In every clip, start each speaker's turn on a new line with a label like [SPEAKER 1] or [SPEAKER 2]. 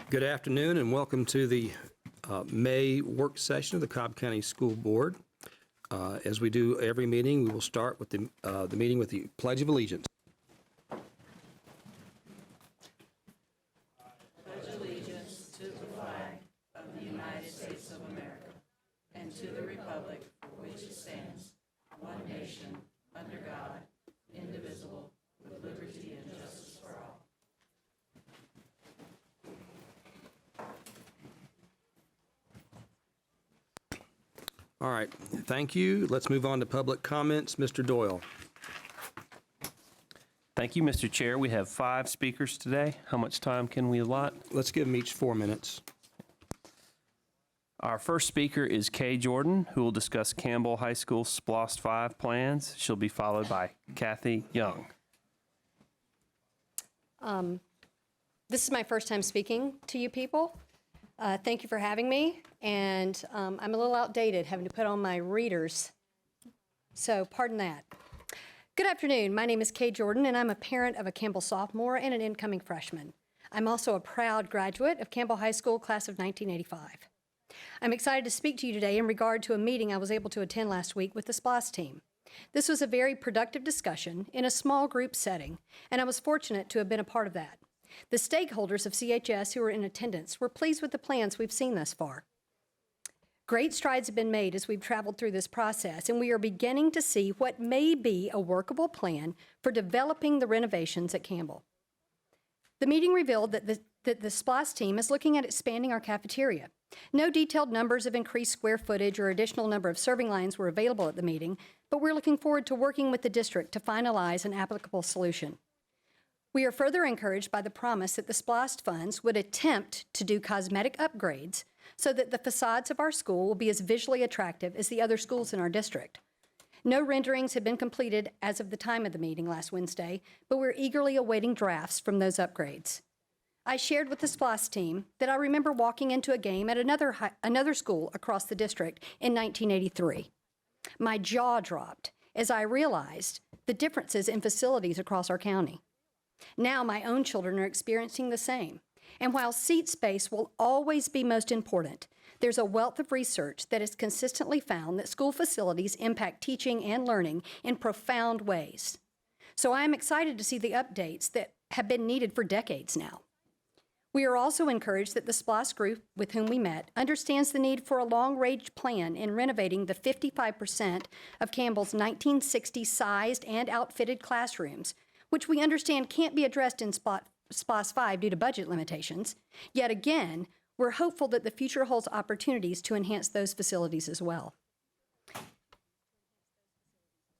[SPEAKER 1] Good afternoon and welcome to the May work session of the Cobb County School Board. As we do every meeting, we will start with the meeting with the Pledge of Allegiance.
[SPEAKER 2] Pledge allegiance to the flag of the United States of America and to the republic for which it stands, one nation, under God, indivisible, with liberty and justice for all.
[SPEAKER 1] All right, thank you. Let's move on to public comments. Mr. Doyle.
[SPEAKER 3] Thank you, Mr. Chair. We have 5 speakers today. How much time can we allot?
[SPEAKER 1] Let's give them each 4 minutes.
[SPEAKER 3] Our first speaker is Kay Jordan, who will discuss Campbell High School SPLOST 5 plans. She'll be followed by Kathy Young.
[SPEAKER 4] This is my first time speaking to you people. Thank you for having me, and I'm a little outdated having to put on my readers, so pardon that. Good afternoon. My name is Kay Jordan, and I'm a parent of a Campbell sophomore and an incoming freshman. I'm also a proud graduate of Campbell High School, class of 1985. I'm excited to speak to you today in regard to a meeting I was able to attend last week with the SPLOST team. This was a very productive discussion in a small group setting, and I was fortunate to have been a part of that. The stakeholders of CHS who were in attendance were pleased with the plans we've seen thus far. Great strides have been made as we've traveled through this process, and we are beginning to see what may be a workable plan for developing the renovations at Campbell. The meeting revealed that the SPLOST team is looking at expanding our cafeteria. No detailed numbers of increased square footage or additional number of serving lines were available at the meeting, but we're looking forward to working with the district to finalize an applicable solution. We are further encouraged by the promise that the SPLOST funds would attempt to do cosmetic upgrades so that the facades of our school will be as visually attractive as the other schools in our district. No renderings have been completed as of the time of the meeting last Wednesday, but we're eagerly awaiting drafts from those upgrades. I shared with the SPLOST team that I remember walking into a game at another school across the district in 1983. My jaw dropped as I realized the differences in facilities across our county. Now my own children are experiencing the same. And while seat space will always be most important, there's a wealth of research that has consistently found that school facilities impact teaching and learning in profound ways. So I am excited to see the updates that have been needed for decades now. We are also encouraged that the SPLOST group with whom we met understands the need for a long-range plan in renovating the 55% of Campbell's 1960 sized and outfitted classrooms, which we understand can't be addressed in SPLOST 5 due to budget limitations. Yet again, we're hopeful that the future holds opportunities to enhance those facilities as well.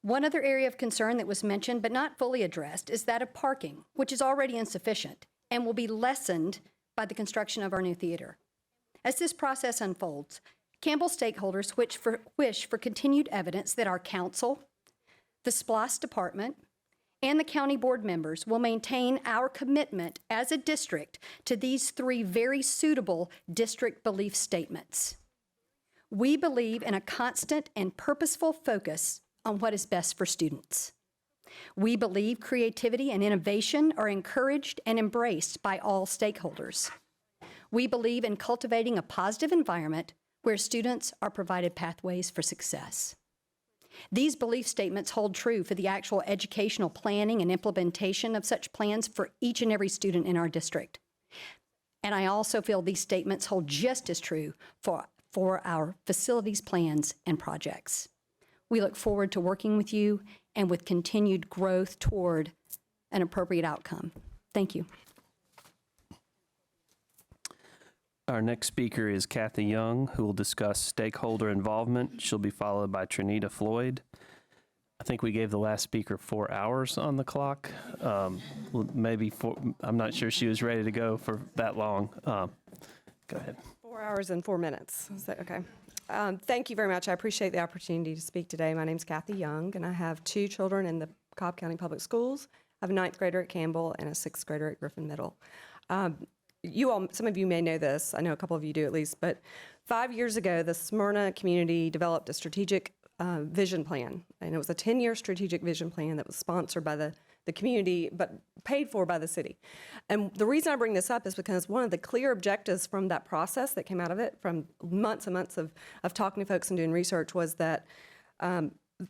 [SPEAKER 4] One other area of concern that was mentioned but not fully addressed is that of parking, which is already insufficient and will be lessened by the construction of our new theater. As this process unfolds, Campbell stakeholders wish for continued evidence that our council, the SPLOST department, and the county board members will maintain our commitment as a district to these 3 very suitable district belief statements. We believe in a constant and purposeful focus on what is best for students. We believe creativity and innovation are encouraged and embraced by all stakeholders. We believe in cultivating a positive environment where students are provided pathways for success. These belief statements hold true for the actual educational planning and implementation of such plans for each and every student in our district. And I also feel these statements hold just as true for our facilities plans and projects. We look forward to working with you and with continued growth toward an appropriate outcome. Thank you.
[SPEAKER 3] Our next speaker is Kathy Young, who will discuss stakeholder involvement. She'll be followed by Trinita Floyd. I think we gave the last speaker 4 hours on the clock. Maybe four, I'm not sure she was ready to go for that long. Go ahead.
[SPEAKER 5] 4 hours and 4 minutes. Is that okay? Thank you very much. I appreciate the opportunity to speak today. My name's Kathy Young, and I have 2 children in the Cobb County Public Schools. I have a 9th grader at Campbell and a 6th grader at Griffin Middle. Some of you may know this. I know a couple of you do at least, but 5 years ago, the Smyrna community developed a strategic vision plan, and it was a 10-year strategic vision plan that was sponsored by the community, but paid for by the city. And the reason I bring this up is because one of the clear objectives from that process that came out of it, from months and months of talking to folks and doing research, was that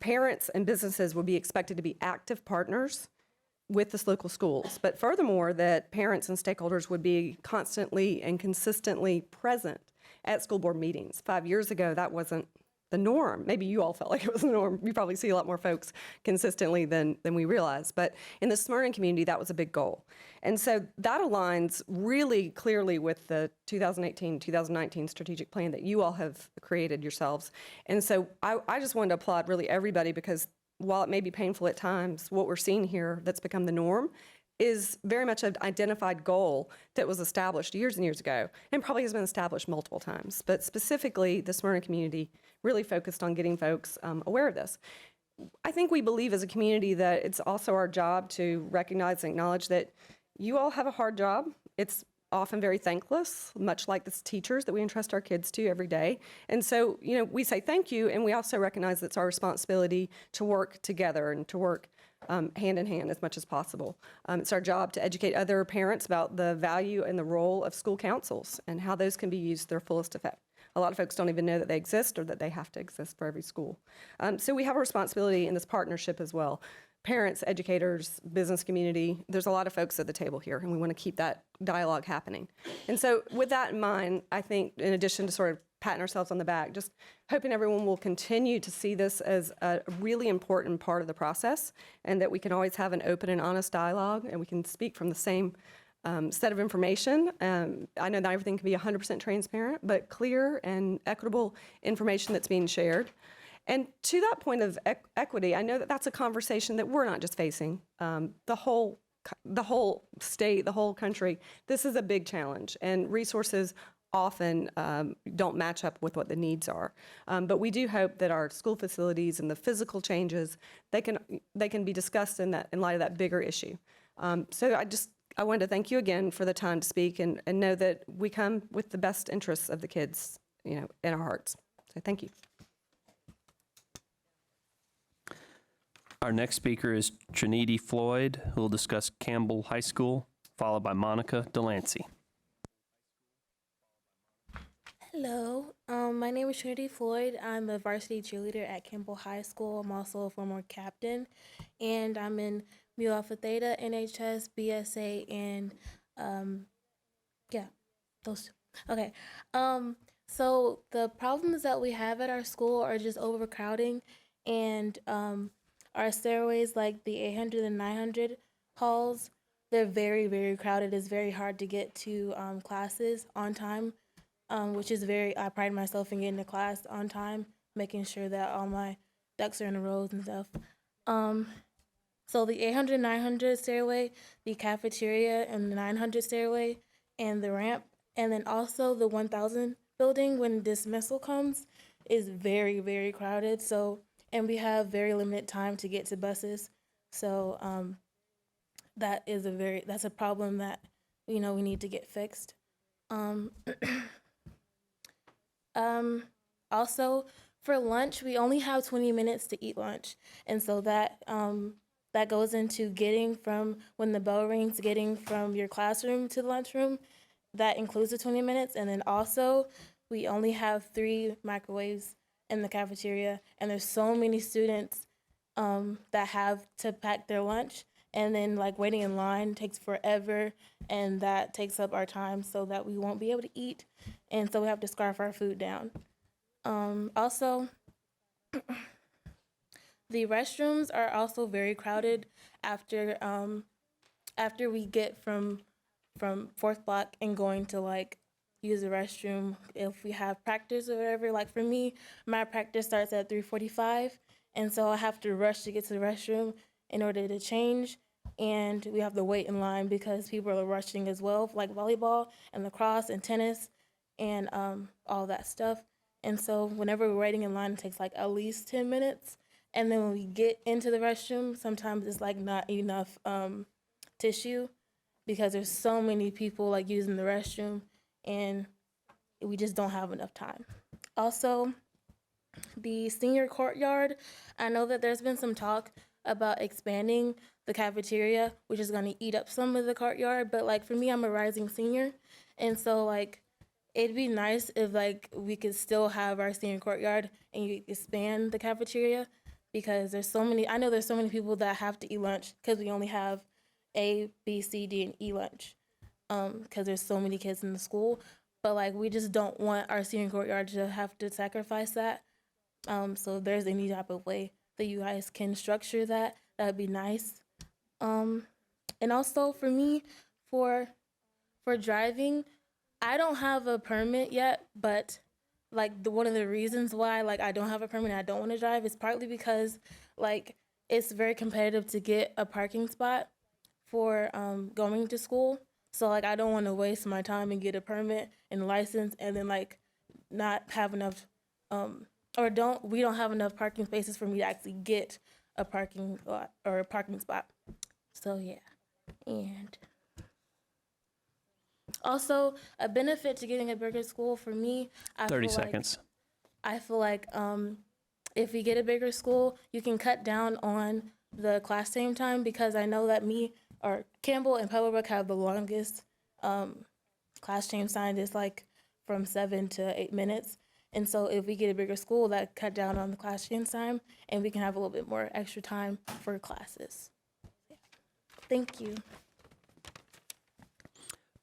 [SPEAKER 5] parents and businesses would be expected to be active partners with the local schools, but furthermore, that parents and stakeholders would be constantly and consistently present at school board meetings. 5 years ago, that wasn't the norm. Maybe you all felt like it was the norm. You probably see a lot more folks consistently than we realize. But in the Smyrna community, that was a big goal. And so that aligns really clearly with the 2018-2019 strategic plan that you all have created yourselves. And so I just wanted to applaud really everybody, because while it may be painful at times, what we're seeing here that's become the norm is very much an identified goal that was established years and years ago and probably has been established multiple times. But specifically, the Smyrna community really focused on getting folks aware of this. I think we believe as a community that it's also our job to recognize and acknowledge that you all have a hard job. It's often very thankless, much like the teachers that we entrust our kids to every day. And so, we say thank you, and we also recognize that it's our responsibility to work together and to work hand in hand as much as possible. It's our job to educate other parents about the value and the role of school councils and how those can be used to their fullest effect. A lot of folks don't even know that they exist or that they have to exist for every school. So we have a responsibility in this partnership as well. Parents, educators, business community, there's a lot of folks at the table here, and we want to keep that dialogue happening. And so with that in mind, I think in addition to sort of patting ourselves on the back, just hoping everyone will continue to see this as a really important part of the process, and that we can always have an open and honest dialogue, and we can speak from the same set of information. I know not everything can be 100% transparent, but clear and equitable information that's being shared. And to that point of equity, I know that that's a conversation that we're not just facing. The whole state, the whole country, this is a big challenge, and resources often don't match up with what the needs are. But we do hope that our school facilities and the physical changes, they can be discussed in light of that bigger issue. So I wanted to thank you again for the time to speak, and know that we come with the best interests of the kids, in our hearts. So thank you.
[SPEAKER 3] Our next speaker is Trinity Floyd, who will discuss Campbell High School, followed by Monica Delancey.
[SPEAKER 6] Hello, my name is Trinity Floyd. I'm a varsity cheerleader at Campbell High School. I'm also a former captain, and I'm in Mu Alpha Theta, NHS, BSA, and those two. Okay, so the problems that we have at our school are just overcrowding, and our stairways, like the 800 and 900 halls, they're very, very crowded. It's very hard to get to classes on time, which is I pride myself in getting to class on time, making sure that all my ducks are in a row and stuff. So the 800, 900 stairway, the cafeteria, and the 900 stairway, and the ramp, and then also the 1000 building when dismissal comes is very, very crowded. And we have very limited time to get to buses. So that's a problem that, we need to get fixed. Also, for lunch, we only have 20 minutes to eat lunch. And so that goes into getting from when the bell rings, getting from your classroom to the lunchroom. That includes the 20 minutes. And then also, we only have 3 microwaves in the cafeteria, and there's so many students that have to pack their lunch, and then like waiting in line takes forever, and that takes up our time so that we won't be able to eat, and so we have to scarf our food down. Also, the restrooms are also very crowded after after we get from 4th block and going to like use the restroom if we have practice or whatever. Like for me, my practice starts at 3:45, and so I have to rush to get to the restroom in order to change, and we have to wait in line because people are rushing as well, like volleyball and lacrosse and tennis and all that stuff. And so whenever we're waiting in line, it takes like at least 10 minutes. And then when we get into the restroom, sometimes it's like not enough tissue because there's so many people like using the restroom, and we just don't have enough time. Also, the senior courtyard, I know that there's been some talk about expanding the cafeteria, which is going to eat up some of the courtyard, but like for me, I'm a rising senior, and so like it'd be nice if like we could still have our senior courtyard and you expand the cafeteria, because there's so many, I know there's so many people that have to eat lunch because we only have A, B, C, D, and E lunch, because there's so many kids in the school. But like we just don't want our senior courtyard to have to sacrifice that. So if there's any type of way that you guys can structure that, that'd be nice. And also for me, for driving, I don't have a permit yet, but like one of the reasons why like I don't have a permit and I don't want to drive is partly because like it's very competitive to get a parking spot for going to school. So like I don't want to waste my time and get a permit and license and then like not have enough we don't have enough parking spaces for me to actually get a parking lot or a parking spot. So yeah. And also, a benefit to getting a bigger school for me,
[SPEAKER 3] 30 seconds.
[SPEAKER 6] I feel like if we get a bigger school, you can cut down on the class time because I know that Campbell and Pebblebrook have the longest class time. It's like from 7 to 8 minutes. And so if we get a bigger school, that cut down on the class time and we can have a little bit more extra time for classes. Yeah. Thank you.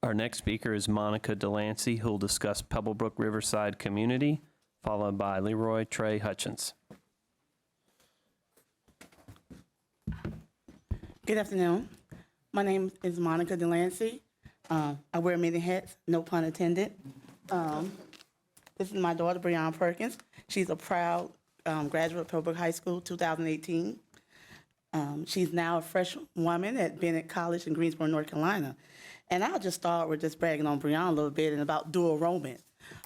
[SPEAKER 3] Our next speaker is Monica Delancey, who will discuss Pebblebrook Riverside Community, followed by Leroy Trey Hutchins.
[SPEAKER 7] Good afternoon. My name is Monica Delancey. I wear many hats, no pun intended. This is my daughter, Breonna Perkins. She's a proud graduate of Pebblebrook High School, 2018. She's now a freshman woman at Bennett College in Greensboro, North Carolina. And I'll just start with just bragging on Breonna a little bit and about dual enrollment.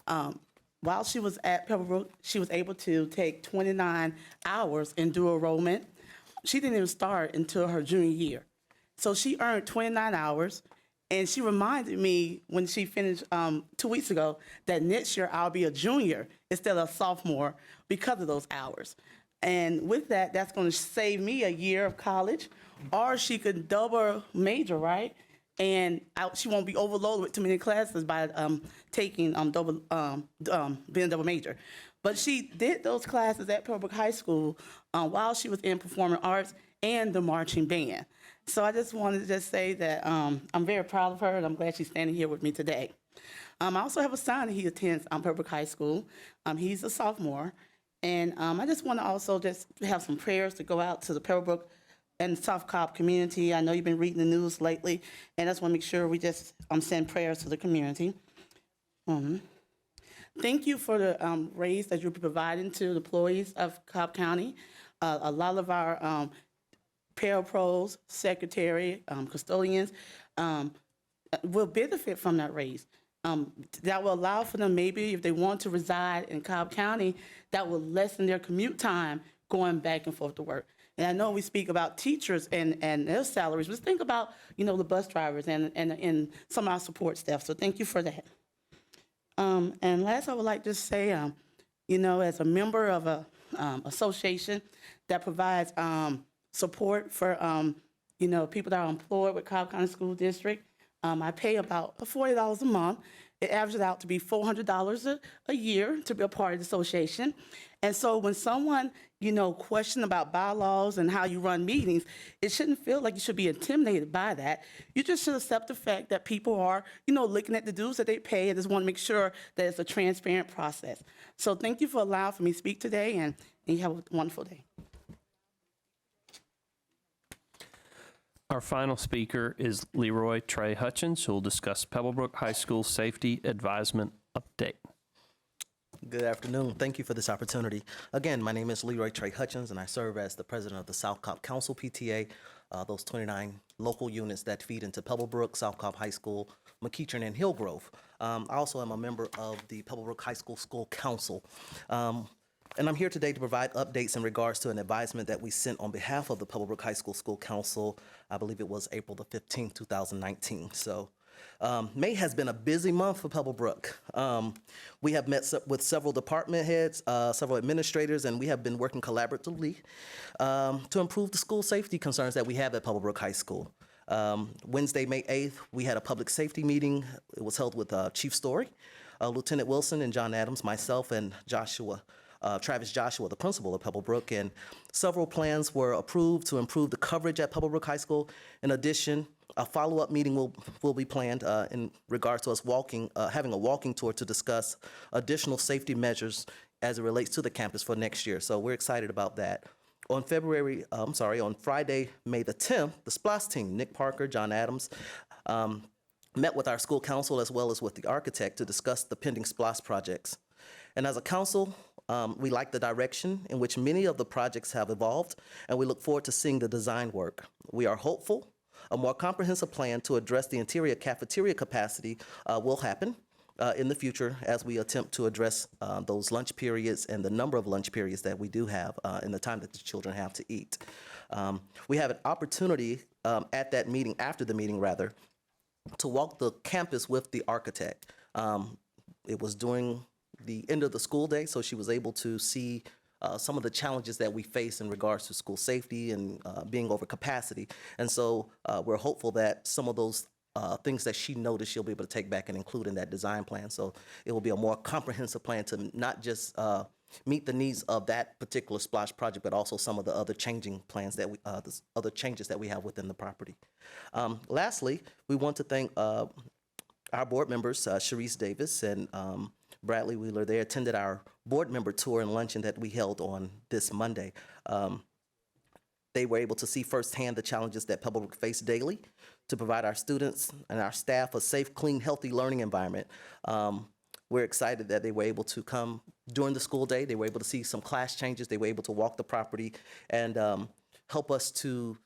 [SPEAKER 7] While she was at Pebblebrook, she was able to take 29 hours in dual enrollment. She didn't even start until her junior year. So she earned 29 hours, and she reminded me when she finished 2 weeks ago that next year I'll be a junior instead of a sophomore because of those hours. And with that, that's going to save me a year of college, or she could double major, right? And she won't be overloaded with too many classes by taking being a double major. But she did those classes at Pebblebrook High School while she was in performing arts and the marching band. So I just wanted to just say that I'm very proud of her, and I'm glad she's standing here with me today. I also have a son. He attends Pebblebrook High School. He's a sophomore. And I just want to also just have some prayers to go out to the Pebblebrook and South Cobb community. I know you've been reading the news lately, and I just want to make sure we just send prayers to the community. Thank you for the raise that you'll be providing to the employees of Cobb County. A lot of our parapros, secretary, custodians will benefit from that raise. That will allow for them, maybe if they want to reside in Cobb County, that will lessen their commute time going back and forth to work. And I know we speak about teachers and their salaries, but think about, the bus drivers and some of our support staff. So thank you for that. And last, I would like to say, as a member of a association that provides support for, people that are employed with Cobb County School District, I pay about $40 a month. It averages out to be $400 a year to be a part of the association. And so when someone, question about bylaws and how you run meetings, it shouldn't feel like you should be intimidated by that. You just should accept the fact that people are, looking at the dues that they pay and just want to make sure that it's a transparent process. So thank you for allowing for me to speak today, and you have a wonderful day.
[SPEAKER 3] Our final speaker is Leroy Trey Hutchins, who will discuss Pebblebrook High School Safety Advisement Update.
[SPEAKER 8] Good afternoon. Thank you for this opportunity. Again, my name is Leroy Trey Hutchins, and I serve as the president of the South Cobb Council PTA, those 29 local units that feed into Pebblebrook, South Cobb High School, McEachern, and Hillgrove. I also am a member of the Pebblebrook High School School Council. And I'm here today to provide updates in regards to an advisement that we sent on behalf of the Pebblebrook High School School Council. I believe it was April the 15th, 2019. So May has been a busy month for Pebblebrook. We have met with several department heads, several administrators, and we have been working collaboratively to improve the school safety concerns that we have at Pebblebrook High School. Wednesday, May 8th, we had a public safety meeting. It was held with Chief Story, Lieutenant Wilson, and John Adams, myself, and Travis Joshua, the principal of Pebblebrook, and several plans were approved to improve the coverage at Pebblebrook High School. In addition, a follow-up meeting will be planned in regards to us having a walking tour to discuss additional safety measures as it relates to the campus for next year. So we're excited about that. On Friday, May the 10th, the SPLOST team, Nick Parker, John Adams, met with our school council as well as with the architect to discuss the pending SPLOST projects. And as a council, we like the direction in which many of the projects have evolved, and we look forward to seeing the design work. We are hopeful a more comprehensive plan to address the interior cafeteria capacity will happen in the future as we attempt to address those lunch periods and the number of lunch periods that we do have in the time that the children have to eat. We have an opportunity at that meeting, after the meeting rather, to walk the campus with the architect. It was during the end of the school day, so she was able to see some of the challenges that we face in regards to school safety and being over capacity. And so we're hopeful that some of those things that she noticed, she'll be able to take back and include in that design plan. So it will be a more comprehensive plan to not just meet the needs of that particular SPLOST project, but also some of the other changing plans that the other changes that we have within the property. Lastly, we want to thank our board members, Sharice Davis and Bradley Wheeler. They attended our board member tour and luncheon that we held on this Monday. They were able to see firsthand the challenges that Pebblebrook face daily to provide our students and our staff a safe, clean, healthy learning environment. We're excited that they were able to come during the school day. They were able to see some class changes. They were able to walk the property and help us to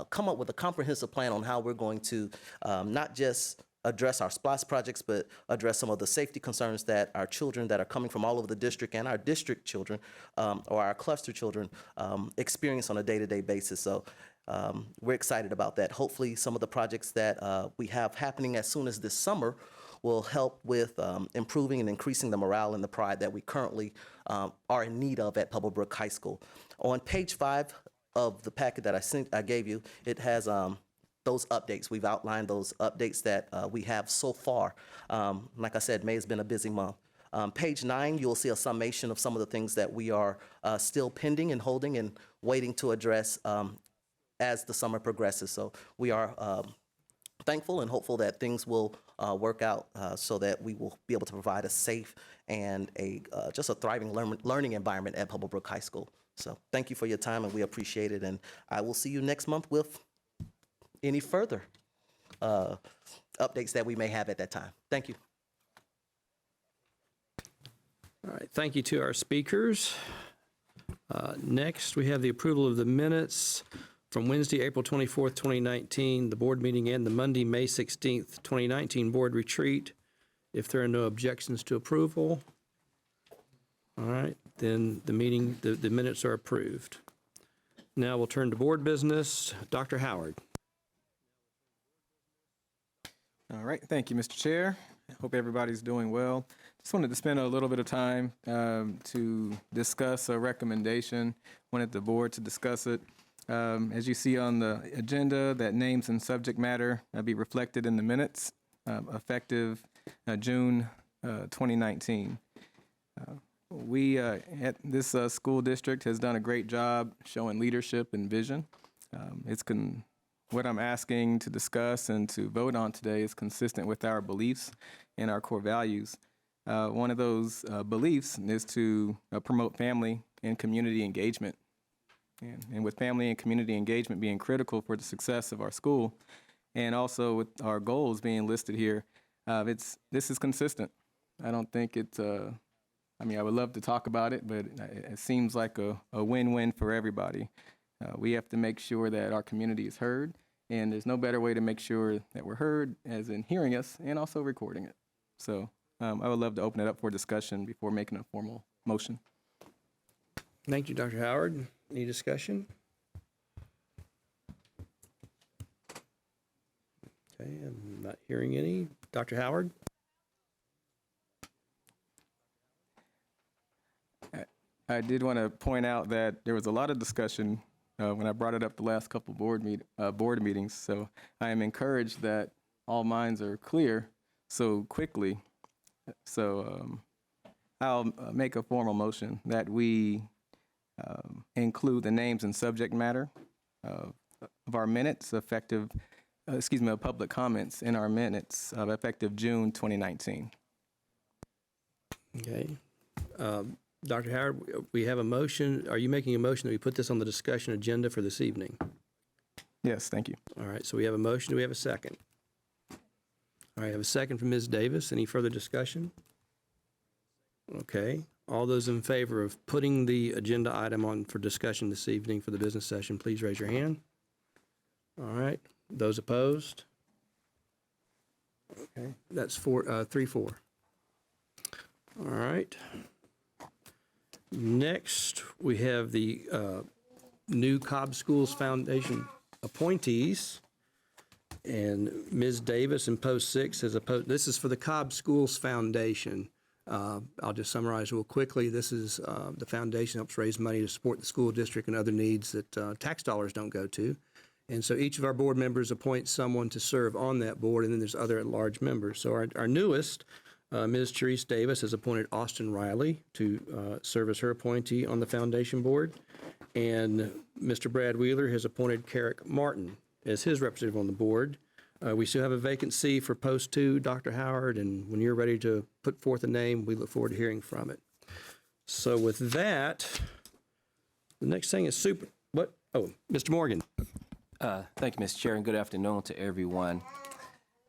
[SPEAKER 8] come up with a comprehensive plan on how we're going to not just address our SPLOST projects, but address some of the safety concerns that our children that are coming from all over the district and our district children or our cluster children experience on a day-to-day basis. So we're excited about that. Hopefully some of the projects that we have happening as soon as this summer will help with improving and increasing the morale and the pride that we currently are in need of at Pebblebrook High School. On page 5 of the packet that I gave you, it has those updates. We've outlined those updates that we have so far. Like I said, May has been a busy month. Page 9, you'll see a summation of some of the things that we are still pending and holding and waiting to address as the summer progresses. So we are thankful and hopeful that things will work out so that we will be able to provide a safe and just a thriving learning environment at Pebblebrook High School. So thank you for your time, and we appreciate it. And I will see you next month with any further updates that we may have at that time. Thank you.
[SPEAKER 1] All right, thank you to our speakers. Next, we have the approval of the minutes from Wednesday, April 24th, 2019, the board meeting, and the Monday, May 16th, 2019 board retreat. If there are no objections to approval, all right, then the minutes are approved. Now we'll turn to board business. Dr. Howard.
[SPEAKER 9] All right, thank you, Mr. Chair. I hope everybody's doing well. Just wanted to spend a little bit of time to discuss a recommendation. Wanted the board to discuss it. As you see on the agenda, that names and subject matter be reflected in the minutes, effective June 2019. We at this school district has done a great job showing leadership and vision. What I'm asking to discuss and to vote on today is consistent with our beliefs and our core values. One of those beliefs is to promote family and community engagement. And with family and community engagement being critical for the success of our school, and also with our goals being listed here, this is consistent. I don't think it's, I would love to talk about it, but it seems like a win-win for everybody. We have to make sure that our community is heard, and there's no better way to make sure that we're heard as in hearing us and also recording it. So I would love to open it up for discussion before making a formal motion.
[SPEAKER 1] Thank you, Dr. Howard. Any discussion? Okay, I'm not hearing any. Dr. Howard?
[SPEAKER 9] I did want to point out that there was a lot of discussion when I brought it up the last couple board meetings. So I am encouraged that all minds are clear so quickly. So I'll make a formal motion that we include the names and subject matter of our minutes of public comments in our minutes of effective June 2019.
[SPEAKER 1] Okay. Dr. Howard, we have a motion. Are you making a motion that we put this on the discussion agenda for this evening?
[SPEAKER 9] Yes, thank you.
[SPEAKER 1] All right, so we have a motion. Do we have a second? All right, I have a second from Ms. Davis. Any further discussion? Okay. All those in favor of putting the agenda item on for discussion this evening for the business session, please raise your hand. All right. Those opposed? Okay. That's 3-4. All right. Next, we have the new Cobb Schools Foundation appointees. And Ms. Davis in post 6 has opposed. This is for the Cobb Schools Foundation. I'll just summarize real quickly. This is the foundation helps raise money to support the school district and other needs that tax dollars don't go to. And so each of our board members appoints someone to serve on that board, and then there's other at-large members. So our newest, Ms. Therese Davis, has appointed Austin Riley to serve as her appointee on the foundation board. And Mr. Brad Wheeler has appointed Carrick Martin as his representative on the board. We still have a vacancy for post 2, Dr. Howard, and when you're ready to put forth a name, we look forward to hearing from it. So with that, the next thing is Mr. Morgan.
[SPEAKER 10] Thank you, Mr. Chair, and good afternoon to everyone.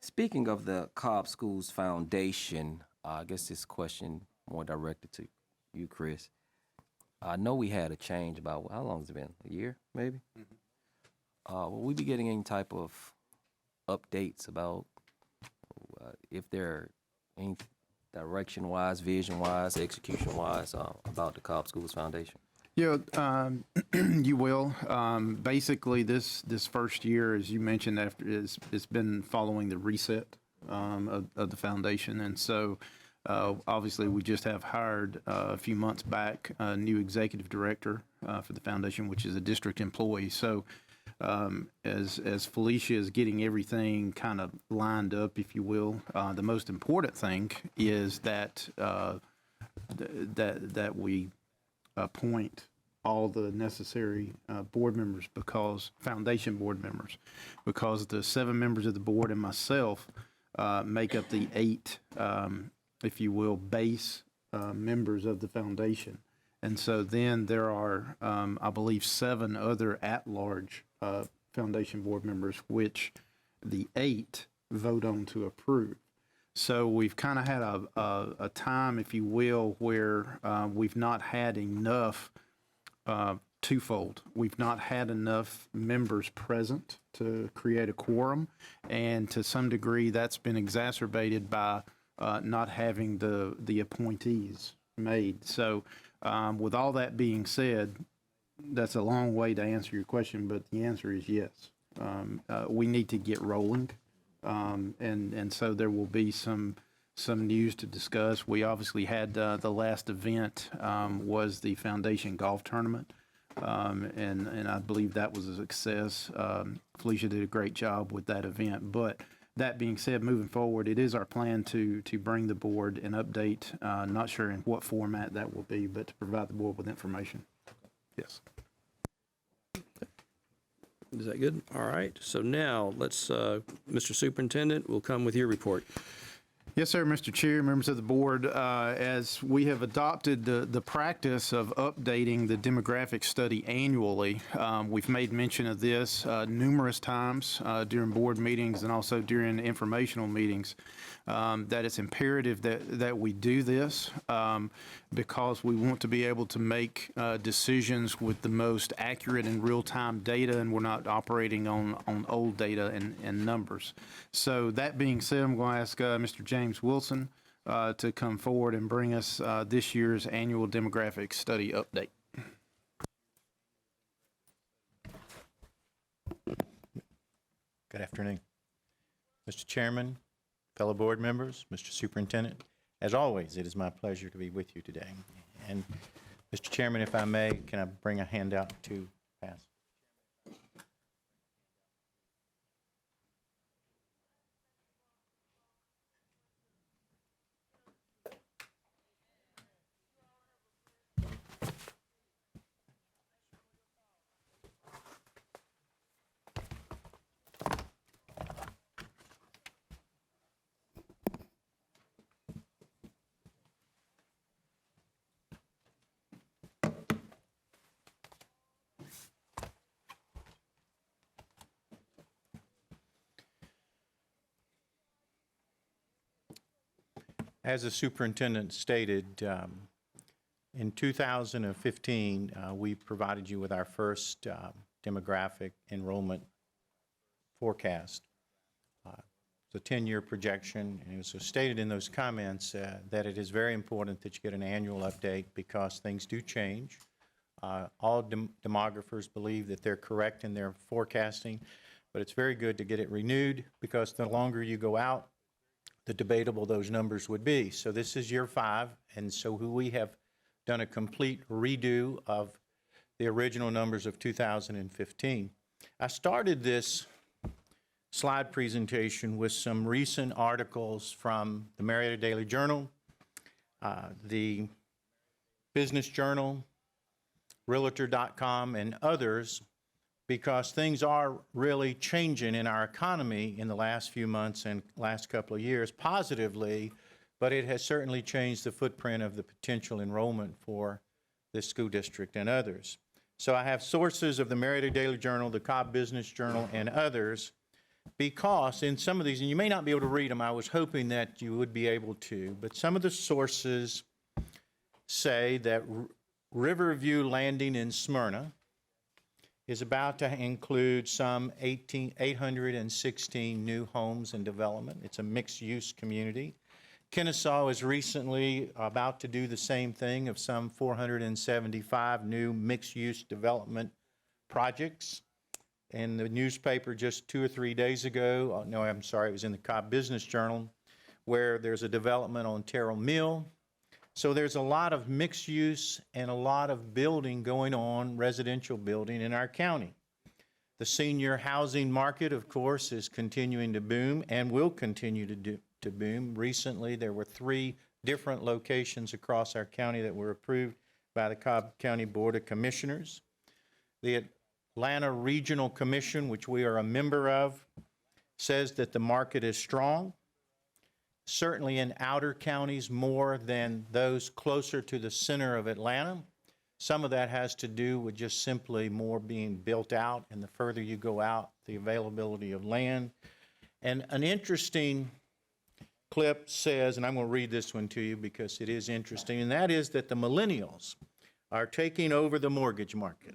[SPEAKER 10] Speaking of the Cobb Schools Foundation, I guess this question more directed to you, Chris. I know we had a change about, how long has it been? A year, maybe? Will we be getting any type of updates about if there are any direction-wise, vision-wise, execution-wise about the Cobb Schools Foundation?
[SPEAKER 11] Yeah, you will. Basically, this first year, as you mentioned, it's been following the reset of the foundation, and so obviously we just have hired a few months back a new executive director for the foundation, which is a district employee. So as Felicia is getting everything kind of lined up, if you will, the most important thing is that that we appoint all the necessary board members, foundation board members, because the 7 members of the board and myself make up the 8, if you will, base members of the foundation. And so then there are, I believe, 7 other at-large foundation board members, which the 8 vote on to approve. So we've kind of had a time, if you will, where we've not had enough, twofold. We've not had enough members present to create a quorum, and to some degree that's been exacerbated by not having the appointees made. So with all that being said, that's a long way to answer your question, but the answer is yes. We need to get rolling. And so there will be some news to discuss. We obviously had the last event was the foundation golf tournament, and I believe that was a success. Felicia did a great job with that event, but That being said, moving forward, it is our plan to bring the board an update. Not sure in what format that will be, but to provide the board with information. Yes.
[SPEAKER 1] Is that good? All right. So now let's, Mr. Superintendent, we'll come with your report.
[SPEAKER 11] Yes, sir, Mr. Chair, members of the board. As we have adopted the practice of updating the demographic study annually, we've made mention of this numerous times during board meetings and also during informational meetings, that it's imperative that we do this because we want to be able to make decisions with the most accurate and real-time data, and we're not operating on old data and numbers. So that being said, I'm going to ask Mr. James Wilson to come forward and bring us this year's annual demographic study update.
[SPEAKER 12] Good afternoon. Mr. Chairman, fellow board members, Mr. Superintendent, as always, it is my pleasure to be with you today. And Mr. Chairman, if I may, can I bring a handout to pass? As the superintendent stated, in 2015, we provided you with our first demographic enrollment forecast. It's a 10-year projection, and it was stated in those comments that it is very important that you get an annual update because things do change. All demographers believe that they're correct in their forecasting, but it's very good to get it renewed because the longer you go out, the debatable those numbers would be. So this is year 5, and so we have done a complete redo of the original numbers of 2015. I started this slide presentation with some recent articles from the Marietta Daily Journal, the Business Journal, Realtor.com, and others, because things are really changing in our economy in the last few months and last couple of years positively, but it has certainly changed the footprint of the potential enrollment for this school district and others. So I have sources of the Marietta Daily Journal, the Cobb Business Journal, and others, because in some of these, and you may not be able to read them, I was hoping that you would be able to, but some of the sources say that Riverview Landing in Smyrna is about to include some 816 new homes and development. It's a mixed-use community. Kennesaw is recently about to do the same thing of some 475 new mixed-use development projects. In the newspaper just 2 or 3 days ago, no, I'm sorry, it was in the Cobb Business Journal, where there's a development on Terrell Mill. So there's a lot of mixed use and a lot of building going on, residential building in our county. The senior housing market, of course, is continuing to boom and will continue to boom. Recently, there were 3 different locations across our county that were approved by the Cobb County Board of Commissioners. The Atlanta Regional Commission, which we are a member of, says that the market is strong. Certainly in outer counties more than those closer to the center of Atlanta. Some of that has to do with just simply more being built out, and the further you go out, the availability of land. And an interesting clip says, and I'm going to read this one to you because it is interesting, and that is that the millennials are taking over the mortgage market.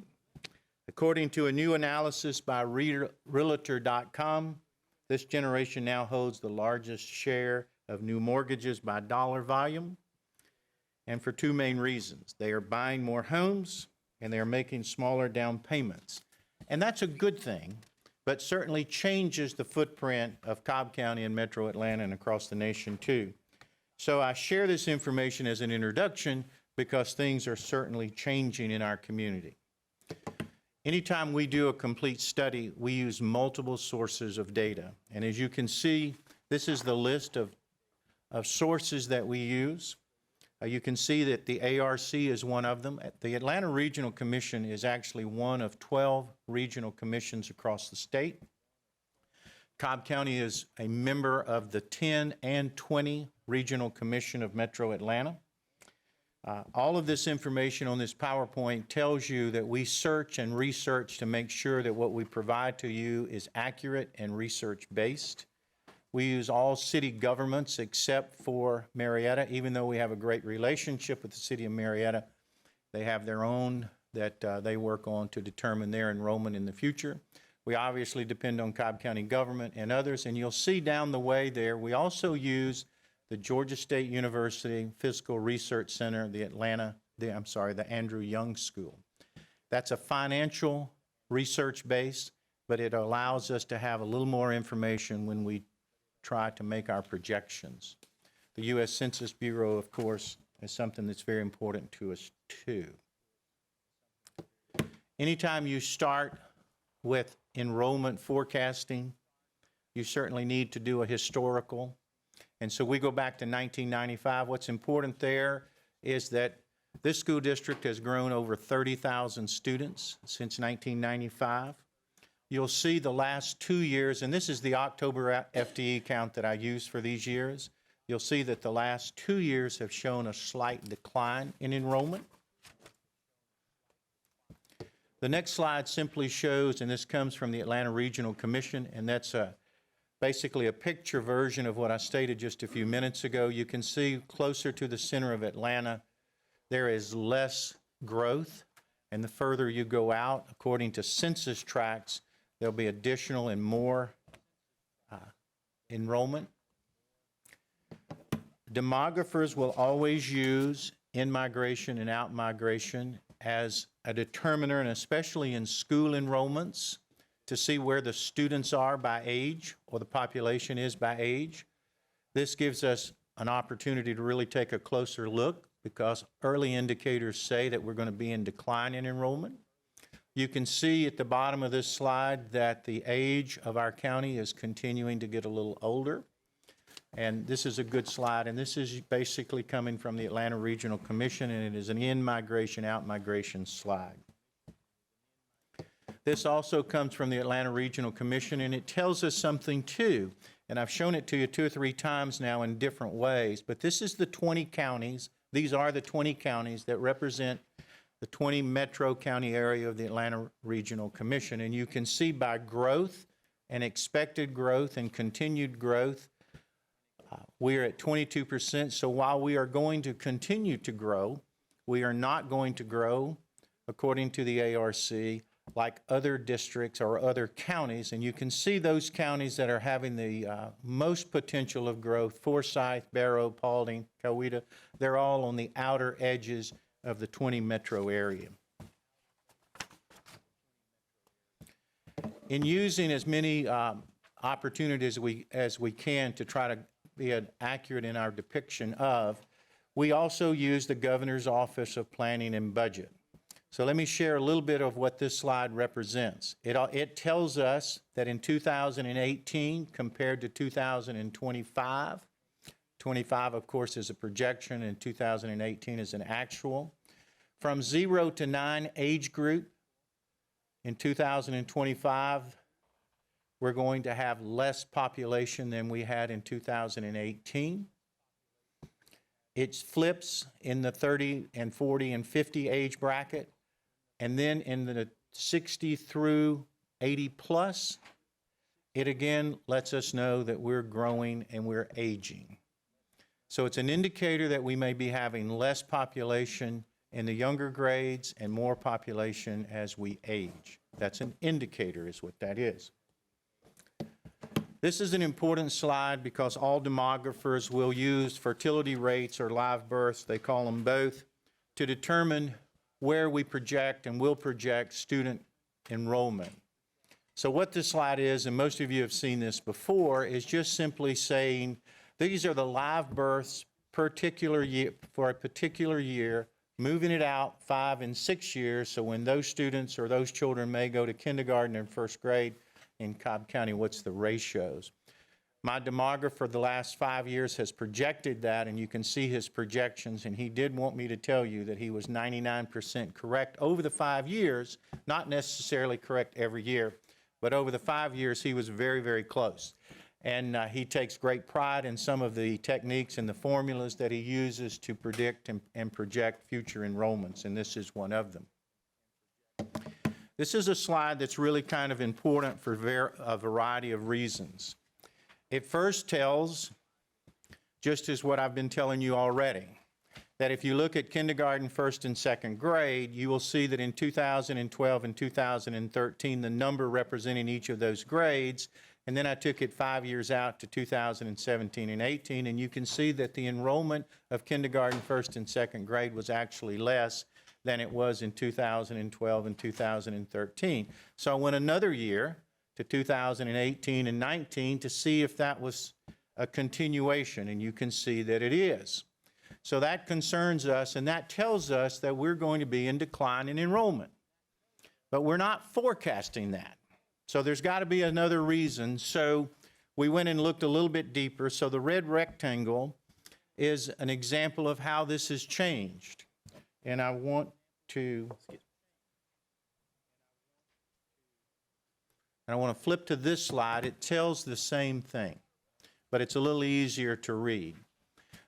[SPEAKER 12] According to a new analysis by Realtor.com, this generation now holds the largest share of new mortgages by dollar volume, and for 2 main reasons. They are buying more homes, and they are making smaller down payments. And that's a good thing, but certainly changes the footprint of Cobb County and Metro Atlanta and across the nation too. So I share this information as an introduction because things are certainly changing in our community. Anytime we do a complete study, we use multiple sources of data. And as you can see, this is the list of sources that we use. You can see that the ARC is one of them. The Atlanta Regional Commission is actually one of 12 regional commissions across the state. Cobb County is a member of the 10 and 20 Regional Commission of Metro Atlanta. All of this information on this PowerPoint tells you that we search and research to make sure that what we provide to you is accurate and research-based. We use all city governments except for Marietta, even though we have a great relationship with the city of Marietta. They have their own that they work on to determine their enrollment in the future. We obviously depend on Cobb County government and others, and you'll see down the way there, we also use the Georgia State University Physical Research Center, the Andrew Young School. That's a financial research base, but it allows us to have a little more information when we try to make our projections. The U.S. Census Bureau, of course, is something that's very important to us too. Anytime you start with enrollment forecasting, you certainly need to do a historical. And so we go back to 1995. What's important there is that this school district has grown over 30,000 students since 1995. You'll see the last 2 years, and this is the October FTE count that I use for these years. You'll see that the last 2 years have shown a slight decline in enrollment. The next slide simply shows, and this comes from the Atlanta Regional Commission, and that's basically a picture version of what I stated just a few minutes ago. You can see closer to the center of Atlanta, there is less growth, and the further you go out, according to census tracts, there'll be additional and more enrollment. Demographers will always use in-migration and out-migration as a determiner, and especially in school enrollments, to see where the students are by age or the population is by age. This gives us an opportunity to really take a closer look because early indicators say that we're going to be in decline in enrollment. You can see at the bottom of this slide that the age of our county is continuing to get a little older. And this is a good slide, and this is basically coming from the Atlanta Regional Commission, and it is an in-migration, out-migration slide. This also comes from the Atlanta Regional Commission, and it tells us something too. And I've shown it to you 2 or 3 times now in different ways, but this is the 20 counties. These are the 20 counties that represent the 20 metro county area of the Atlanta Regional Commission. And you can see by growth and expected growth and continued growth, we're at 22%. So while we are going to continue to grow, we are not going to grow, according to the ARC, like other districts or other counties. And you can see those counties that are having the most potential of growth: Forsyth, Barrow, Paulding, Coweta. They're all on the outer edges of the 20 metro area. In using as many opportunities as we can to try to be accurate in our depiction of, we also use the Governor's Office of Planning and Budget. So let me share a little bit of what this slide represents. It tells us that in 2018 compared to 2025, 25, of course, is a projection, and 2018 is an actual. From 0 to 9 age group, in 2025, we're going to have less population than we had in 2018. It flips in the 30 and 40 and 50 age bracket. And then in the 60 through 80 plus, it again lets us know that we're growing and we're aging. So it's an indicator that we may be having less population in the younger grades and more population as we age. That's an indicator, is what that is. This is an important slide because all demographers will use fertility rates or live births, they call them both, to determine where we project and will project student enrollment. So what this slide is, and most of you have seen this before, is just simply saying these are the live births per particular year, for a particular year, moving it out 5 and 6 years, so when those students or those children may go to kindergarten and first grade in Cobb County, what's the ratios? My demographer the last 5 years has projected that, and you can see his projections, and he did want me to tell you that he was 99% correct over the 5 years, not necessarily correct every year, but over the 5 years, he was very, very close. And he takes great pride in some of the techniques and the formulas that he uses to predict and project future enrollments, and this is one of them. This is a slide that's really kind of important for a variety of reasons. It first tells, just as what I've been telling you already, that if you look at kindergarten, first and second grade, you will see that in 2012 and 2013, the number representing each of those grades, and then I took it 5 years out to 2017 and 18, and you can see that the enrollment of kindergarten, first and second grade was actually less than it was in 2012 and 2013. So I went another year to 2018 and 19 to see if that was a continuation, and you can see that it is. So that concerns us, and that tells us that we're going to be in decline in enrollment. But we're not forecasting that. So there's got to be another reason. So we went and looked a little bit deeper. So the red rectangle is an example of how this has changed. And I want to flip to this slide. It tells the same thing, but it's a little easier to read.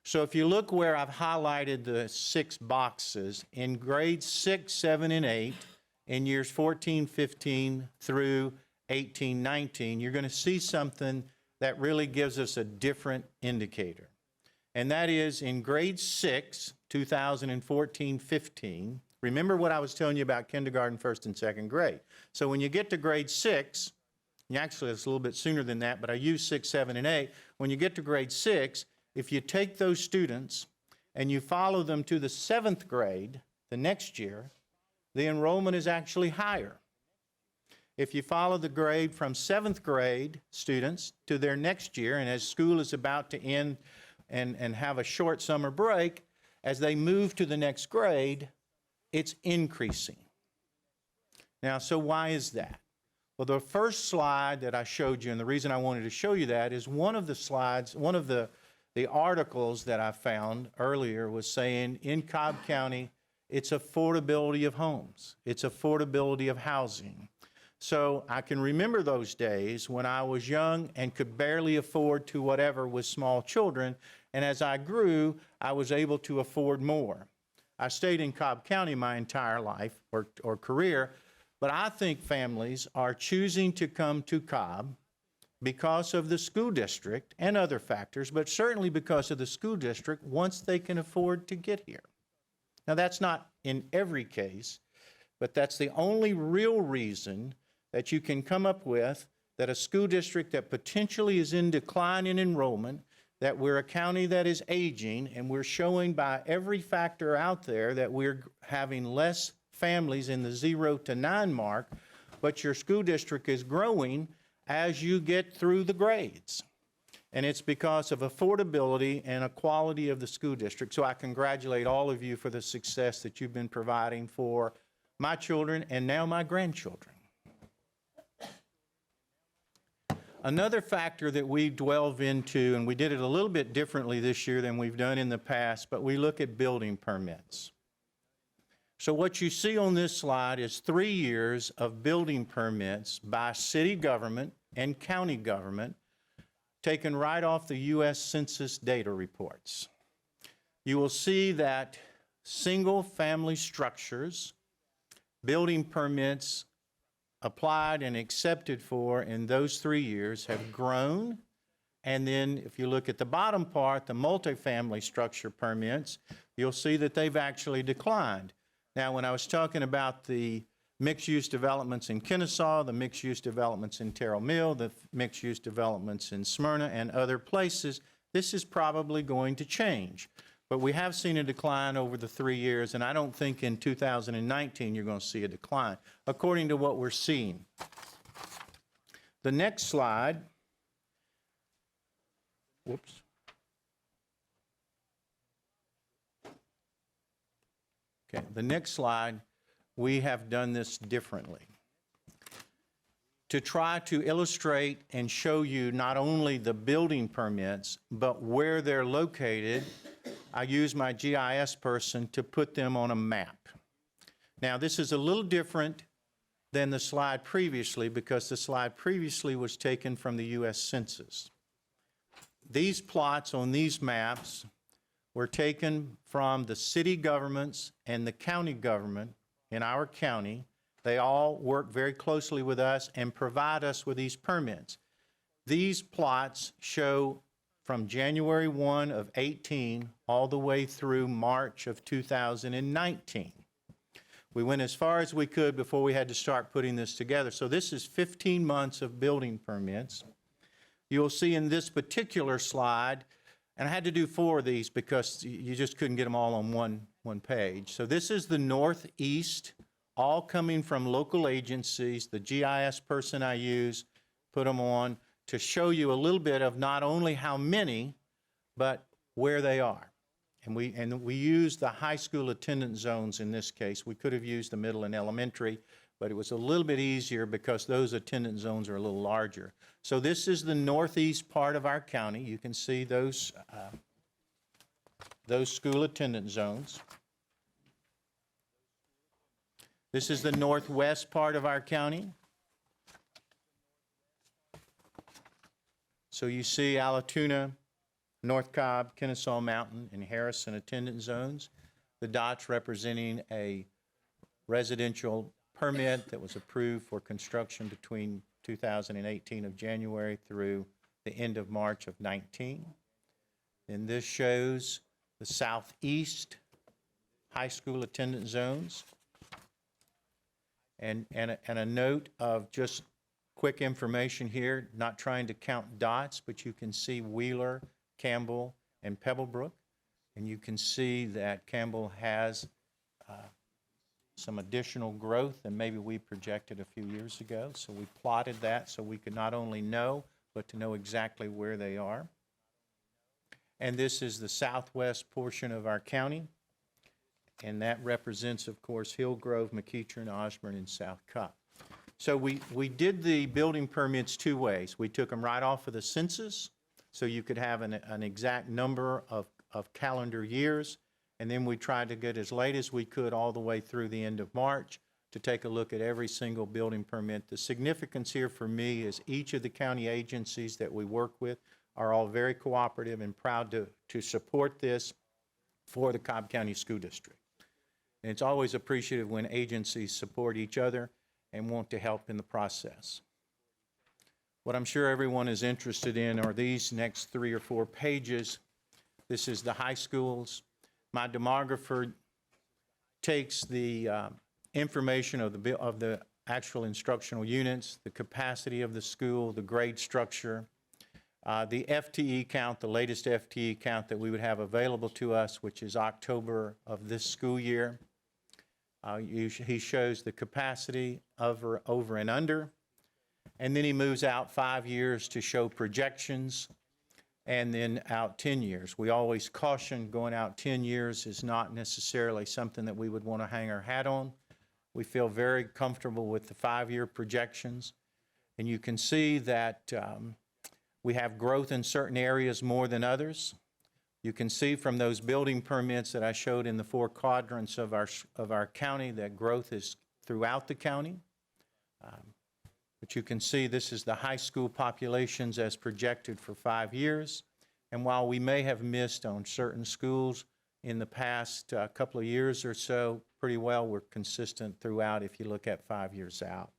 [SPEAKER 12] So if you look where I've highlighted the 6 boxes, in grades 6, 7, and 8, in years 14, 15 through 18, 19, you're going to see something that really gives us a different indicator. And that is in grade 6, 2014, 15, remember what I was telling you about kindergarten, first and second grade. So when you get to grade 6, actually it's a little bit sooner than that, but I use 6, 7, and 8. When you get to grade 6, if you take those students and you follow them to the 7th grade the next year, the enrollment is actually higher. If you follow the grade from 7th grade students to their next year, and as school is about to end and have a short summer break, as they move to the next grade, it's increasing. Now, so why is that? Well, the first slide that I showed you, and the reason I wanted to show you that is one of the slides, one of the articles that I found earlier was saying in Cobb County, it's affordability of homes. It's affordability of housing. So I can remember those days when I was young and could barely afford to whatever with small children, and as I grew, I was able to afford more. I stayed in Cobb County my entire life or career, but I think families are choosing to come to Cobb because of the school district and other factors, but certainly because of the school district once they can afford to get here. Now, that's not in every case, but that's the only real reason that you can come up with that a school district that potentially is in decline in enrollment, that we're a county that is aging, and we're showing by every factor out there that we're having less families in the 0 to 9 mark, but your school district is growing as you get through the grades. And it's because of affordability and a quality of the school district. So I congratulate all of you for the success that you've been providing for my children and now my grandchildren. Another factor that we delve into, and we did it a little bit differently this year than we've done in the past, but we look at building permits. So what you see on this slide is 3 years of building permits by city government and county government taken right off the U.S. Census data reports. You will see that single-family structures, building permits applied and accepted for in those 3 years have grown. And then if you look at the bottom part, the multifamily structure permits, you'll see that they've actually declined. Now, when I was talking about the mixed-use developments in Kennesaw, the mixed-use developments in Terrell Mill, the mixed-use developments in Smyrna and other places, this is probably going to change. But we have seen a decline over the 3 years, and I don't think in 2019 you're going to see a decline, according to what we're seeing. The next slide, whoops. Okay, the next slide, we have done this differently. To try to illustrate and show you not only the building permits, but where they're located, I use my GIS person to put them on a map. Now, this is a little different than the slide previously because the slide previously was taken from the U.S. Census. These plots on these maps were taken from the city governments and the county government in our county. They all work very closely with us and provide us with these permits. These plots show from January 1 of 18 all the way through March of 2019. We went as far as we could before we had to start putting this together. So this is 15 months of building permits. You'll see in this particular slide, and I had to do 4 of these because you just couldn't get them all on one page. So this is the northeast, all coming from local agencies. The GIS person I use put them on to show you a little bit of not only how many, but where they are. And we use the high school attendance zones in this case. We could have used the middle and elementary, but it was a little bit easier because those attendance zones are a little larger. So this is the northeast part of our county. You can see those school attendance zones. This is the northwest part of our county. So you see Allatoona, North Cobb, Kennesaw Mountain, and Harrison attendance zones. The dots representing a residential permit that was approved for construction between 2018 of January through the end of March of 19. And this shows the southeast high school attendance zones. And a note of just quick information here, not trying to count dots, but you can see Wheeler, Campbell, and Pebblebrook. And you can see that Campbell has some additional growth than maybe we projected a few years ago. So we plotted that so we could not only know, but to know exactly where they are. And this is the southwest portion of our county. And that represents, of course, Hillgrove, McEachern, Osborne, and South Cobb. So we did the building permits 2 ways. We took them right off of the census, so you could have an exact number of calendar years, and then we tried to get as late as we could all the way through the end of March to take a look at every single building permit. The significance here for me is each of the county agencies that we work with are all very cooperative and proud to support this for the Cobb County School District. And it's always appreciative when agencies support each other and want to help in the process. What I'm sure everyone is interested in are these next 3 or 4 pages. This is the high schools. My demographer takes the information of the actual instructional units, the capacity of the school, the grade structure, the FTE count, the latest FTE count that we would have available to us, which is October of this school year. He shows the capacity over and under, and then he moves out 5 years to show projections, and then out 10 years. We always caution going out 10 years is not necessarily something that we would want to hang our hat on. We feel very comfortable with the 5-year projections, and you can see that we have growth in certain areas more than others. You can see from those building permits that I showed in the 4 quadrants of our county that growth is throughout the county. But you can see this is the high school populations as projected for 5 years. And while we may have missed on certain schools in the past couple of years or so, pretty well we're consistent throughout if you look at 5 years out.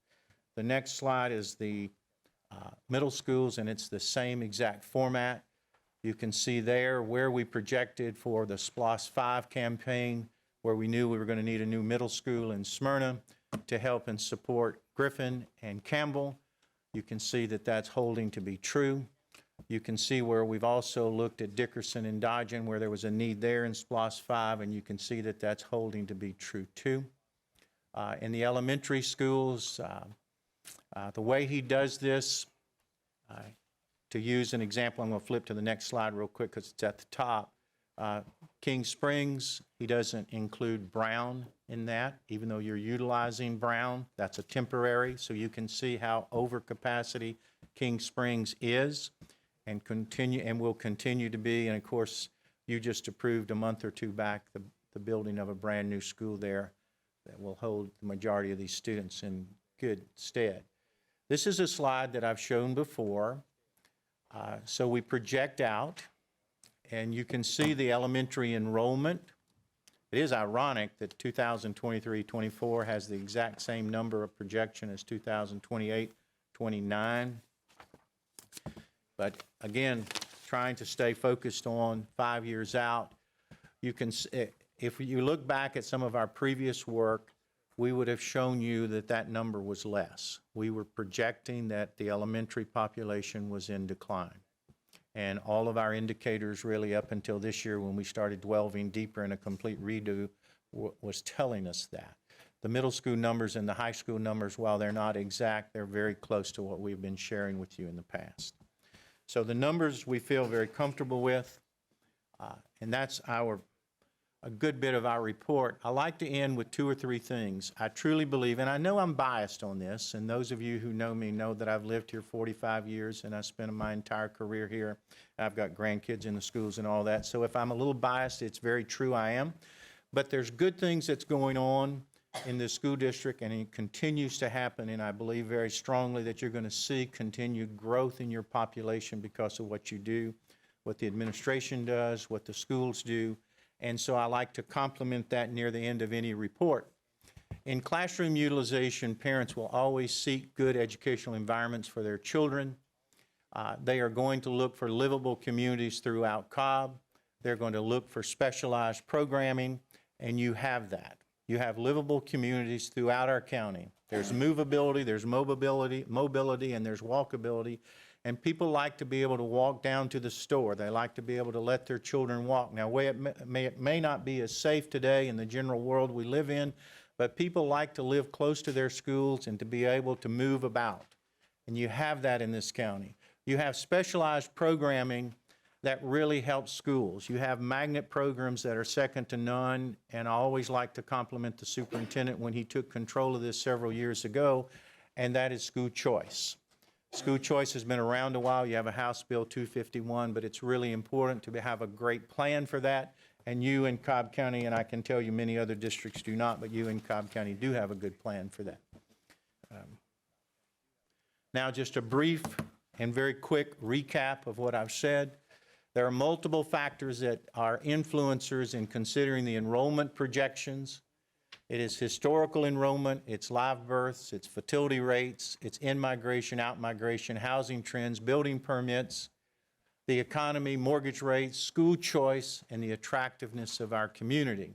[SPEAKER 12] The next slide is the middle schools, and it's the same exact format. You can see there where we projected for the SPLOS 5 campaign, where we knew we were going to need a new middle school in Smyrna to help and support Griffin and Campbell. You can see that that's holding to be true. You can see where we've also looked at Dickerson and Dodgen, where there was a need there in SPLOS 5, and you can see that that's holding to be true too. In the elementary schools, the way he does this, to use an example, I'm going to flip to the next slide real quick because it's at the top. King Springs, he doesn't include Brown in that, even though you're utilizing Brown. That's a temporary, so you can see how over capacity King Springs is and will continue to be. And of course, you just approved a month or two back the building of a brand new school there that will hold the majority of these students in good stead. This is a slide that I've shown before. So we project out, and you can see the elementary enrollment. It is ironic that 2023-24 has the exact same number of projection as 2028-29. But again, trying to stay focused on 5 years out, you can, if you look back at some of our previous work, we would have shown you that that number was less. We were projecting that the elementary population was in decline. And all of our indicators really up until this year when we started delving deeper in a complete redo was telling us that. The middle school numbers and the high school numbers, while they're not exact, they're very close to what we've been sharing with you in the past. So the numbers we feel very comfortable with, and that's a good bit of our report. I like to end with 2 or 3 things. I truly believe, and I know I'm biased on this, and those of you who know me know that I've lived here 45 years and I spent my entire career here. I've got grandkids in the schools and all that. So if I'm a little biased, it's very true I am. But there's good things that's going on in the school district, and it continues to happen, and I believe very strongly that you're going to see continued growth in your population because of what you do, what the administration does, what the schools do. And so I like to complement that near the end of any report. In classroom utilization, parents will always seek good educational environments for their children. They are going to look for livable communities throughout Cobb. They're going to look for specialized programming, and you have that. You have livable communities throughout our county. There's movability, there's mobility, and there's walkability. And people like to be able to walk down to the store. They like to be able to let their children walk. Now, it may not be as safe today in the general world we live in, but people like to live close to their schools and to be able to move about. And you have that in this county. You have specialized programming that really helps schools. You have magnet programs that are second to none, and I always like to compliment the superintendent when he took control of this several years ago, and that is school choice. School choice has been around a while. You have a House Bill 251, but it's really important to have a great plan for that. And you in Cobb County, and I can tell you many other districts do not, but you in Cobb County do have a good plan for that. Now, just a brief and very quick recap of what I've said. There are multiple factors that are influencers in considering the enrollment projections. It is historical enrollment, it's live births, it's fertility rates, it's in-migration, out-migration, housing trends, building permits, the economy, mortgage rates, school choice, and the attractiveness of our community.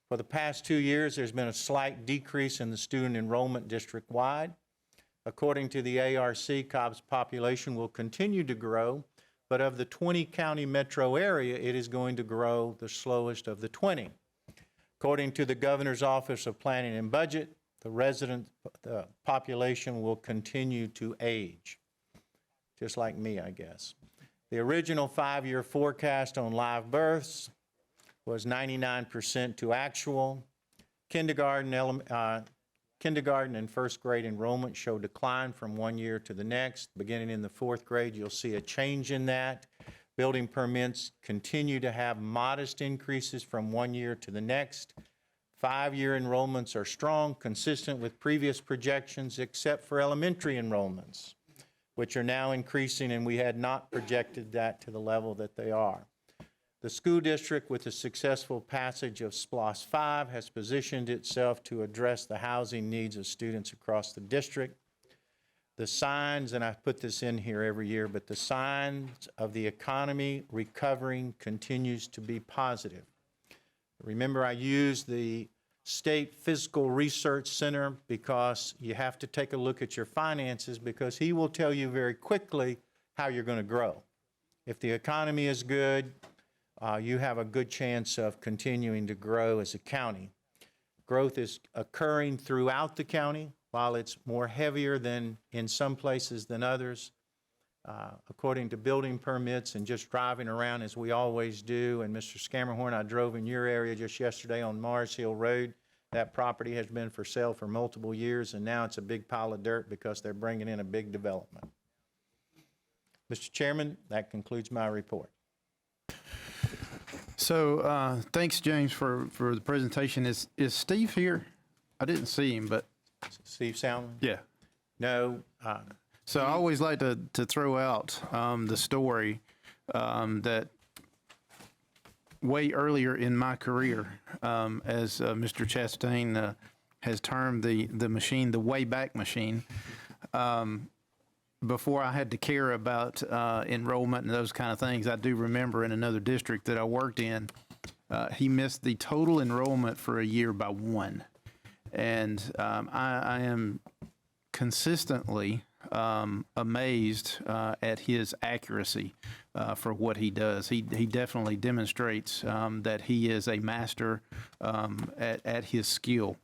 [SPEAKER 12] For the past 2 years, there's been a slight decrease in the student enrollment district-wide. According to the ARC, Cobb's population will continue to grow, but of the 20-county metro area, it is going to grow the slowest of the 20. According to the Governor's Office of Planning and Budget, the population will continue to age, just like me, I guess. The original 5-year forecast on live births was 99% to actual. Kindergarten and first grade enrollment show decline from 1 year to the next. Beginning in the 4th grade, you'll see a change in that. Building permits continue to have modest increases from 1 year to the next. 5-year enrollments are strong, consistent with previous projections, except for elementary enrollments, which are now increasing, and we had not projected that to the level that they are. The school district, with the successful passage of SPLOST 5, has positioned itself to address the housing needs of students across the district. The signs, and I put this in here every year, but the signs of the economy recovering continues to be positive. Remember, I used the State Fiscal Research Center because you have to take a look at your finances, because he will tell you very quickly how you're going to grow. If the economy is good, you have a good chance of continuing to grow as a county. Growth is occurring throughout the county. While it's more heavier than in some places than others, according to building permits and just driving around as we always do. And Mr. Scammerhorn, I drove in your area just yesterday on Mars Hill Road. That property has been for sale for multiple years, and now it's a big pile of dirt because they're bringing in a big development. Mr. Chairman, that concludes my report.
[SPEAKER 11] So thanks, James, for the presentation. Is Steve here? I didn't see him, but
[SPEAKER 12] Steve Salmon?
[SPEAKER 11] yeah.
[SPEAKER 12] No.
[SPEAKER 11] So I always like to throw out the story that way earlier in my career, as Mr. Chastain has termed the machine, the Wayback Machine. Before I had to care about enrollment and those kind of things, I do remember in another district that I worked in, he missed the total enrollment for a year by one. And I am consistently amazed at his accuracy for what he does. He definitely demonstrates that he is a master at his skill.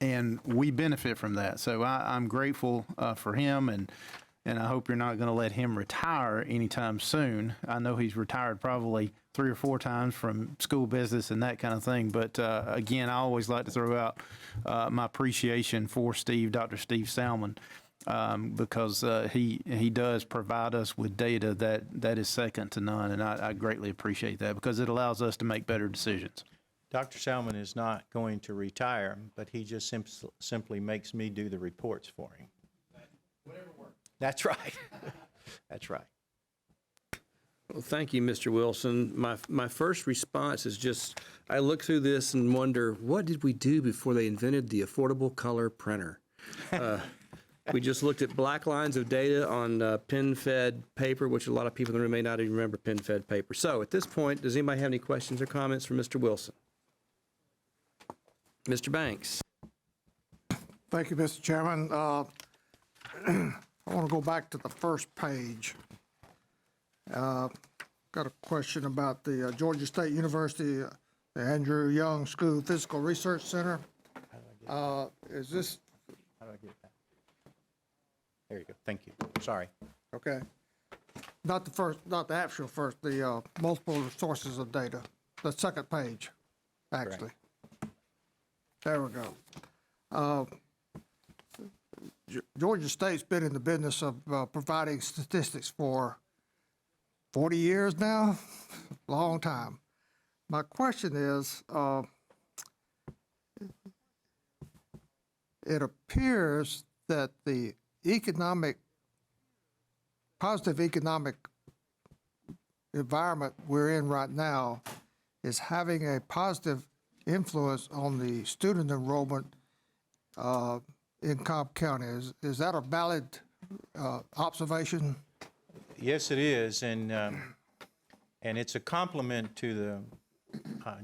[SPEAKER 11] And we benefit from that. So I'm grateful for him, and I hope you're not going to let him retire anytime soon. I know he's retired probably 3 or 4 times from school business and that kind of thing. But again, I always like to throw out my appreciation for Dr. Steve Salmon, because he does provide us with data that is second to none. And I greatly appreciate that because it allows us to make better decisions.
[SPEAKER 12] Dr. Salmon is not going to retire, but he just simply makes me do the reports for him. Whatever works. That's right. That's right.
[SPEAKER 1] Well, thank you, Mr. Wilson. My first response is just, I look through this and wonder, what did we do before they invented the affordable color printer? We just looked at black lines of data on pen-fed paper, which a lot of people in the room may not even remember pen-fed paper. So at this point, does anybody have any questions or comments for Mr. Wilson? Mr. Banks.
[SPEAKER 13] Thank you, Mr. Chairman. I want to go back to the first page. Got a question about the Georgia State University, the Andrew Young School Physical Research Center. Is this?
[SPEAKER 12] How do I get that? There you go. Thank you. Sorry.
[SPEAKER 13] Okay. Not the first, not the actual first, the multiple sources of data, the second page, actually.
[SPEAKER 12] Correct.
[SPEAKER 13] There we go. Georgia State's been in the business of providing statistics for 40 years now, long time. My question is, it appears that the positive economic environment we're in right now is having a positive influence on the student enrollment in Cobb County. Is that a valid observation?
[SPEAKER 12] Yes, it is, and it's a compliment to the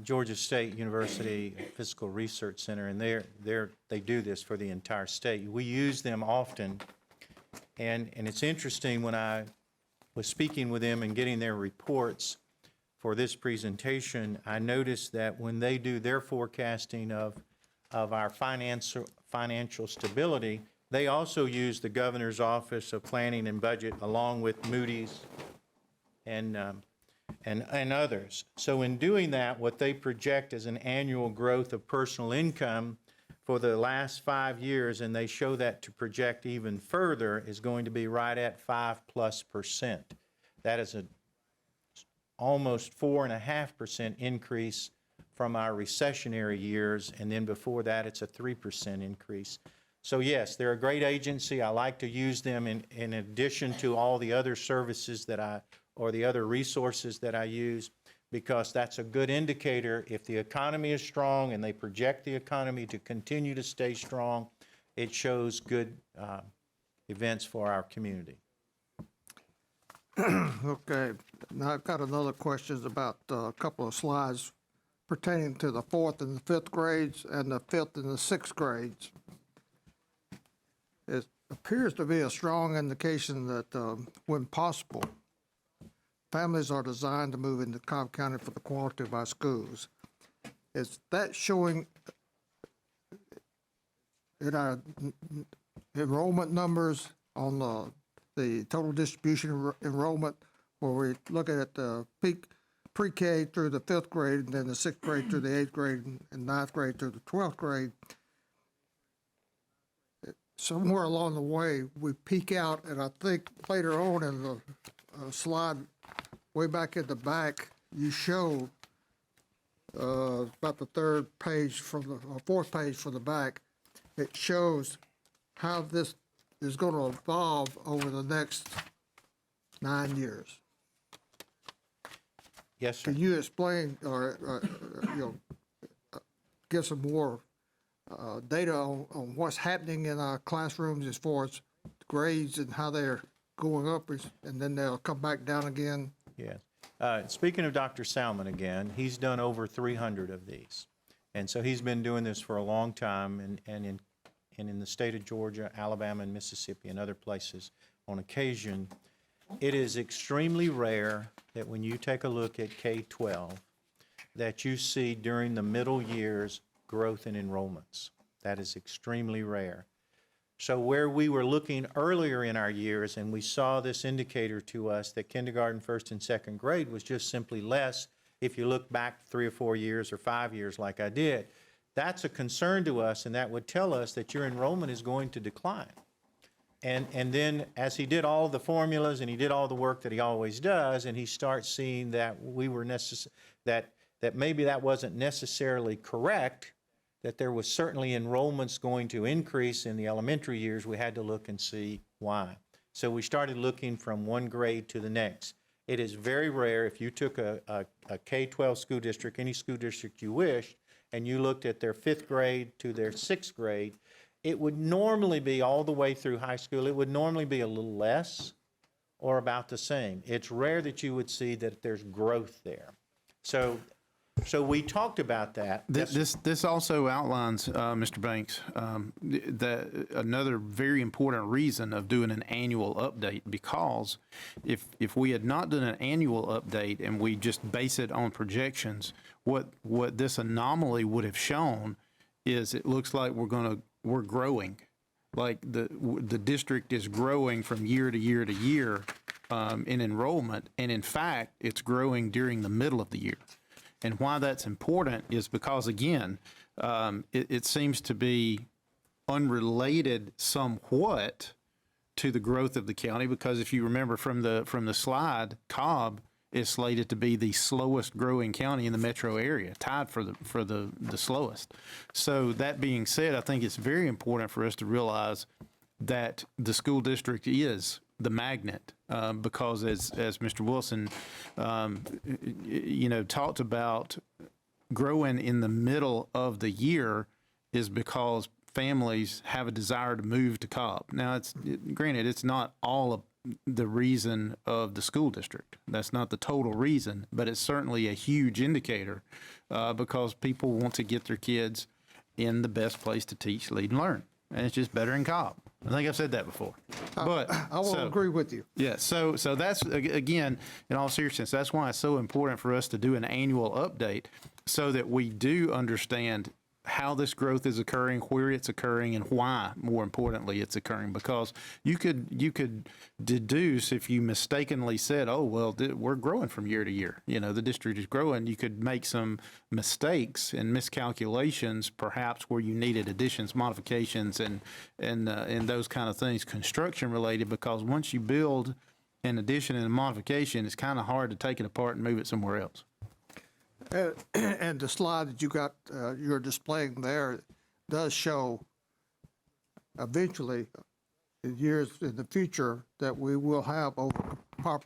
[SPEAKER 12] Georgia State University Physical Research Center, and they do this for the entire state. We use them often, and it's interesting when I was speaking with them and getting their reports for this presentation, I noticed that when they do their forecasting of our financial stability, they also use the Governor's Office of Planning and Budget along with Moody's and others. So in doing that, what they project is an annual growth of personal income for the last 5 years, and they show that to project even further is going to be right at 5+%. That is a almost 4.5% increase from our recessionary years, and then before that, it's a 3% increase. So yes, they're a great agency. I like to use them in addition to all the other services or the other resources that I use, because that's a good indicator. If the economy is strong and they project the economy to continue to stay strong, it shows good events for our community.
[SPEAKER 13] Okay, now I've got another question about a couple of slides pertaining to the 4th and the 5th grades and the 5th and the 6th grades. It appears to be a strong indication that when possible, families are designed to move into Cobb County for the quality of our schools. Is that showing in our enrollment numbers on the the total distribution enrollment, where we look at the peak pre-K through the 5th grade, and then the 6th grade through the 8th grade, and 9th grade through the 12th grade. Somewhere along the way, we peak out, and I think later on in the slide, way back at the back, you show about the 3rd page from the, or 4th page from the back, it shows how this is going to evolve over the next 9 years.
[SPEAKER 12] Yes, sir.
[SPEAKER 13] Can you explain or give some more data on what's happening in our classrooms as far as grades and how they're going up, and then they'll come back down again?
[SPEAKER 12] Yes. Speaking of Dr. Salmon again, he's done over 300 of these. And so he's been doing this for a long time, and in the state of Georgia, Alabama, and Mississippi, and other places, on occasion, it is extremely rare that when you take a look at K-12, that you see during the middle years growth in enrollments. That is extremely rare. So where we were looking earlier in our years and we saw this indicator to us that kindergarten, 1st, and 2nd grade was just simply less, if you look back 3 or 4 years or 5 years like I did, that's a concern to us, and that would tell us that your enrollment is going to decline. And then as he did all the formulas and he did all the work that he always does, and he starts seeing that we were that maybe that wasn't necessarily correct, that there was certainly enrollments going to increase in the elementary years, we had to look and see why. So we started looking from one grade to the next. It is very rare if you took a K-12 school district, any school district you wished, and you looked at their 5th grade to their 6th grade, it would normally be all the way through high school, it would normally be a little less or about the same. It's rare that you would see that there's growth there. So we talked about that.
[SPEAKER 11] This also outlines, Mr. Banks, that another very important reason of doing an annual update, because if we had not done an annual update and we just base it on projections, what this anomaly would have shown is it looks like we're growing, like the district is growing from year to year to year in enrollment, and in fact it's growing during the middle of the year. And why that's important is because, again, it seems to be unrelated somewhat to the growth of the county, because if you remember from the slide, Cobb is slated to be the slowest growing county in the metro area, tied for the slowest. So that being said, I think it's very important for us to realize that the school district is the magnet, because as Mr. Wilson, talked about, growing in the middle of the year is because families have a desire to move to Cobb. Now, granted, it's not all of the reason of the school district. That's not the total reason, but it's certainly a huge indicator, because people want to get their kids in the best place to teach, lead, and learn. And it's just better in Cobb. I think I've said that before. But
[SPEAKER 13] I will agree with you.
[SPEAKER 11] Yeah, so that's, again, in all seriousness, that's why it's so important for us to do an annual update, so that we do understand how this growth is occurring, where it's occurring, and why, more importantly, it's occurring. Because you could deduce, if you mistakenly said, oh, well, we're growing from year to year, the district is growing, you could make some mistakes and miscalculations, perhaps where you needed additions, modifications, and those kind of things, construction related, because once you build an addition and a modification, it's kind of hard to take it apart and move it somewhere else.
[SPEAKER 13] And the slide that you got, you're displaying there, does show eventually, in years in the future, that we will have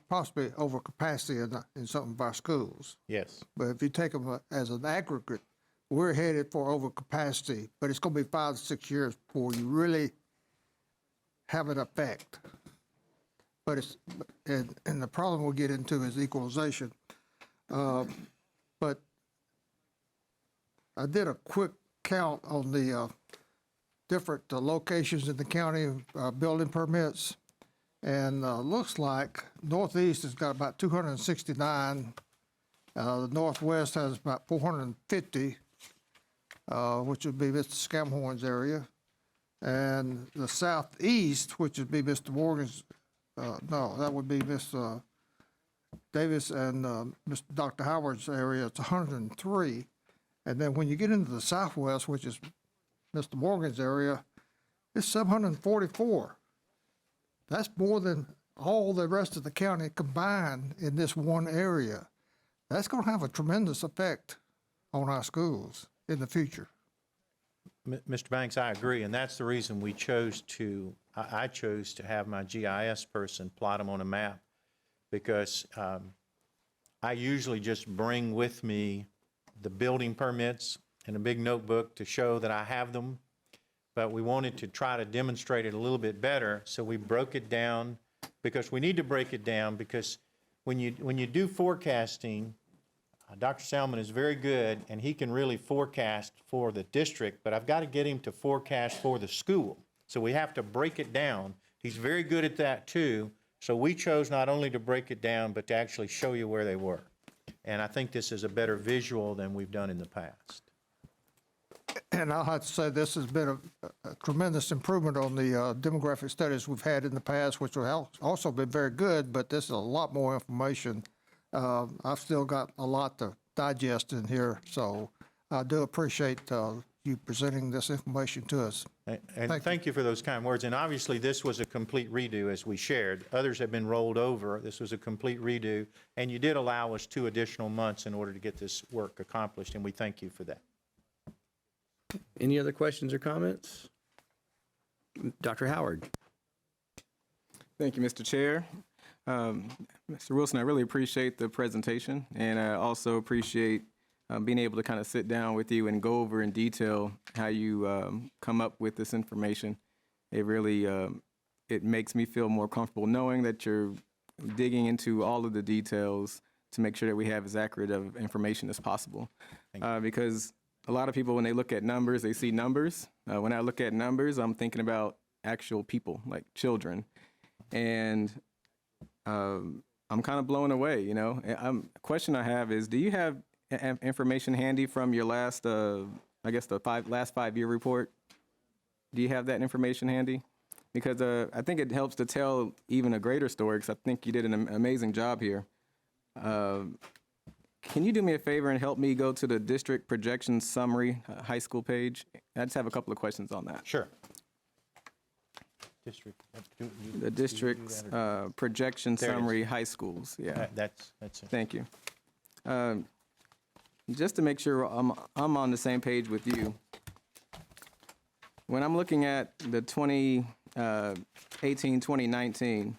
[SPEAKER 13] possibly overcapacity in some of our schools.
[SPEAKER 12] Yes.
[SPEAKER 13] But if you take them as an aggregate, we're headed for overcapacity, but it's going to be 5 to 6 years before you really have an effect. But and the problem we'll get into is equalization. But I did a quick count on the different locations in the county building permits, and looks like Northeast has got about 269. The Northwest has about 450, which would be Mr. Scamhorn's area, and the Southeast, which would be Mr. Morgan's no, that would be Miss Davis and Mr. Dr. Howard's area, it's 103. And then when you get into the southwest, which is Mr. Morgan's area, it's 744. That's more than all the rest of the county combined in this one area. That's going to have a tremendous effect on our schools in the future.
[SPEAKER 12] Mr. Banks, I agree, and that's the reason we chose to, I chose to have my GIS person plot them on a map, because I usually just bring with me the building permits and a big notebook to show that I have them, but we wanted to try to demonstrate it a little bit better, so we broke it down, because we need to break it down, because when you do forecasting, Dr. Salmon is very good, and he can really forecast for the district, but I've got to get him to forecast for the school. So we have to break it down. He's very good at that too. So we chose not only to break it down, but to actually show you where they were. And I think this is a better visual than we've done in the past.
[SPEAKER 13] And I'll have to say this has been a tremendous improvement on the demographic studies we've had in the past, which have also been very good, but this is a lot more information. I've still got a lot to digest in here, so I do appreciate you presenting this information to us.
[SPEAKER 12] And thank you for those kind words. And obviously, this was a complete redo, as we shared. Others have been rolled over. This was a complete redo, and you did allow us 2 additional months in order to get this work accomplished, and we thank you for that.
[SPEAKER 1] Any other questions or comments? Dr. Howard?
[SPEAKER 9] Thank you, Mr. Chair. Mr. Wilson, I really appreciate the presentation, and I also appreciate being able to kind of sit down with you and go over in detail how you come up with this information. It really, it makes me feel more comfortable knowing that you're digging into all of the details to make sure that we have as accurate of information as possible. Because a lot of people, when they look at numbers, they see numbers. When I look at numbers, I'm thinking about actual people, like children. And I'm kind of blown away, you know. A question I have is, do you have information handy from your last, I guess the last 5-year report? Do you have that information handy? Because I think it helps to tell even a greater story, because I think you did an amazing job here. Can you do me a favor and help me go to the district projection summary high school page? I just have a couple of questions on that.
[SPEAKER 12] Sure.
[SPEAKER 9] The district's projection summary high schools, yeah.
[SPEAKER 12] That's it.
[SPEAKER 9] Thank you. Just to make sure I'm on the same page with you, when I'm looking at the 2018, 2019,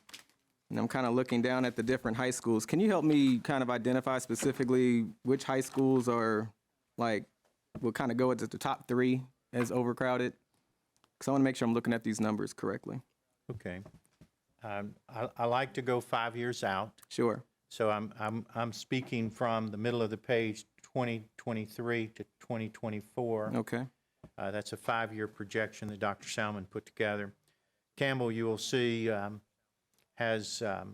[SPEAKER 9] and I'm kind of looking down at the different high schools, can you help me kind of identify specifically which high schools are like, will kind of go into the top 3 as overcrowded? Because I want to make sure I'm looking at these numbers correctly.
[SPEAKER 12] Okay. I like to go 5 years out.
[SPEAKER 9] Sure.
[SPEAKER 12] So I'm speaking from the middle of the page, 2023 to 2024.
[SPEAKER 9] Okay.
[SPEAKER 12] That's a 5-year projection that Dr. Salmon put together. Campbell, you will see, has a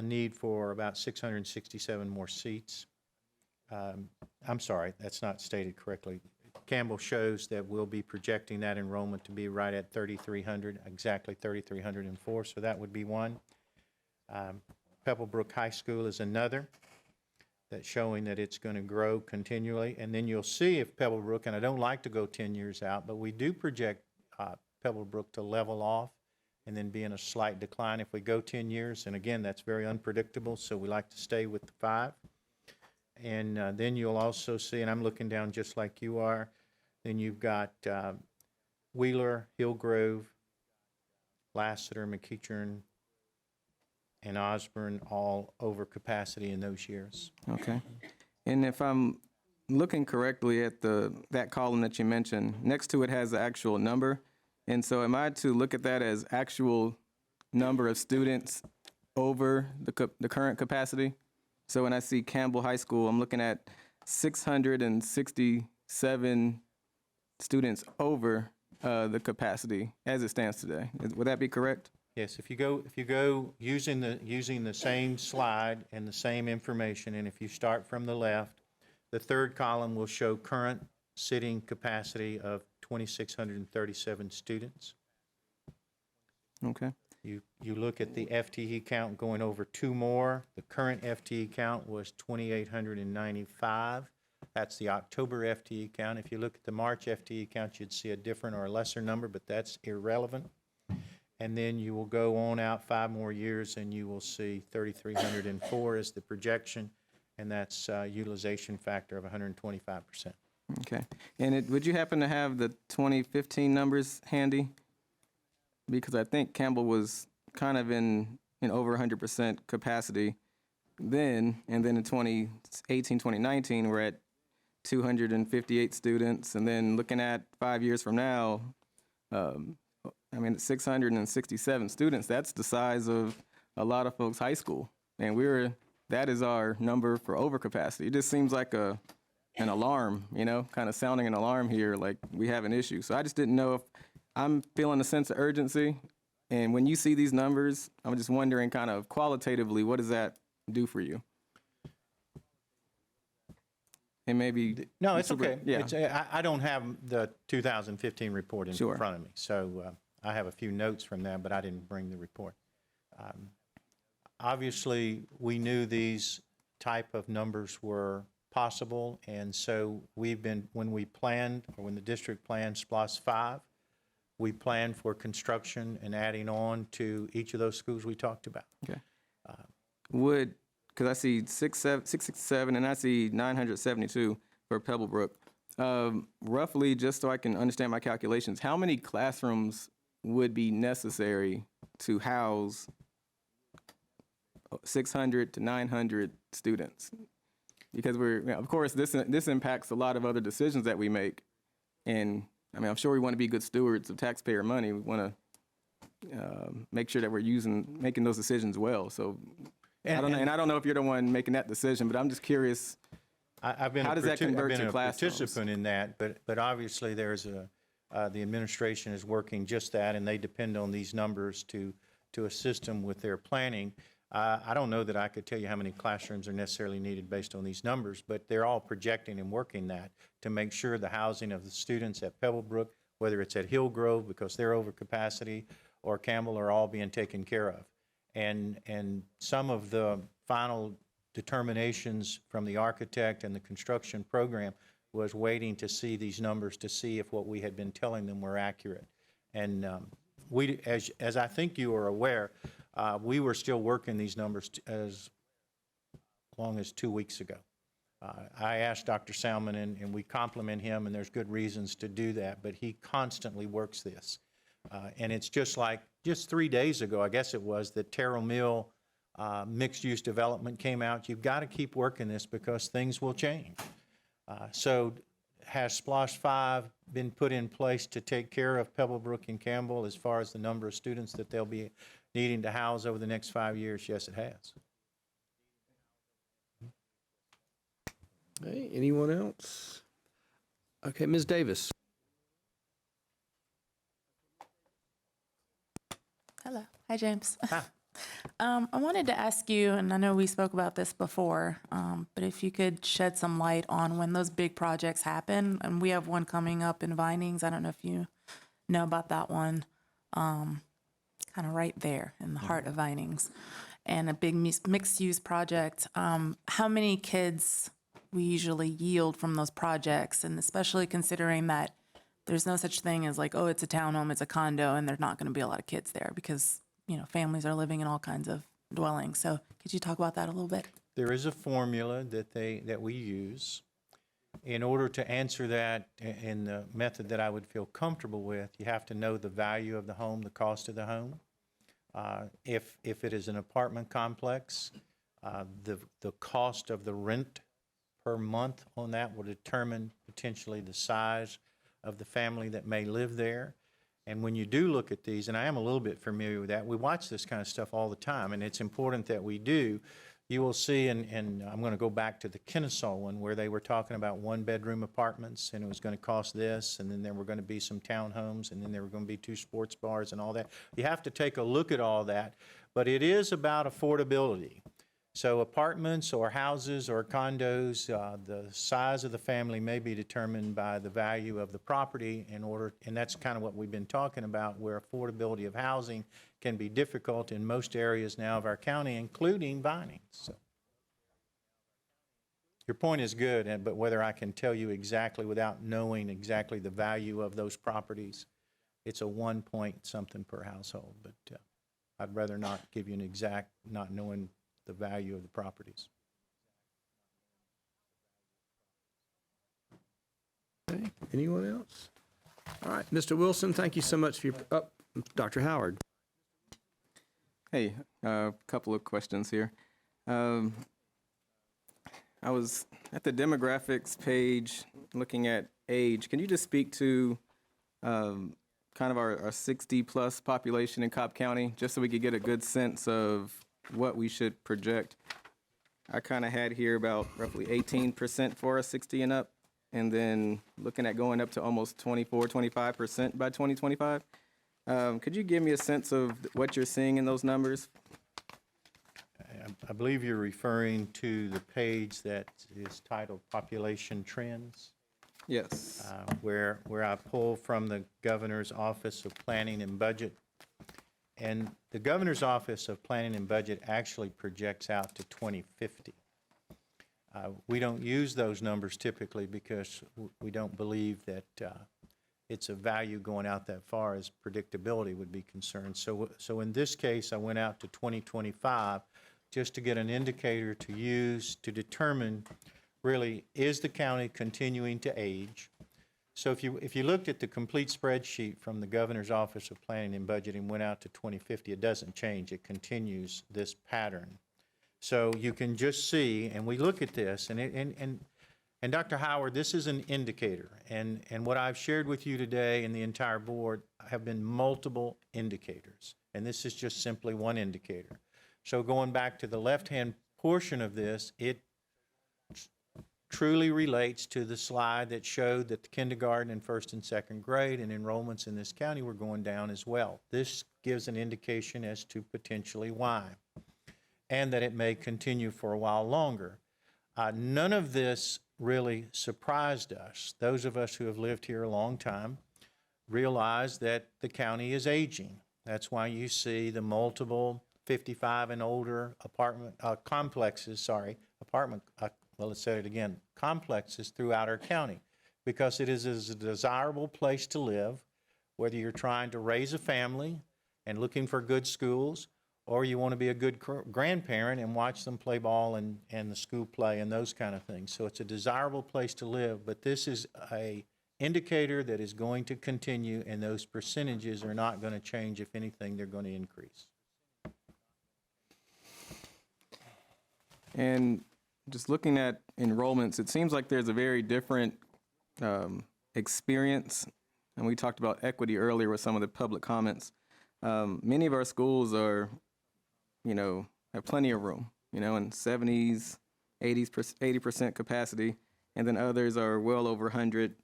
[SPEAKER 12] need for about 667 more seats. I'm sorry, that's not stated correctly. Campbell shows that we'll be projecting that enrollment to be right at 3,300, exactly 3,304, so that would be one. Pebblebrook High School is another, that's showing that it's going to grow continually. And then you'll see if Pebblebrook, and I don't like to go 10 years out, but we do project Pebblebrook to level off and then be in a slight decline if we go 10 years. And again, that's very unpredictable, so we like to stay with the 5. And then you'll also see, and I'm looking down just like you are, then you've got Wheeler, Hillgrove, Lassiter, McEachern, and Osborne all over capacity in those years.
[SPEAKER 9] Okay. And if I'm looking correctly at that column that you mentioned, next to it has the actual number. And so am I to look at that as actual number of students over the current capacity? So when I see Campbell High School, I'm looking at 667 students over the capacity as it stands today. Would that be correct?
[SPEAKER 12] Yes, if you go using the same slide and the same information, and if you start from the left, the third column will show current sitting capacity of 2,637 students.
[SPEAKER 9] Okay.
[SPEAKER 12] You look at the FTE count going over 2 more. The current FTE count was 2,895. That's the October FTE count. If you look at the March FTE count, you'd see a different or a lesser number, but that's irrelevant. And then you will go on out 5 more years and you will see 3,304 is the projection, and that's utilization factor of 125%.
[SPEAKER 9] Okay. And would you happen to have the 2015 numbers handy? Because I think Campbell was kind of in over 100% capacity then, and then in 2018, 2019, we're at 258 students, and then looking at 5 years from now, 667 students, that's the size of a lot of folks' high school, and that is our number for overcapacity. It just seems like an alarm, kind of sounding an alarm here, like we have an issue. So I just didn't know if I'm feeling a sense of urgency, and when you see these numbers, I'm just wondering kind of qualitatively, what does that do for you? And maybe...
[SPEAKER 12] No, it's okay.
[SPEAKER 9] Yeah.
[SPEAKER 12] I don't have the 2015 report in
[SPEAKER 9] Sure.
[SPEAKER 12] front of me, so I have a few notes from that, but I didn't bring the report. Obviously, we knew these type of numbers were possible, and so when we planned, or when the district planned SPLOST 5, we planned for construction and adding on to each of those schools we talked about.
[SPEAKER 9] Okay. Because I see 667 and I see 972 for Pebblebrook. Roughly, just so I can understand my calculations, how many classrooms would be necessary to house 600 to 900 students? Because of course, this impacts a lot of other decisions that we make. And I'm sure we want to be good stewards of taxpayer money. We want to make sure that we're making those decisions well. So, I don't know if you're the one making that decision, but I'm just curious. How does that convert to classrooms?
[SPEAKER 12] I've been a participant in that, but obviously there's the administration is working just that, and they depend on these numbers to assist them with their planning. I don't know that I could tell you how many classrooms are necessarily needed based on these numbers, but they're all projecting and working that to make sure the housing of the students at Pebblebrook, whether it's at Hillgrove because they're over capacity, or Campbell, are all being taken care of. And some of the final determinations from the architect and the construction program was waiting to see these numbers to see if what we had been telling them were accurate. And we, as I think you are aware, we were still working these numbers as long as 2 weeks ago. I asked Dr. Salmon, and we compliment him, and there's good reasons to do that, but he constantly works this. And it's just 3 days ago, I guess it was, that Terrell Mill mixed-use development came out. You've got to keep working this because things will change. So has SPLOST 5 been put in place to take care of Pebblebrook and Campbell as far as the number of students that they'll be needing to house over the next 5 years? Yes, it has.
[SPEAKER 1] Okay, anyone else? Okay, Ms. Davis.
[SPEAKER 2] Hello. Hi, James.
[SPEAKER 12] Hi.
[SPEAKER 2] I wanted to ask you, and I know we spoke about this before, but if you could shed some light on when those big projects happen. And we have one coming up in Vinings. I don't know if you know about that one, kind of right there in the heart of Vinings, and a big mixed-use project. How many kids we usually yield from those projects, and especially considering that there's no such thing as like, oh, it's a townhome, it's a condo, and there's not going to be a lot of kids there because, families are living in all kinds of dwellings. So could you talk about that a little bit?
[SPEAKER 12] There is a formula that we use. In order to answer that in the method that I would feel comfortable with, you have to know the value of the home, the cost of the home. If it is an apartment complex, the cost of the rent per month on that will determine potentially the size of the family that may live there. And when you do look at these, and I am a little bit familiar with that, we watch this kind of stuff all the time, and it's important that we do. You will see, and I'm going to go back to the Kennesaw one, where they were talking about one-bedroom apartments, and it was going to cost this, and then there were going to be some townhomes, and then there were going to be 2 sports bars and all that. You have to take a look at all that, but it is about affordability. So apartments or houses or condos, the size of the family may be determined by the value of the property and that's kind of what we've been talking about, where affordability of housing can be difficult in most areas now of our county, including Vinings. So. Your point is good, but whether I can tell you exactly without knowing exactly the value of those properties, it's a 1 point something per household, but I'd rather not give you an exact, not knowing the value of the properties.
[SPEAKER 1] Okay, anyone else? All right, Mr. Wilson, thank you so much for your, Dr. Howard.
[SPEAKER 9] Hey, a couple of questions here. I was at the demographics page looking at age. Can you just speak to kind of our 60-plus population in Cobb County, just so we could get a good sense of what we should project? I kind of had here about roughly 18% for us 60 and up, and then looking at going up to almost 24, 25% by 2025. Could you give me a sense of what you're seeing in those numbers?
[SPEAKER 12] I believe you're referring to the page that is titled Population Trends.
[SPEAKER 9] Yes.
[SPEAKER 12] Where I pull from the Governor's Office of Planning and Budget. And the Governor's Office of Planning and Budget actually projects out to 2050. We don't use those numbers typically because we don't believe that it's of value going out that far as predictability would be concerned. So in this case, I went out to 2025 just to get an indicator to use to determine really, is the county continuing to age? So if you looked at the complete spreadsheet from the Governor's Office of Planning and Budget and went out to 2050, it doesn't change. It continues this pattern. So you can just see, and we look at this, and Dr. Howard, this is an indicator. And what I've shared with you today and the entire board have been multiple indicators. And this is just simply one indicator. So going back to the left-hand portion of this, it truly relates to the slide that showed that the kindergarten and first and second grade and enrollments in this county were going down as well. This gives an indication as to potentially why, and that it may continue for a while longer. None of this really surprised us. Those of us who have lived here a long time realize that the county is aging. That's why you see the multiple 55 and older complexes throughout our county, because it is a desirable place to live, whether you're trying to raise a family and looking for good schools, or you want to be a good grandparent and watch them play ball and the school play and those kind of things. So it's a desirable place to live, but this is a indicator that is going to continue, and those percentages are not going to change. If anything, they're going to increase.
[SPEAKER 9] And just looking at enrollments, it seems like there's a very different experience. And we talked about equity earlier with some of the public comments. Many of our schools are, have plenty of room, in 70s, 80% capacity. And then others are well over 100,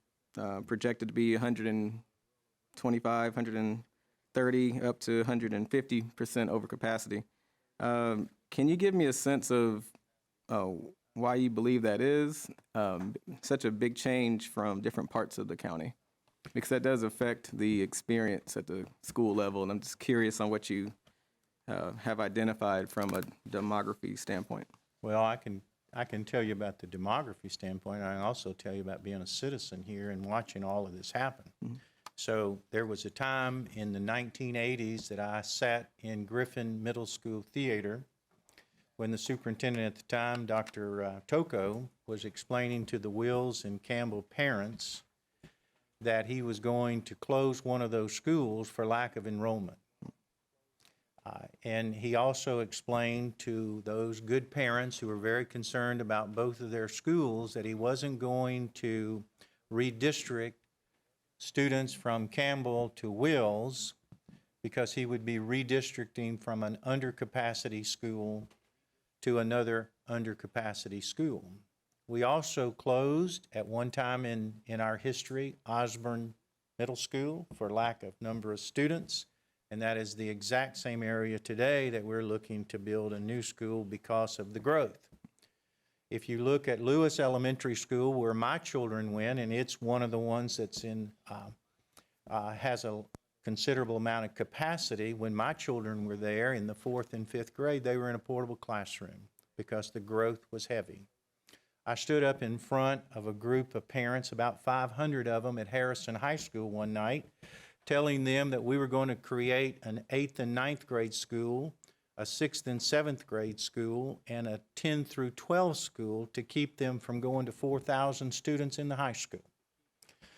[SPEAKER 9] projected to be 125, 130, up to 150% over capacity. Can you give me a sense of why you believe that is such a big change from different parts of the county? Because that does affect the experience at the school level, and I'm just curious on what you have identified from a demography standpoint.
[SPEAKER 12] Well, I can tell you about the demography standpoint. I can also tell you about being a citizen here and watching all of this happen. Mm-hmm. So there was a time in the 1980s that I sat in Griffin Middle School Theater when the superintendent at the time, Dr. Toko, was explaining to the Wills and Campbell parents that he was going to close one of those schools for lack of enrollment. And he also explained to those good parents who were very concerned about both of their schools that he wasn't going to redistrict students from Campbell to Wills, because he would be redistricting from an undercapacity school to another undercapacity school. We also closed at one time in our history Osborne Middle School for lack of number of students, and that is the exact same area today that we're looking to build a new school because of the growth. If you look at Lewis Elementary School, where my children went, and it's one of the ones that's in has a considerable amount of capacity. When my children were there in the 4th and 5th grade, they were in a portable classroom because the growth was heavy. I stood up in front of a group of parents, about 500 of them at Harrison High School one night, telling them that we were going to create an 8th and 9th grade school, a 6th and 7th grade school, and a 10 through 12 school to keep them from going to 4,000 students in the high school.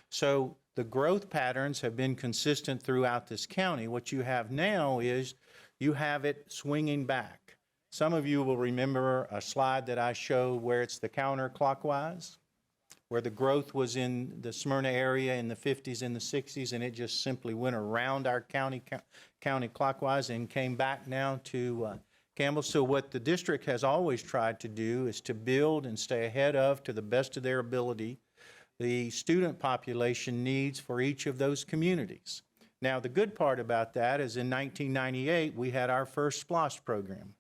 [SPEAKER 12] So the growth patterns have been consistent throughout this county. What you have now is you have it swinging back. Some of you will remember a slide that I showed where it's the counterclockwise, where the growth was in the Smyrna area in the 50s and the 60s, and it just simply went around our county clockwise and came back now to Campbell. So what the district has always tried to do is to build and stay ahead of, to the best of their ability, the student population needs for each of those communities. Now, the good part about that is in 1998, we had our first SPLOST program.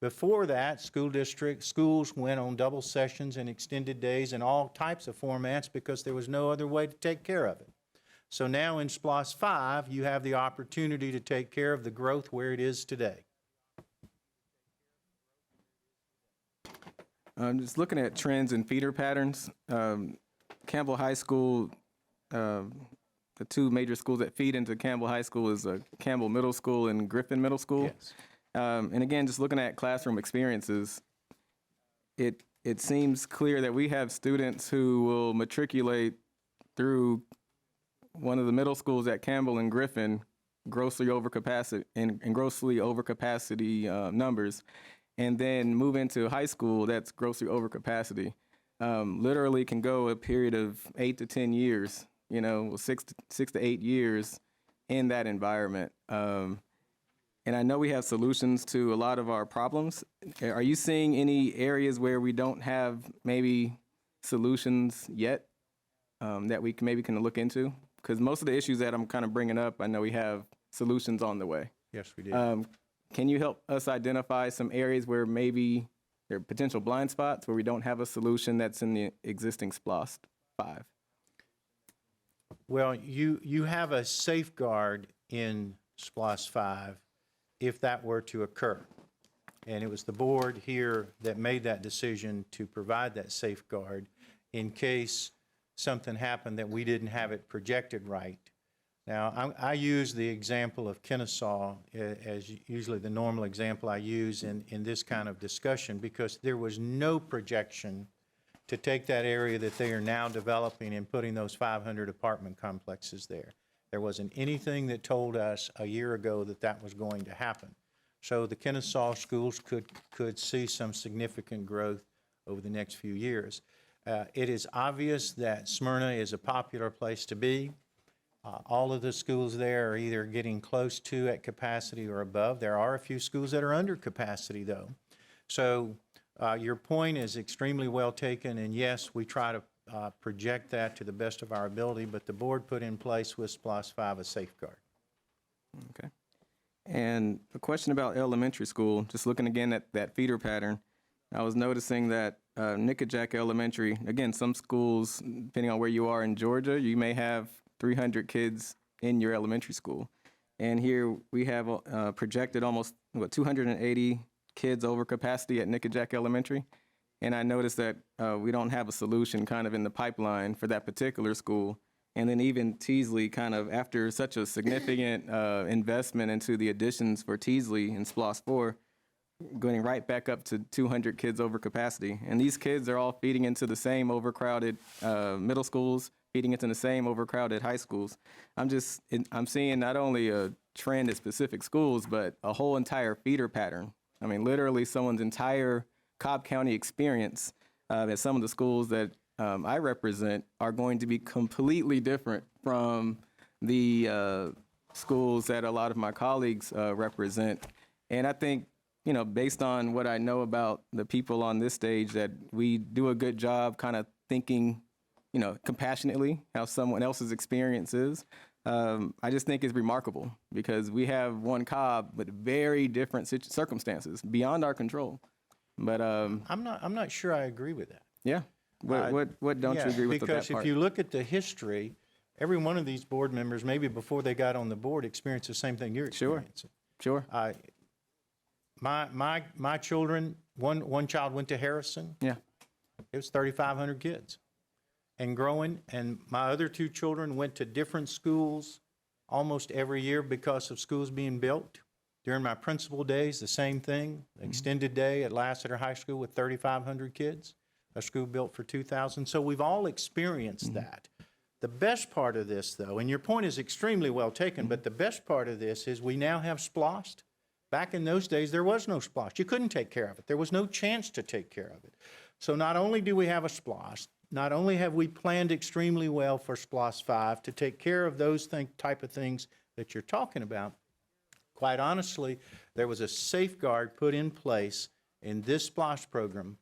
[SPEAKER 12] Before that, schools went on double sessions and extended days and all types of formats because there was no other way to take care of it. So now in SPLOST 5, you have the opportunity to take care of the growth where it is today.
[SPEAKER 9] Just looking at trends and feeder patterns, Campbell High School, the two major schools that feed into Campbell High School is Campbell Middle School and Griffin Middle School.
[SPEAKER 12] Yes.
[SPEAKER 9] And again, just looking at classroom experiences, it seems clear that we have students who will matriculate through one of the middle schools at Campbell and Griffin, grossly over capacity numbers, and then move into high school that's grossly over capacity. Literally can go a period of 8 to 10 years, 6 to 8 years in that environment. And I know we have solutions to a lot of our problems. Are you seeing any areas where we don't have maybe solutions yet that we can look into? Because most of the issues that I'm kind of bringing up, I know we have solutions on the way.
[SPEAKER 12] Yes, we did.
[SPEAKER 9] Can you help us identify some areas where maybe there are potential blind spots where we don't have a solution that's in the existing SPLOST 5?
[SPEAKER 12] Well, you have a safeguard in SPLOST 5 if that were to occur. And it was the board here that made that decision to provide that safeguard in case something happened that we didn't have it projected right. Now, I use the example of Kennesaw as usually the normal example I use in this kind of discussion because there was no projection to take that area that they are now developing and putting those 500 apartment complexes there. There wasn't anything that told us a year ago that that was going to happen. So the Kennesaw schools could see some significant growth over the next few years. It is obvious that Smyrna is a popular place to be. All of the schools there are either getting close to at capacity or above. There are a few schools that are under capacity, though. So your point is extremely well taken, and yes, we try to project that to the best of our ability, but the board put in place with SPLOST 5 a safeguard.
[SPEAKER 9] Okay. And a question about elementary school, just looking again at that feeder pattern, I was noticing that Nickajack Elementary, again, some schools, depending on where you are in Georgia, you may have 300 kids in your elementary school. And here we have projected almost 280 kids over capacity at Nickajack Elementary. And I noticed that we don't have a solution kind of in the pipeline for that particular school. And then even Teasley kind of, after such a significant investment into the additions for Teasley in SPLOST 4, going right back up to 200 kids over capacity. And these kids are all feeding into the same overcrowded middle schools, feeding into the same overcrowded high schools. I'm seeing not only a trend at specific schools, but a whole entire feeder pattern. I mean, literally someone's entire Cobb County experience at some of the schools that I represent are going to be completely different from the schools that a lot of my colleagues represent. And I think, based on what I know about the people on this stage, that we do a good job kind of thinking, compassionately how someone else's experience is. I just think it's remarkable because we have one Cobb with very different circumstances beyond our control. But
[SPEAKER 12] I'm not sure I agree with that.
[SPEAKER 9] Yeah. What don't you agree with that part?
[SPEAKER 12] Because if you look at the history, every one of these board members, maybe before they got on the board, experienced the same thing you're experiencing.
[SPEAKER 9] Sure.
[SPEAKER 12] My children, one child went to Harrison.
[SPEAKER 9] Yeah.
[SPEAKER 12] It was 3,500 kids and growing. And my other two children went to different schools almost every year because of schools being built. During my principal days, the same thing, extended day at Lassiter High School with 3,500 kids, a school built for 2,000. So we've all experienced that. The best part of this, though, and your point is extremely well taken, but the best part of this is we now have SPLOST. Back in those days, there was no SPLOST. You couldn't take care of it. There was no chance to take care of it. So not only do we have a SPLOST, not only have we planned extremely well for SPLOST 5 to take care of those type of things that you're talking about, quite honestly, there was a safeguard put in place in this SPLOST program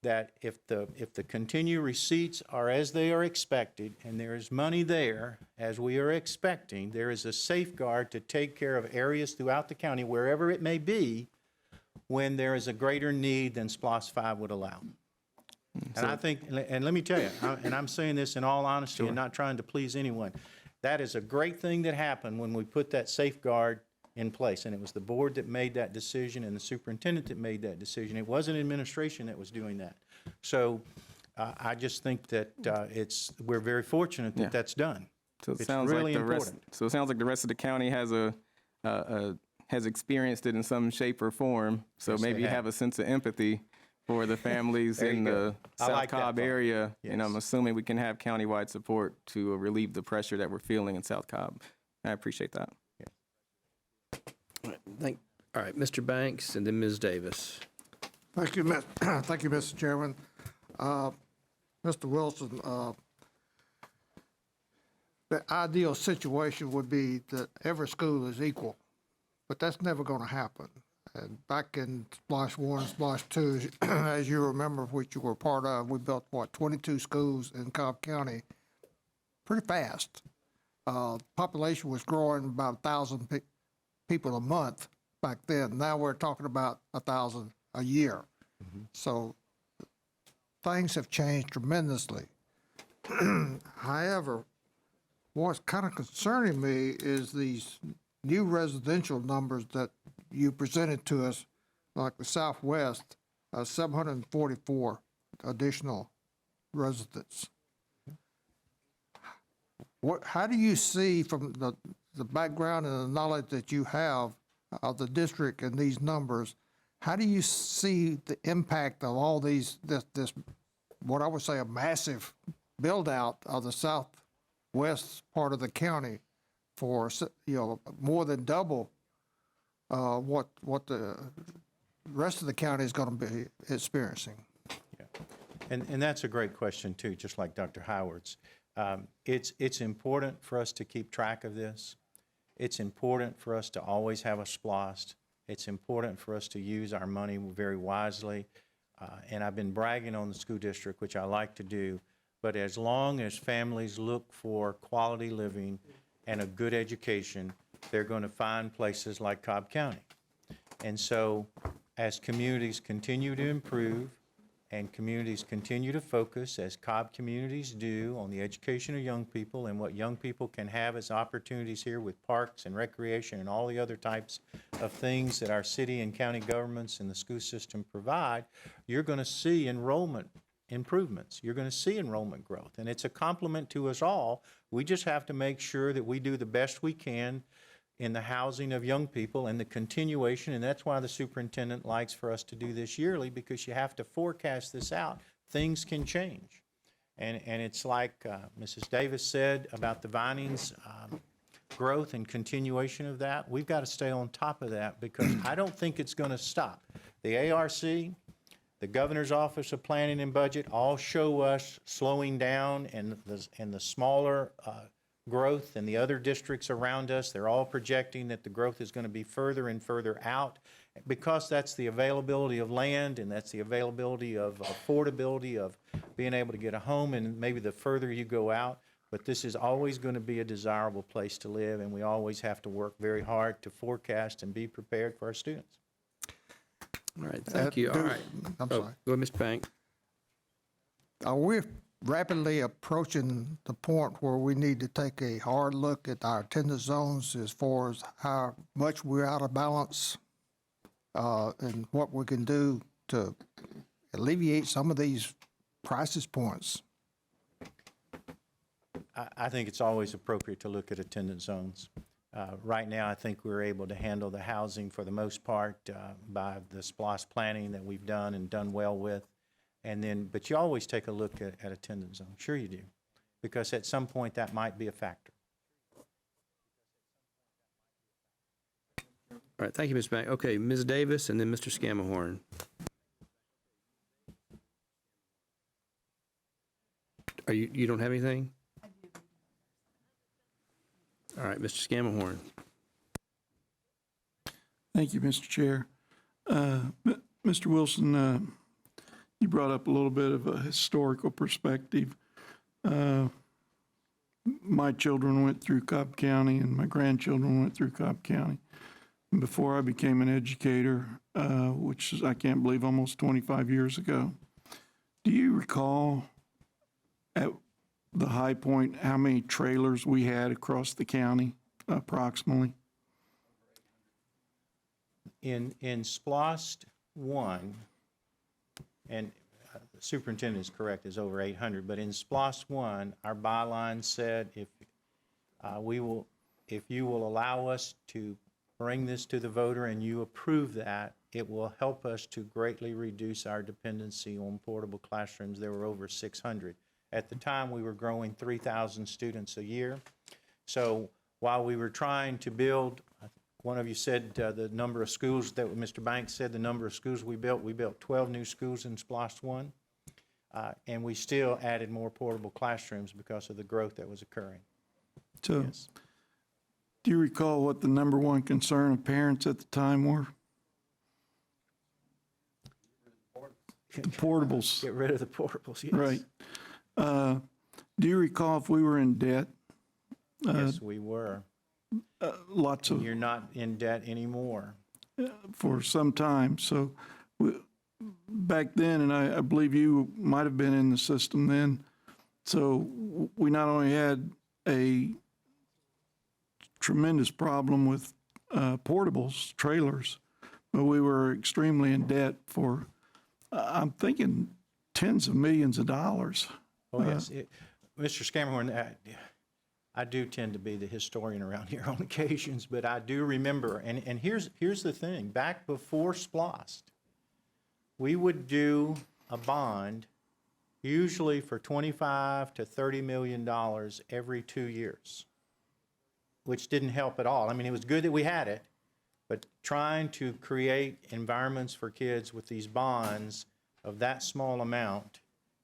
[SPEAKER 12] that if the continued receipts are as they are expected and there is money there as we are expecting, there is a safeguard to take care of areas throughout the county, wherever it may be, when there is a greater need than SPLOST 5 would allow. And I think, and let me tell you, and I'm saying this in all honesty and not trying to please anyone, that is a great thing that happened when we put that safeguard in place. And it was the board that made that decision and the superintendent that made that decision. It wasn't administration that was doing that. So I just think that we're very fortunate that that's done.
[SPEAKER 9] So it
[SPEAKER 12] It's
[SPEAKER 9] sounds
[SPEAKER 12] really
[SPEAKER 9] like the rest.
[SPEAKER 12] important.
[SPEAKER 9] So it sounds like the rest of the county has has experienced it in some shape or form. So
[SPEAKER 12] Yes,
[SPEAKER 9] maybe
[SPEAKER 12] they
[SPEAKER 9] you
[SPEAKER 12] have.
[SPEAKER 9] have a sense of empathy for the families
[SPEAKER 12] There
[SPEAKER 9] in
[SPEAKER 12] you go.
[SPEAKER 9] the
[SPEAKER 12] I
[SPEAKER 9] South
[SPEAKER 12] like that
[SPEAKER 9] Cobb
[SPEAKER 12] thought.
[SPEAKER 9] area, and I'm
[SPEAKER 12] Yes.
[SPEAKER 9] assuming we can have countywide support to relieve the pressure that we're feeling in South Cobb. I appreciate that.
[SPEAKER 1] All right, Mr. Banks and then Ms. Davis.
[SPEAKER 13] Thank you, thank you, Mr. Chairman. Mr. Wilson, the ideal situation would be that every school is equal, but that's never going to happen. And back in Splash 1, Splash 2, as you remember, which you were part of, we built, 22 schools in Cobb County pretty fast. Population was growing about 1,000 people a month back then. Now we're talking about 1,000 a year. So things have changed tremendously. However, what's kind of concerning me is these new residential numbers that you presented to us, like the Southwest, 744 additional residents. How do you see from the background and the knowledge that you have of the district and these numbers, how do you see the impact of all this, what I would say a massive build out of the southwest part of the county for, more than double what the rest of the county is going to be experiencing?
[SPEAKER 12] And that's a great question too, just like Dr. Howard's. It's important for us to keep track of this. It's important for us to always have a SPLOST. It's important for us to use our money very wisely. And I've been bragging on the school district, which I like to do, but as long as families look for quality living and a good education, they're going to find places like Cobb County. And so as communities continue to improve and communities continue to focus, as Cobb communities do, on the education of young people and what young people can have as opportunities here with parks and recreation and all the other types of things that our city and county governments and the school system provide, you're going to see enrollment improvements. You're going to see enrollment growth. And it's a compliment to us all. We just have to make sure that we do the best we can in the housing of young people and the continuation, and that's why the superintendent likes for us to do this yearly, because you have to forecast this out. Things can change. And it's like Mrs. Davis said about the Vinings growth and continuation of that. We've got to stay on top of that because I don't think it's going to stop. The ARC, the Governor's Office of Planning and Budget all show us slowing down, and the smaller growth and the other districts around us, they're all projecting that the growth is going to be further and further out because that's the availability of land and that's the availability of affordability of being able to get a home, and maybe the further you go out. But this is always going to be a desirable place to live, and we always have to work very hard to forecast and be prepared for our students.
[SPEAKER 1] All right, thank you. All right.
[SPEAKER 13] I'm sorry.
[SPEAKER 1] Go ahead, Mr. Banks.
[SPEAKER 13] Are we rapidly approaching the point where we need to take a hard look at our attendance zones as far as how much we're out of balance and what we can do to alleviate some of these crisis points.
[SPEAKER 12] I think it's always appropriate to look at attendance zones. Right now, I think we're able to handle the housing for the most part by the SPLOST planning that we've done and done well with. And then, but you always take a look at attendance zone. Sure you do. Because at some point that might be a factor.
[SPEAKER 1] All right, thank you, Ms. Bank. Okay, Ms. Davis and then Mr. Scamahorn. You don't have anything? All right, Mr. Scamahorn.
[SPEAKER 14] Thank you, Mr. Chair. Mr. Wilson, you brought up a little bit of a historical perspective. My children went through Cobb County and my grandchildren went through Cobb County. And before I became an educator, which is, I can't believe, almost 25 years ago, do you recall at the high point how many trailers we had across the county approximately?
[SPEAKER 12] In SPLOST 1, and the superintendent is correct, is over 800, but in SPLOST 1, our byline said if you will allow us to bring this to the voter and you approve that, it will help us to greatly reduce our dependency on portable classrooms. There were over 600. At the time, we were growing 3,000 students a year. So while we were trying to build, one of you said the number of schools that Mr. Banks said the number of schools we built 12 new schools in SPLOST 1, and we still added more portable classrooms because of the growth that was occurring.
[SPEAKER 14] So,
[SPEAKER 12] Yes.
[SPEAKER 14] do you recall what the number one concern of parents at the time were? The portables.
[SPEAKER 12] Get rid of the portables, yes.
[SPEAKER 14] Right. Do you recall if we were in debt?
[SPEAKER 12] Yes, we were.
[SPEAKER 14] Lots of,
[SPEAKER 12] You're not in debt anymore.
[SPEAKER 14] for some time. So back then, and I believe you might have been in the system then, so we not only had a tremendous problem with portables, trailers, but we were extremely in debt for, I'm thinking, tens of millions of dollars.
[SPEAKER 12] Oh, yes. Mr. Scamahorn, I do tend to be the historian around here on occasions, but I do remember, and here's the thing. Back before SPLOST, we would do a bond usually for $25 to $30 million every 2 years, which didn't help at all. I mean, it was good that we had it, but trying to create environments for kids with these bonds of that small amount.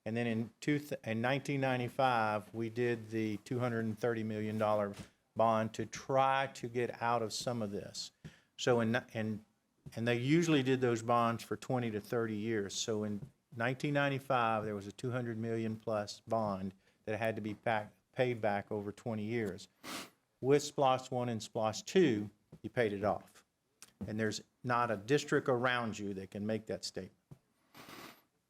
[SPEAKER 12] And then in 1995, we did the $230 million bond to try to get out of some of this. So and they usually did those bonds for 20 to 30 years. So in 1995, there was a $200 million plus bond that had to be paid back over 20 years. With SPLOST 1 and SPLOST 2, you paid it off. And there's not a district around you that can make that statement.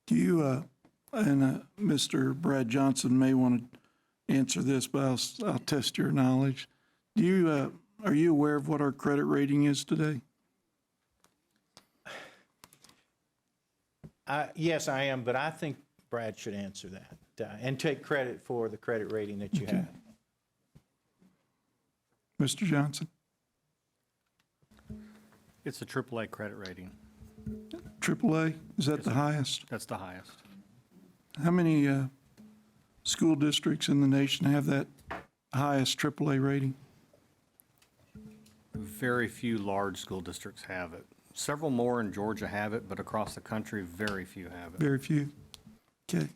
[SPEAKER 14] Do you, and Mr. Brad Johnson may want to answer this, but I'll test your knowledge. Do you, are you aware of what our credit rating is today?
[SPEAKER 12] Yes, I am, but I think Brad should answer that and take credit for the credit rating that you have.
[SPEAKER 14] Mr. Johnson?
[SPEAKER 15] It's a AAA credit rating.
[SPEAKER 14] AAA, is that the highest?
[SPEAKER 15] That's the highest.
[SPEAKER 14] How many school districts in the nation have that highest AAA rating?
[SPEAKER 15] Very few large school districts have it. Several more in Georgia have it, but across the country, very few have it.
[SPEAKER 14] Very few. Okay.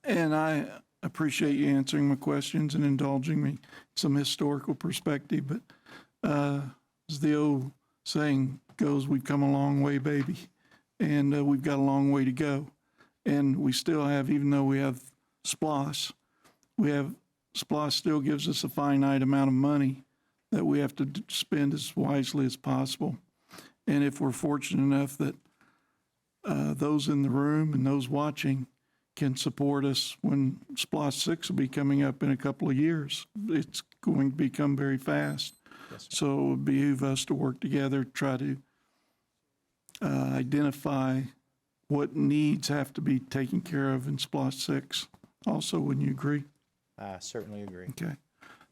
[SPEAKER 14] And I appreciate you answering my questions and indulging me some historical perspective, but as the old saying goes, we've come a long way, baby, and we've got a long way to go. And we still have, even though we have SPLOST, SPLOST still gives us a finite amount of money that we have to spend as wisely as possible. And if we're fortunate enough that those in the room and those watching can support us when SPLOST 6 will be coming up in a couple of years. It's going to become very fast. So it would behoove us to work together, try to identify what needs have to be taken care of in SPLOST 6. Also, wouldn't you agree?
[SPEAKER 12] I certainly agree.
[SPEAKER 14] Okay.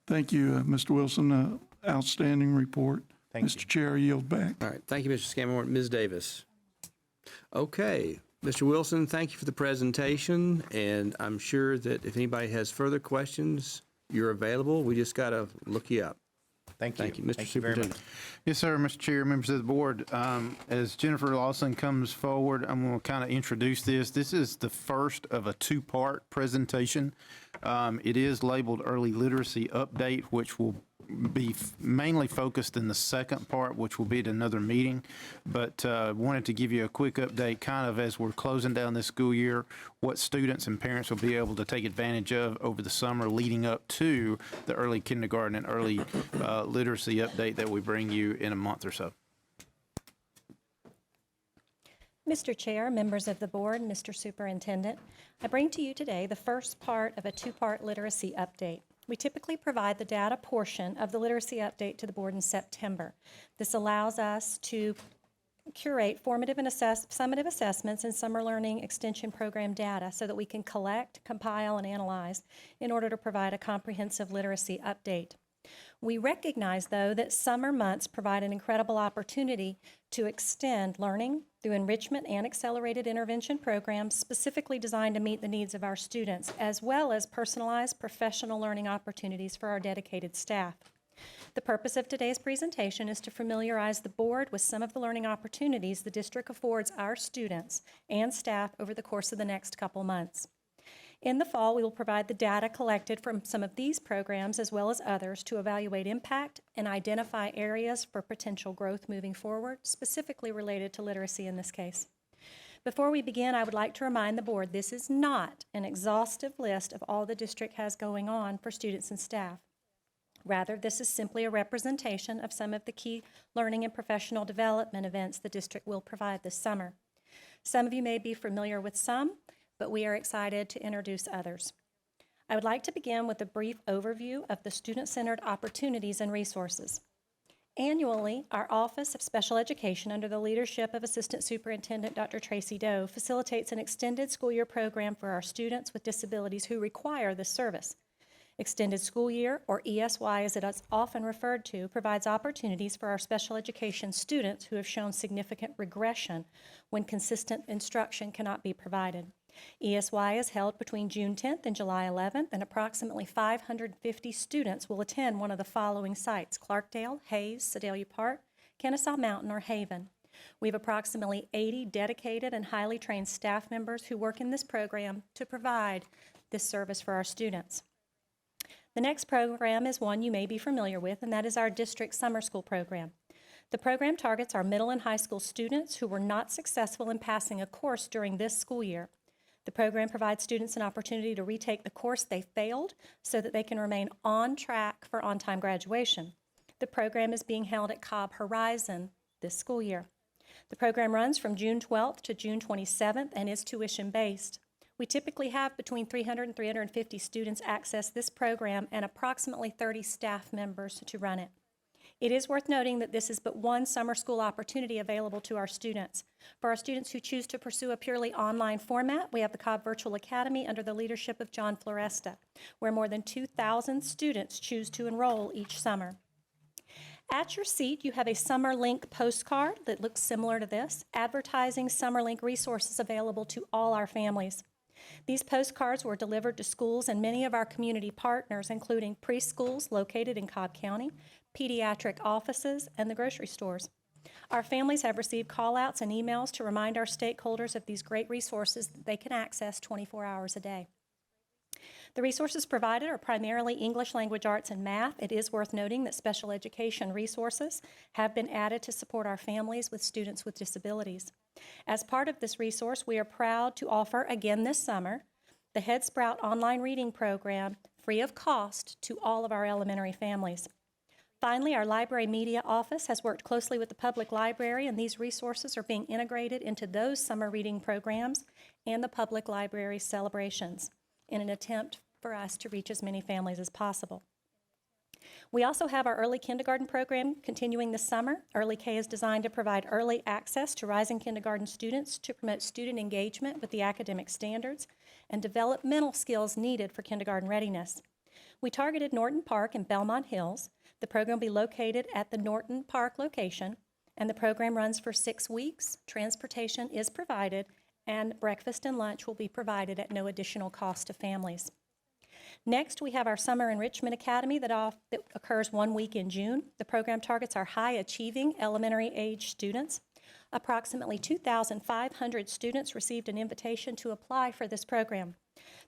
[SPEAKER 14] Thank you, Mr. Wilson. Outstanding report.
[SPEAKER 12] Thank
[SPEAKER 14] Mr. Chair, I yield back.
[SPEAKER 1] All right, thank you, Mr. Scammon. Ms. Davis. Okay, Mr. Wilson, thank you for the presentation, and I'm sure that if anybody has further questions, you're available. We just got to look you up.
[SPEAKER 12] Thank you.
[SPEAKER 1] Thank you, Mr.
[SPEAKER 12] Thank you very
[SPEAKER 1] Superintendent.
[SPEAKER 12] much.
[SPEAKER 11] Yes, sir, Mr. Chair, members of the board. As Jennifer Lawson comes forward, I'm going to kind of introduce this. This is the first of a two-part presentation. It is labeled Early Literacy Update, which will be mainly focused in the second part, which will be at another meeting. But wanted to give you a quick update kind of as we're closing down this school year, what students and parents will be able to take advantage of over the summer leading up to the early kindergarten and early literacy update that we bring you in a month or so.
[SPEAKER 16] Mr. Chair, members of the board, Mr. Superintendent, I bring to you today the first part of a two-part literacy update. We typically provide the data portion of the literacy update to the board in September. This allows us to curate formative and summative assessments and summer learning extension program data so that we can collect, compile, and analyze in order to provide a comprehensive literacy update. We recognize, though, that summer months provide an incredible opportunity to extend learning through enrichment and accelerated intervention programs specifically designed to meet the needs of our students, as well as personalized professional learning opportunities for our dedicated staff. The purpose of today's presentation is to familiarize the board with some of the learning opportunities the district affords our students and staff over the course of the next couple months. In the fall, we will provide the data collected from some of these programs as well as others to evaluate impact and identify areas for potential growth moving forward, specifically related to literacy in this case. Before we begin, I would like to remind the board this is not an exhaustive list of all the district has going on for students and staff. Rather, this is simply a representation of some of the key learning and professional development events the district will provide this summer. Some of you may be familiar with some, but we are excited to introduce others. I would like to begin with a brief overview of the student-centered opportunities and resources. Annually, our Office of Special Education, under the leadership of Assistant Superintendent Dr. Tracy Doe, facilitates an extended school year program for our students with disabilities who require this service. Extended School Year, or ESY as it is often referred to, provides opportunities for our special education students who have shown significant regression when consistent instruction cannot be provided. ESY is held between June 10th and July 11th, and approximately 550 students will attend one of the following sites: Clarkdale, Hayes, Sedalia Park, Kennesaw Mountain, or Haven. We have approximately 80 dedicated and highly trained staff members who work in this program to provide this service for our students. The next program is one you may be familiar with, and that is our district summer school program. The program targets our middle and high school students who were not successful in passing a course during this school year. The program provides students an opportunity to retake the course they failed so that they can remain on track for on-time graduation. The program is being held at Cobb Horizon this school year. The program runs from June 12th to June 27th and is tuition-based. We typically have between 300 and 350 students access this program and approximately 30 staff members to run it. It is worth noting that this is but one summer school opportunity available to our students. For our students who choose to pursue a purely online format, we have the Cobb Virtual Academy under the leadership of John Floresta, where more than 2,000 students choose to enroll each summer. At your seat, you have a SummerLink postcard that looks similar to this, advertising SummerLink resources available to all our families. These postcards were delivered to schools and many of our community partners, including preschools located in Cobb County, pediatric offices, and the grocery stores. Our families have received call-outs and emails to remind our stakeholders of these great resources that they can access 24 hours a day. The resources provided are primarily English language arts and math. It is worth noting that special education resources have been added to support our families with students with disabilities. As part of this resource, we are proud to offer again this summer the Head Sprout online reading program free of cost to all of our elementary families. Finally, our library media office has worked closely with the public library, and these resources are being integrated into those summer reading programs and the public library celebrations in an attempt for us to reach as many families as possible. We also have our early kindergarten program continuing this summer. Early K is designed to provide early access to rising kindergarten students to promote student engagement with the academic standards and developmental skills needed for kindergarten readiness. We targeted Norton Park and Belmont Hills. The program will be located at the Norton Park location, and the program runs for 6 weeks. Transportation is provided, and breakfast and lunch will be provided at no additional cost to families. Next, we have our Summer Enrichment Academy that occurs 1 week in June. The program targets our high-achieving elementary age students. Approximately 2,500 students received an invitation to apply for this program.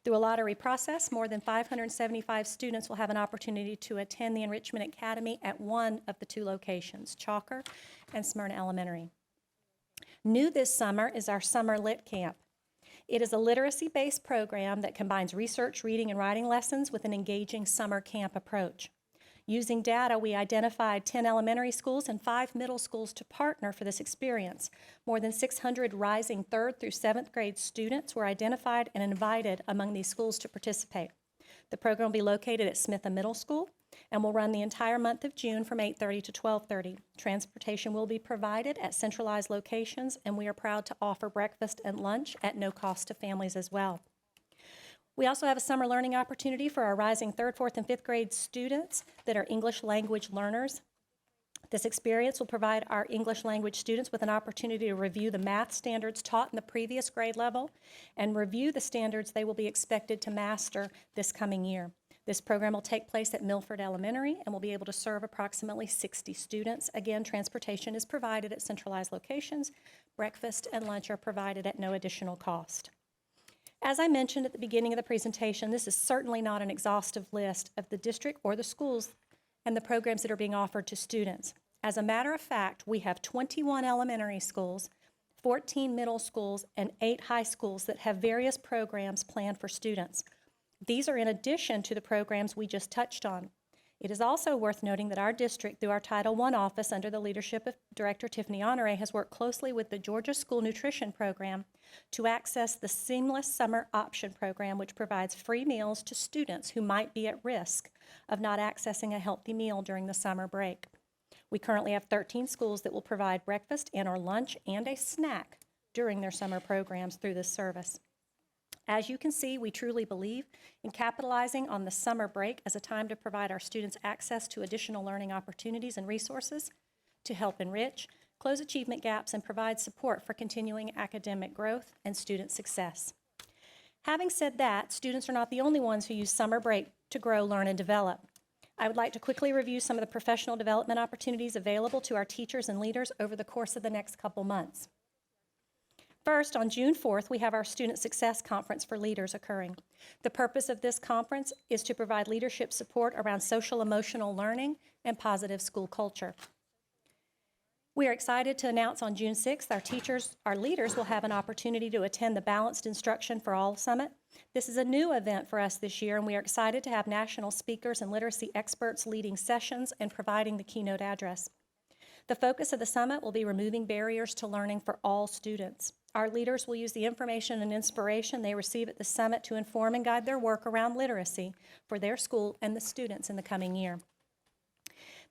[SPEAKER 16] Through a lottery process, more than 575 students will have an opportunity to attend the Enrichment Academy at one of the 2 locations, Chalker and Smyrna Elementary. New this summer is our Summer Lit Camp. It is a literacy-based program that combines research, reading, and writing lessons with an engaging summer camp approach. Using data, we identified 10 elementary schools and 5 middle schools to partner for this experience. More than 600 rising 3rd through 7th grade students were identified and invited among these schools to participate. The program will be located at Smitham Middle School and will run the entire month of June from 8:30 to 12:30. Transportation will be provided at centralized locations, and we are proud to offer breakfast and lunch at no cost to families as well. We also have a summer learning opportunity for our rising 3rd, 4th, and 5th grade students that are English language learners. This experience will provide our English language students with an opportunity to review the math standards taught in the previous grade level and review the standards they will be expected to master this coming year. This program will take place at Milford Elementary and will be able to serve approximately 60 students. Again, transportation is provided at centralized locations. Breakfast and lunch are provided at no additional cost. As I mentioned at the beginning of the presentation, this is certainly not an exhaustive list of the district or the schools and the programs that are being offered to students. As a matter of fact, we have 21 elementary schools, 14 middle schools, and 8 high schools that have various programs planned for students. These are in addition to the programs we just touched on. It is also worth noting that our district, through our Title I office under the leadership of Director Tiffany Honore, has worked closely with the Georgia School Nutrition Program to access the Seamless Summer Option Program, which provides free meals to students who might be at risk of not accessing a healthy meal during the summer break. We currently have 13 schools that will provide breakfast and/or lunch and a snack during their summer programs through this service. As you can see, we truly believe in capitalizing on the summer break as a time to provide our students access to additional learning opportunities and resources to help enrich, close achievement gaps, and provide support for continuing academic growth and student success. Having said that, students are not the only ones who use summer break to grow, learn, and develop. I would like to quickly review some of the professional development opportunities available to our teachers and leaders over the course of the next couple months. First, on June 4th, we have our Student Success Conference for Leaders occurring. The purpose of this conference is to provide leadership support around social emotional learning and positive school culture. We are excited to announce on June 6th, our leaders will have an opportunity to attend the Balanced Instruction for All Summit. This is a new event for us this year, and we are excited to have national speakers and literacy experts leading sessions and providing the keynote address. The focus of the summit will be removing barriers to learning for all students. Our leaders will use the information and inspiration they receive at the summit to inform and guide their work around literacy for their school and the students in the coming year.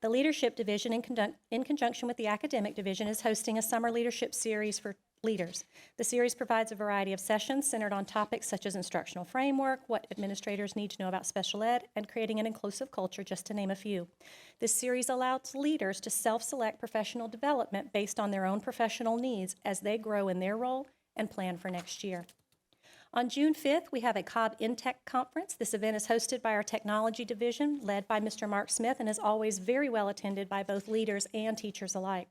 [SPEAKER 16] The Leadership Division, in conjunction with the Academic Division, is hosting a summer leadership series for leaders. The series provides a variety of sessions centered on topics such as instructional framework, what administrators need to know about special ed, and creating an inclusive culture, just to name a few. This series allows leaders to self-select professional development based on their own professional needs as they grow in their role and plan for next year. On June 5th, we have a Cobb InTech Conference. This event is hosted by our Technology Division, led by Mr. Mark Smith, and is always very well attended by both leaders and teachers alike.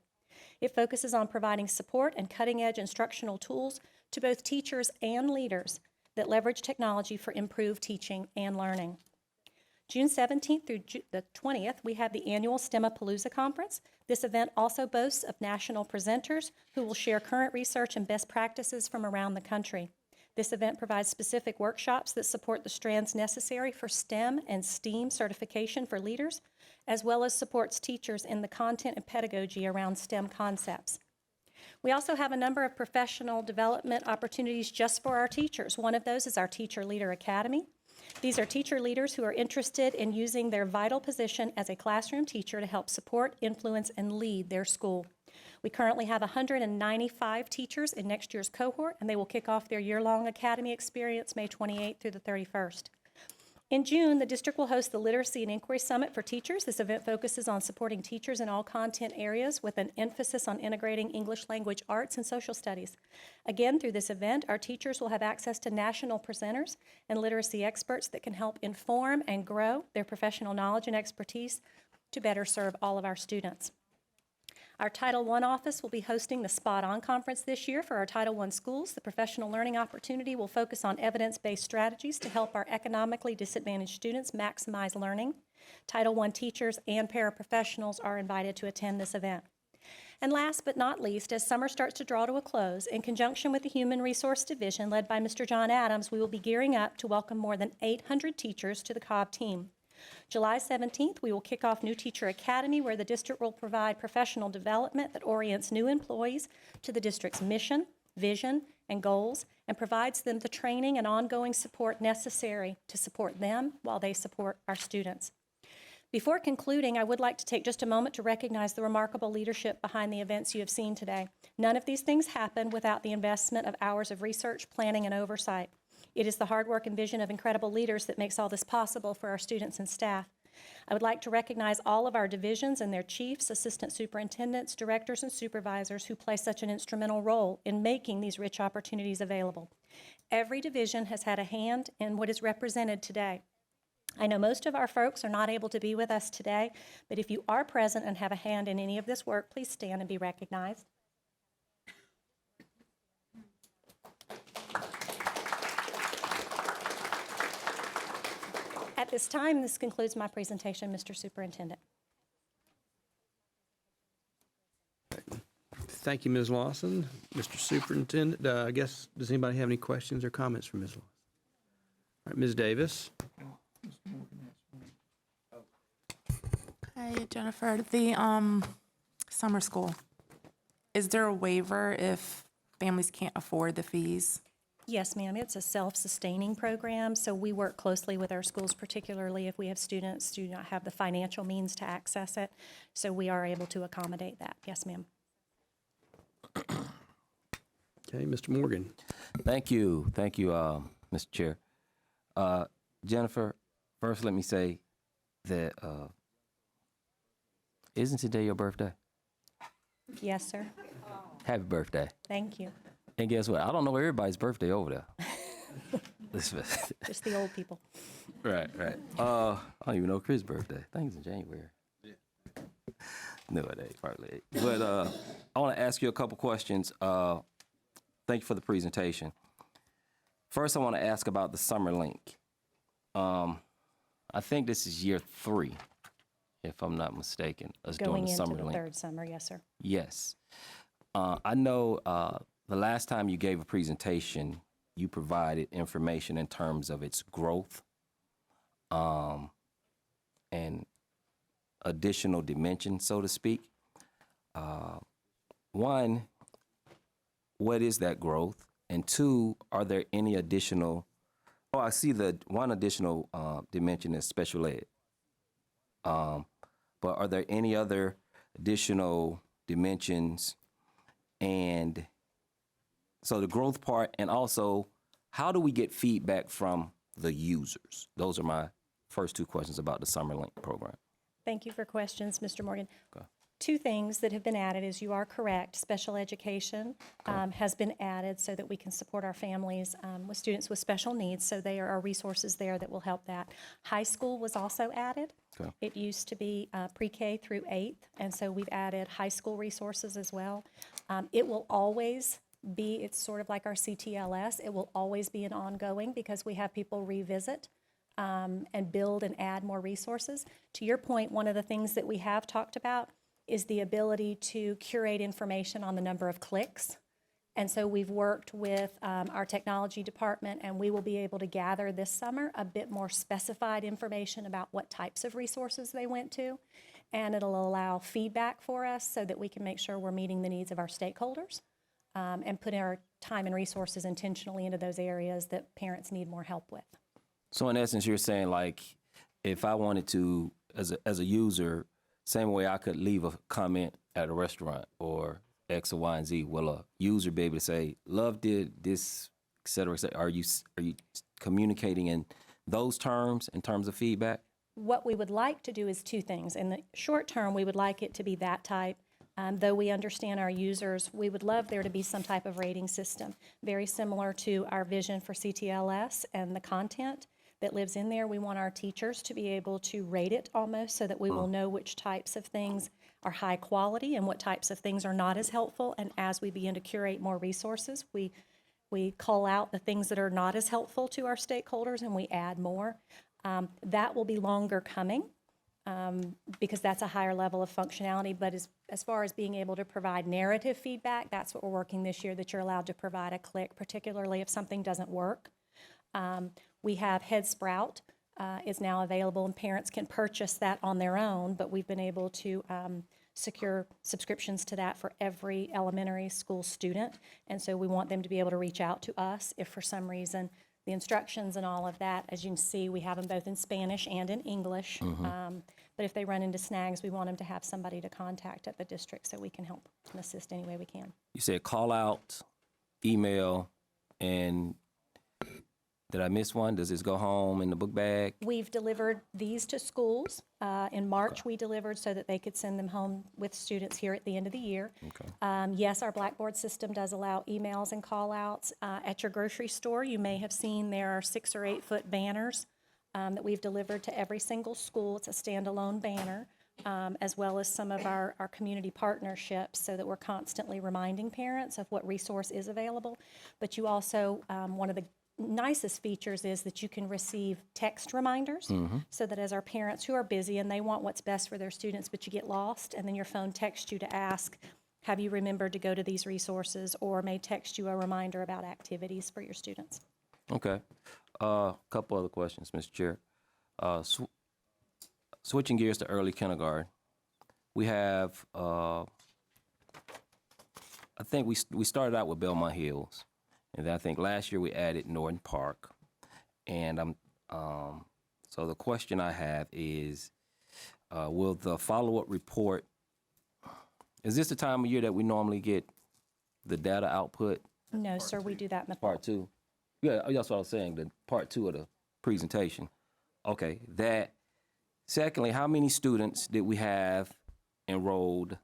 [SPEAKER 16] It focuses on providing support and cutting-edge instructional tools to both teachers and leaders that leverage technology for improved teaching and learning. June 17th through the 20th, we have the annual STEMapalooza Conference. This event also boasts of national presenters who will share current research and best practices from around the country. This event provides specific workshops that support the strands necessary for STEM and STEAM certification for leaders, as well as supports teachers in the content and pedagogy around STEM concepts. We also have a number of professional development opportunities just for our teachers. One of those is our Teacher Leader Academy. These are teacher leaders who are interested in using their vital position as a classroom teacher to help support, influence, and lead their school. We currently have 195 teachers in next year's cohort, and they will kick off their year-long academy experience May 28th through the 31st. In June, the district will host the Literacy and Inquiry Summit for Teachers. This event focuses on supporting teachers in all content areas with an emphasis on integrating English language arts and social studies. Again, through this event, our teachers will have access to national presenters and literacy experts that can help inform and grow their professional knowledge and expertise to better serve all of our students. Our Title I office will be hosting the Spot On Conference this year for our Title I schools. The professional learning opportunity will focus on evidence-based strategies to help our economically disadvantaged students maximize learning. Title I teachers and paraprofessionals are invited to attend this event. And last but not least, as summer starts to draw to a close, in conjunction with the Human Resource Division led by Mr. John Adams, we will be gearing up to welcome more than 800 teachers to the Cobb team. July 17th, we will kick off New Teacher Academy, where the district will provide professional development that orients new employees to the district's mission, vision, and goals, and provides them the training and ongoing support necessary to support them while they support our students. Before concluding, I would like to take just a moment to recognize the remarkable leadership behind the events you have seen today. None of these things happen without the investment of hours of research, planning, and oversight. It is the hard work and vision of incredible leaders that makes all this possible for our students and staff. I would like to recognize all of our divisions and their chiefs, assistant superintendents, directors, and supervisors who play such an instrumental role in making these rich opportunities available. Every division has had a hand in what is represented today. I know most of our folks are not able to be with us today, but if you are present and have a hand in any of this work, please stand and be recognized. At this time, this concludes my presentation, Mr. Superintendent.
[SPEAKER 1] Thank you, Ms. Lawson. Mr. Superintendent, I guess, does anybody have any questions or comments for Ms. Lawson? All right, Ms. Davis.
[SPEAKER 17] Hi, Jennifer. The summer school, is there a waiver if families can't afford the fees?
[SPEAKER 16] Yes, ma'am. It's a self-sustaining program, so we work closely with our schools, particularly if we have students who do not have the financial means to access it. So we are able to accommodate that. Yes, ma'am.
[SPEAKER 1] Okay, Mr. Morgan.
[SPEAKER 10] Thank you, Mr. Chair. Jennifer, first let me say that isn't today your birthday?
[SPEAKER 16] Yes, sir.
[SPEAKER 10] Happy birthday.
[SPEAKER 16] Thank you.
[SPEAKER 10] And guess what? I don't know everybody's birthday over there.
[SPEAKER 16] Just the old people.
[SPEAKER 10] Right. I don't even know Chris' birthday. I think it's in January. Yeah. No, it ain't. Partly ain't. But I want to ask you a couple questions. Thank you for the presentation. First, I want to ask about the Summer Link. I think this is year 3, if I'm not mistaken, us doing the Summer Link.
[SPEAKER 16] Going into the third summer, yes, sir.
[SPEAKER 10] Yes. I know the last time you gave a presentation, you provided information in terms of its growth and additional dimension, so to speak. One, what is that growth? And two, are there any additional, I see the one additional dimension is special ed. But are there any other additional dimensions? And so the growth part, and also, how do we get feedback from the users? Those are my first 2 questions about the Summer Link program.
[SPEAKER 16] Thank you for questions, Mr. Morgan.
[SPEAKER 10] Okay.
[SPEAKER 16] 2 things that have been added is you are correct. Special education has been added so that we can support our families with students with special needs. So there are resources there that will help that. High school was also added.
[SPEAKER 10] Okay.
[SPEAKER 16] It used to be pre-K through 8th, and so we've added high school resources as well. It will always be, it's sort of like our CTLS, it will always be an ongoing because we have people revisit and build and add more resources. To your point, one of the things that we have talked about is the ability to curate information on the number of clicks And so we've worked with our technology department, and we will be able to gather this summer a bit more specified information about what types of resources they went to. And it'll allow feedback for us so that we can make sure we're meeting the needs of our stakeholders and put our time and resources intentionally into those areas that parents need more help with.
[SPEAKER 10] So in essence, you're saying like, if I wanted to, as a user, same way I could leave a comment at a restaurant or X or Y and Z, will a user be able to say, loved it, this, et cetera, et cetera? Are you communicating in those terms, in terms of feedback?
[SPEAKER 16] What we would like to do is two things. In the short term, we would like it to be that type. Though we understand our users, we would love there to be some type of rating system, very similar to our vision for CTLS and the content that lives in there. We want our teachers to be able to rate it almost so that we will know which types of things are high quality and what types of things are not as helpful. And as we begin to curate more resources, we call out the things that are not as helpful to our stakeholders and we add more. That will be longer coming because that's a higher level of functionality. But as far as being able to provide narrative feedback, that's what we're working this year, that you're allowed to provide a click, particularly if something doesn't work. We have Head Sprout is now available, and parents can purchase that on their own, but we've been able to secure subscriptions to that for every elementary school student. And so we want them to be able to reach out to us if for some reason the instructions and all of that, as you can see, we have them both in Spanish and in English. But if they run into snags, we want them to have somebody to contact at the district so we can help and assist any way we can.
[SPEAKER 10] You said call out, email, and did I miss one? Does this go home in the book bag?
[SPEAKER 16] We've delivered these to schools. In March, we delivered so that they could send them home with students here at the end of the year. Yes, our Blackboard system does allow emails and call-outs. At your grocery store, you may have seen there are 6 or 8 foot banners that we've delivered to every single school. It's a standalone banner, as well as some of our community partnerships so that we're constantly reminding parents of what resource is available. But you also, one of the nicest features is that you can receive text reminders so that as our parents who are busy and they want what's best for their students, but you get lost and then your phone texts you to ask, have you remembered to go to these resources, or may text you a reminder about activities for your students.
[SPEAKER 10] Okay. Couple other questions, Mr. Chair. Switching gears to early kindergarten, we have, I think we started out with Belmont Hills. And then I think last year we added Norton Park. And so the question I have is, will the follow-up report, is this the time of year that we normally get the data output?
[SPEAKER 16] No, sir, we do that in the fall.
[SPEAKER 10] Part 2? Yeah, that's what I was saying, the part 2 of the presentation. Okay, that. Secondly, how many students did we have enrolled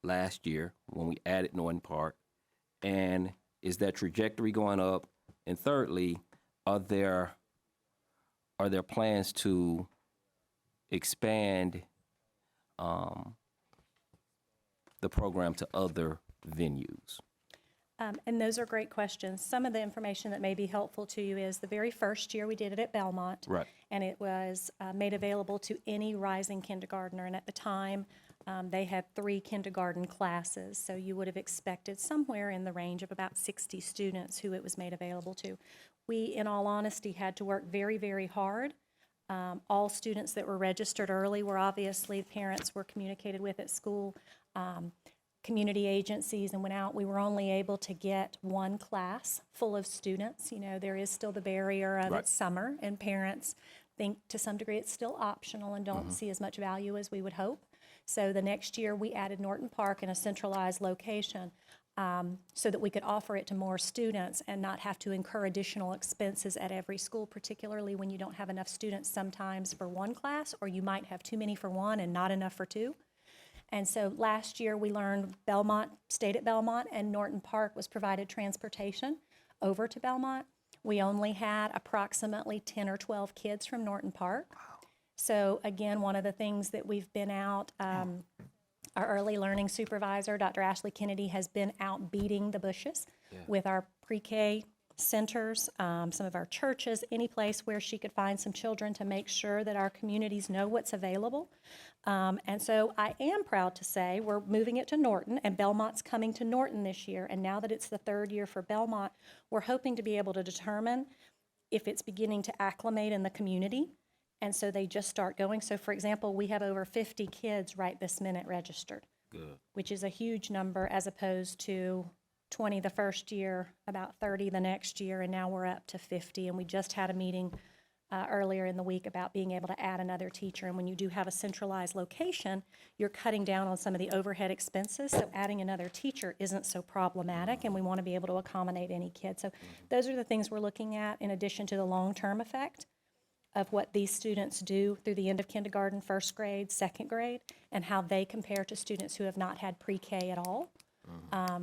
[SPEAKER 10] last year when we added Norton Park? And is that trajectory going up? And thirdly, are there plans to expand the program to other venues?
[SPEAKER 16] And those are great questions. Some of the information that may be helpful to you is the very first year we did it at Belmont.
[SPEAKER 10] Right.
[SPEAKER 16] And it was made available to any rising kindergartner. And at the time, they had 3 kindergarten classes. So you would have expected somewhere in the range of about 60 students who it was made available to. We, in all honesty, had to work very, very hard. All students that were registered early were obviously parents were communicated with at school. Community agencies and went out. We were only able to get 1 class full of students. You know, there is still the barrier of it's summer, and parents think to some degree it's still optional and don't see as much value as we would hope. So the next year we added Norton Park in a centralized location so that we could offer it to more students and not have to incur additional expenses at every school, particularly when you don't have enough students sometimes for 1 class, or you might have too many for 1 and not enough for 2. And so last year we learned Belmont stayed at Belmont and Norton Park was provided transportation over to Belmont. We only had approximately 10 or 12 kids from Norton Park. So again, one of the things that we've been out, our early learning supervisor, Dr. Ashley Kennedy, has been out beating the bushes with our pre-K centers, some of our churches, any place where she could find some children to make sure that our communities know what's available. And so I am proud to say we're moving it to Norton, and Belmont's coming to Norton this year. And now that it's the third year for Belmont, we're hoping to be able to determine if it's beginning to acclimate in the community. And so they just start going. So for example, we have over 50 kids right this minute registered, which is a huge number as opposed to 20 the first year, about 30 the next year, and now we're up to 50. And we just had a meeting earlier in the week about being able to add another teacher. And when you do have a centralized location, you're cutting down on some of the overhead expenses. So adding another teacher isn't so problematic, and we want to be able to accommodate any kid. So those are the things we're looking at, in addition to the long-term effect of what these students do through the end of kindergarten, first grade, second grade, and how they compare to students who have not had pre-K at all.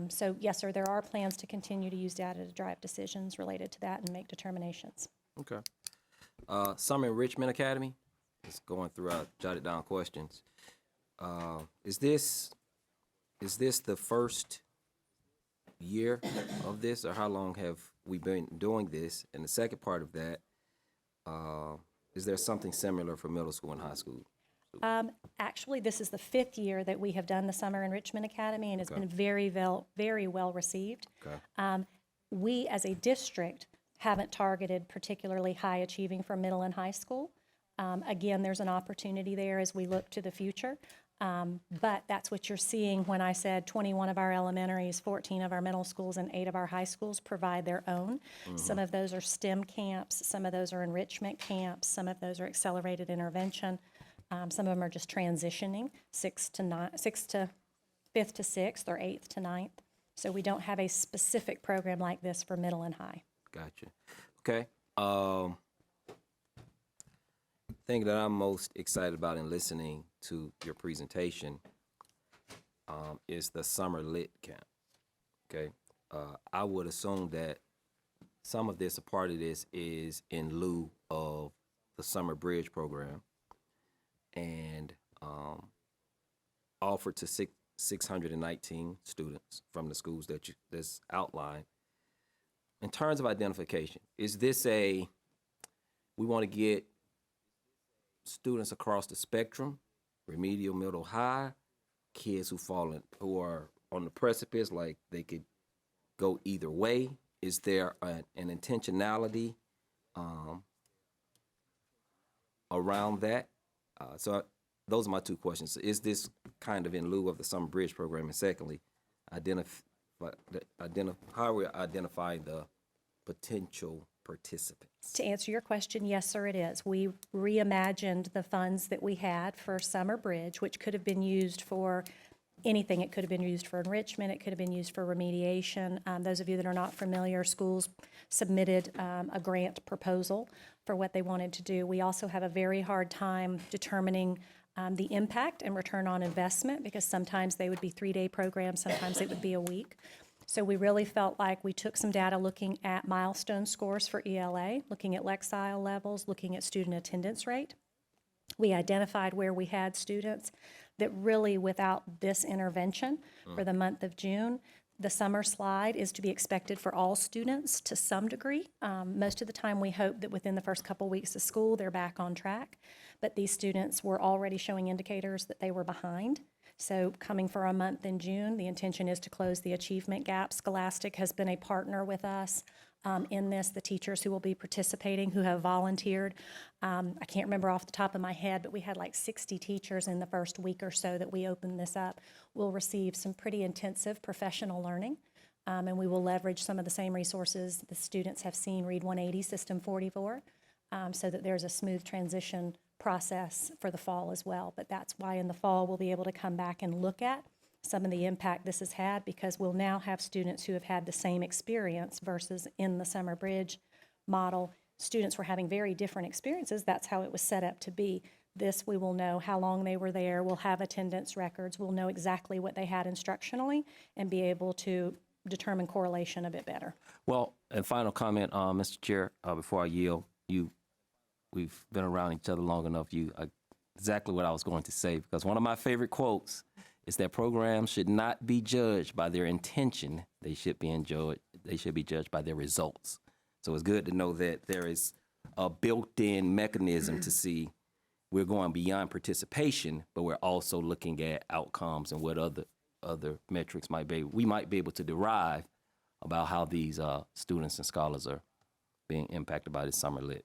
[SPEAKER 16] So yes, sir, there are plans to continue to use data to drive decisions related to that and make determinations.
[SPEAKER 10] Okay. Summer Enrichment Academy, just going through, I jotted down questions. Is this the first year of this, or how long have we been doing this? And the second part of that, is there something similar for middle school and high school?
[SPEAKER 16] Actually, this is the 5th year that we have done the Summer Enrichment Academy, and it's been very well received.
[SPEAKER 10] Okay.
[SPEAKER 16] We, as a district, haven't targeted particularly high achieving for middle and high school. Again, there's an opportunity there as we look to the future. But that's what you're seeing when I said 21 of our elementaries, 14 of our middle schools, and 8 of our high schools provide their own. Some of those are STEM camps, some of those are enrichment camps, some of those are accelerated intervention. Some of them are just transitioning, 5th to 6th or 8th to 9th. So we don't have a specific program like this for middle and high.
[SPEAKER 10] Gotcha. Okay. Thing that I'm most excited about in listening to your presentation is the summer lit camp. Okay. I would assume that some of this, a part of this, is in lieu of the summer bridge program, and offered to 619 students from the schools that's outlined. In terms of identification, is this we want to get students across the spectrum, remedial, middle, high, kids who are on the precipice, like they could go either way? Is there an intentionality around that? So those are my two questions. Is this kind of in lieu of the summer bridge program? And secondly, how are we identifying the potential participants?
[SPEAKER 16] To answer your question, yes, sir, it is. We reimagined the funds that we had for Summer Bridge, which could have been used for anything. It could have been used for enrichment. It could have been used for remediation. Those of you that are not familiar, schools submitted a grant proposal for what they wanted to do. We also have a very hard time determining the impact and return on investment, because sometimes they would be 3-day programs, sometimes it would be a week. So we really felt like we took some data looking at milestone scores for ELA, looking at Lexile levels, looking at student attendance rate. We identified where we had students that really, without this intervention for the month of June, the summer slide is to be expected for all students to some degree. Most of the time we hope that within the first couple weeks of school they're back on track, but these students were already showing indicators that they were behind. So coming for a month in June, the intention is to close the achievement gap. Scholastic has been a partner with us in this. The teachers who will be participating, who have volunteered, I can't remember off the top of my head, but we had like 60 teachers in the first week or so that we opened this up. Will receive some pretty intensive professional learning, and we will leverage some of the same resources the students have seen Read 180, System 44, so that there's a smooth transition process for the fall as well. But that's why in the fall we'll be able to come back and look at some of the impact this has had, because we'll now have students who have had the same experience versus in the Summer Bridge model. Students were having very different experiences. That's how it was set up to be. This, we will know how long they were there. We'll have attendance records. We'll know exactly what they had instructionally and be able to determine correlation a bit better.
[SPEAKER 10] Well, and final comment, Mr. Chair, before I yield, we've been around each other long enough. Exactly what I was going to say, because one of my favorite quotes is that programs should not be judged by their intention. They should be judged by their results. So it's good to know that there is a built-in mechanism to see we're going beyond participation, but we're also looking at outcomes and what other metrics we might be able to derive about how these students and scholars are being impacted by this summer lit.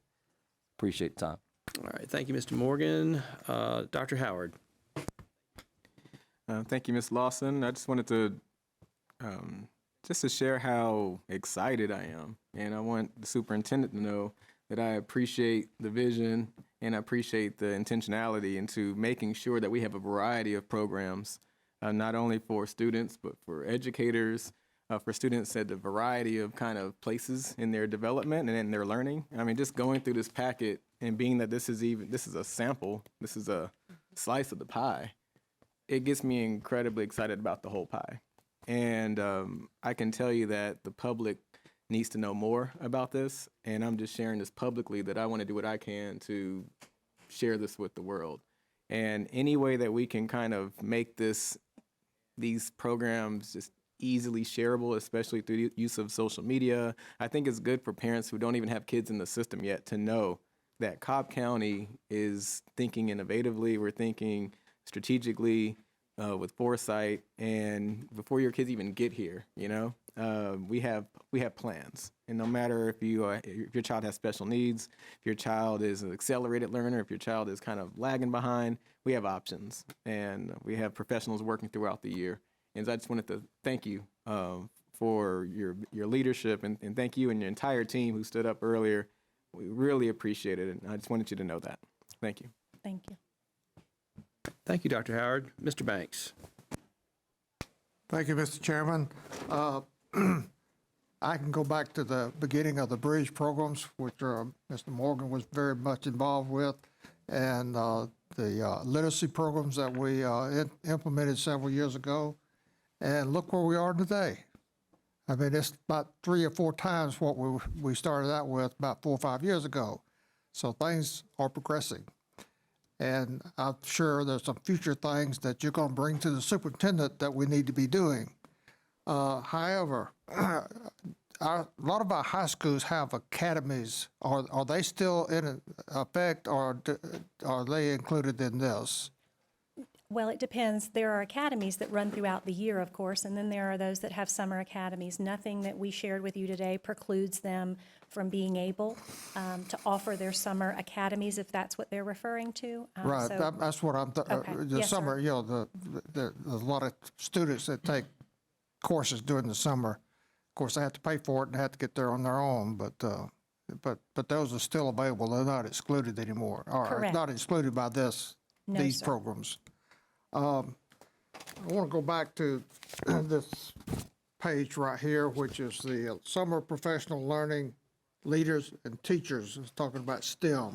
[SPEAKER 10] Appreciate the time.
[SPEAKER 1] All right, thank you, Mr. Morgan. Dr. Howard.
[SPEAKER 9] Thank you, Ms. Lawson. I just wanted to just to share how excited I am, and I want the superintendent to know that I appreciate the vision and I appreciate the intentionality into making sure that we have a variety of programs, not only for students, but for educators, for students at a variety of kind of places in their development and in their learning. I mean, just going through this packet and being that this is a sample, this is a slice of the pie, it gets me incredibly excited about the whole pie. And I can tell you that the public needs to know more about this, and I'm just sharing this publicly that I want to do what I can to share this with the world. And any way that we can kind of make these programs just easily shareable, especially through the use of social media, I think it's good for parents who don't even have kids in the system yet to know that Cobb County is thinking innovatively, we're thinking strategically, with foresight, and before your kids even get here, we have plans. And no matter if your child has special needs, if your child is an accelerated learner, if your child is kind of lagging behind, we have options, and we have professionals working throughout the year. And so I just wanted to thank you for your leadership, and thank you and your entire team who stood up earlier. We really appreciate it, and I just wanted you to know that. Thank you.
[SPEAKER 16] Thank you.
[SPEAKER 1] Thank you, Dr. Howard. Mr. Banks.
[SPEAKER 13] Thank you, Mr. Chairman. I can go back to the beginning of the bridge programs, which Mr. Morgan was very much involved with, and the literacy programs that we implemented several years ago. And look where we are today. I mean, it's about 3 or 4 times what we started out with about 4 or 5 years ago. So things are progressing. And I'm sure there's some future things that you're going to bring to the superintendent that we need to be doing. However, a lot of our high schools have academies. Are they still in effect, or are they included in this?
[SPEAKER 16] Well, it depends. There are academies that run throughout the year, of course, and then there are those that have summer academies. Nothing that we shared with you today precludes them from being able to offer their summer academies, if that's what they're referring to.
[SPEAKER 13] Right, that's what I'm,
[SPEAKER 16] Okay.
[SPEAKER 13] the
[SPEAKER 16] Yes,
[SPEAKER 13] summer,
[SPEAKER 16] sir.
[SPEAKER 13] there's a lot of students that take courses during the summer. Of course, they have to pay for it and have to get there on their own, but those are still available. They're not excluded anymore, or
[SPEAKER 16] Correct.
[SPEAKER 13] not excluded by
[SPEAKER 16] No,
[SPEAKER 13] these
[SPEAKER 16] sir.
[SPEAKER 13] programs. I want to go back to this page right here, which is the summer professional learning leaders and teachers. It's talking about STEM.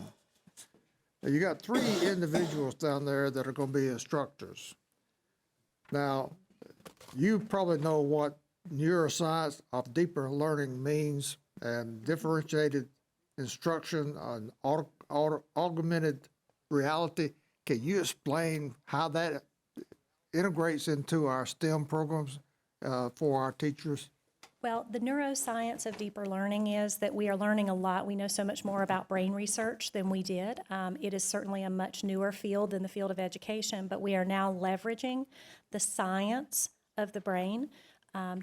[SPEAKER 13] Now, you got 3 individuals down there that are going to be instructors. Now, you probably know what neuroscience of deeper learning means, and differentiated instruction on augmented reality. Can you explain how that integrates into our STEM programs for our teachers?
[SPEAKER 16] Well, the neuroscience of deeper learning is that we are learning a lot. We know so much more about brain research than we did. It is certainly a much newer field than the field of education, but we are now leveraging the science of the brain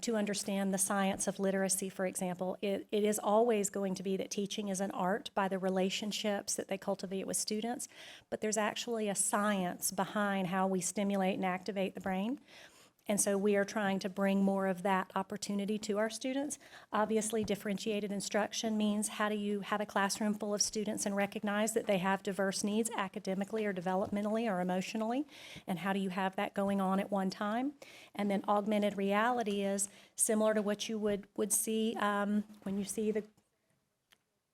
[SPEAKER 16] to understand the science of literacy, for example. It is always going to be that teaching is an art by the relationships that they cultivate with students, but there's actually a science behind how we stimulate and activate the brain. And so we are trying to bring more of that opportunity to our students. Obviously, differentiated instruction means how do you have a classroom full of students and recognize that they have diverse needs academically or developmentally or emotionally, and how do you have that going on at one time? And then augmented reality is similar to what you would see when you see the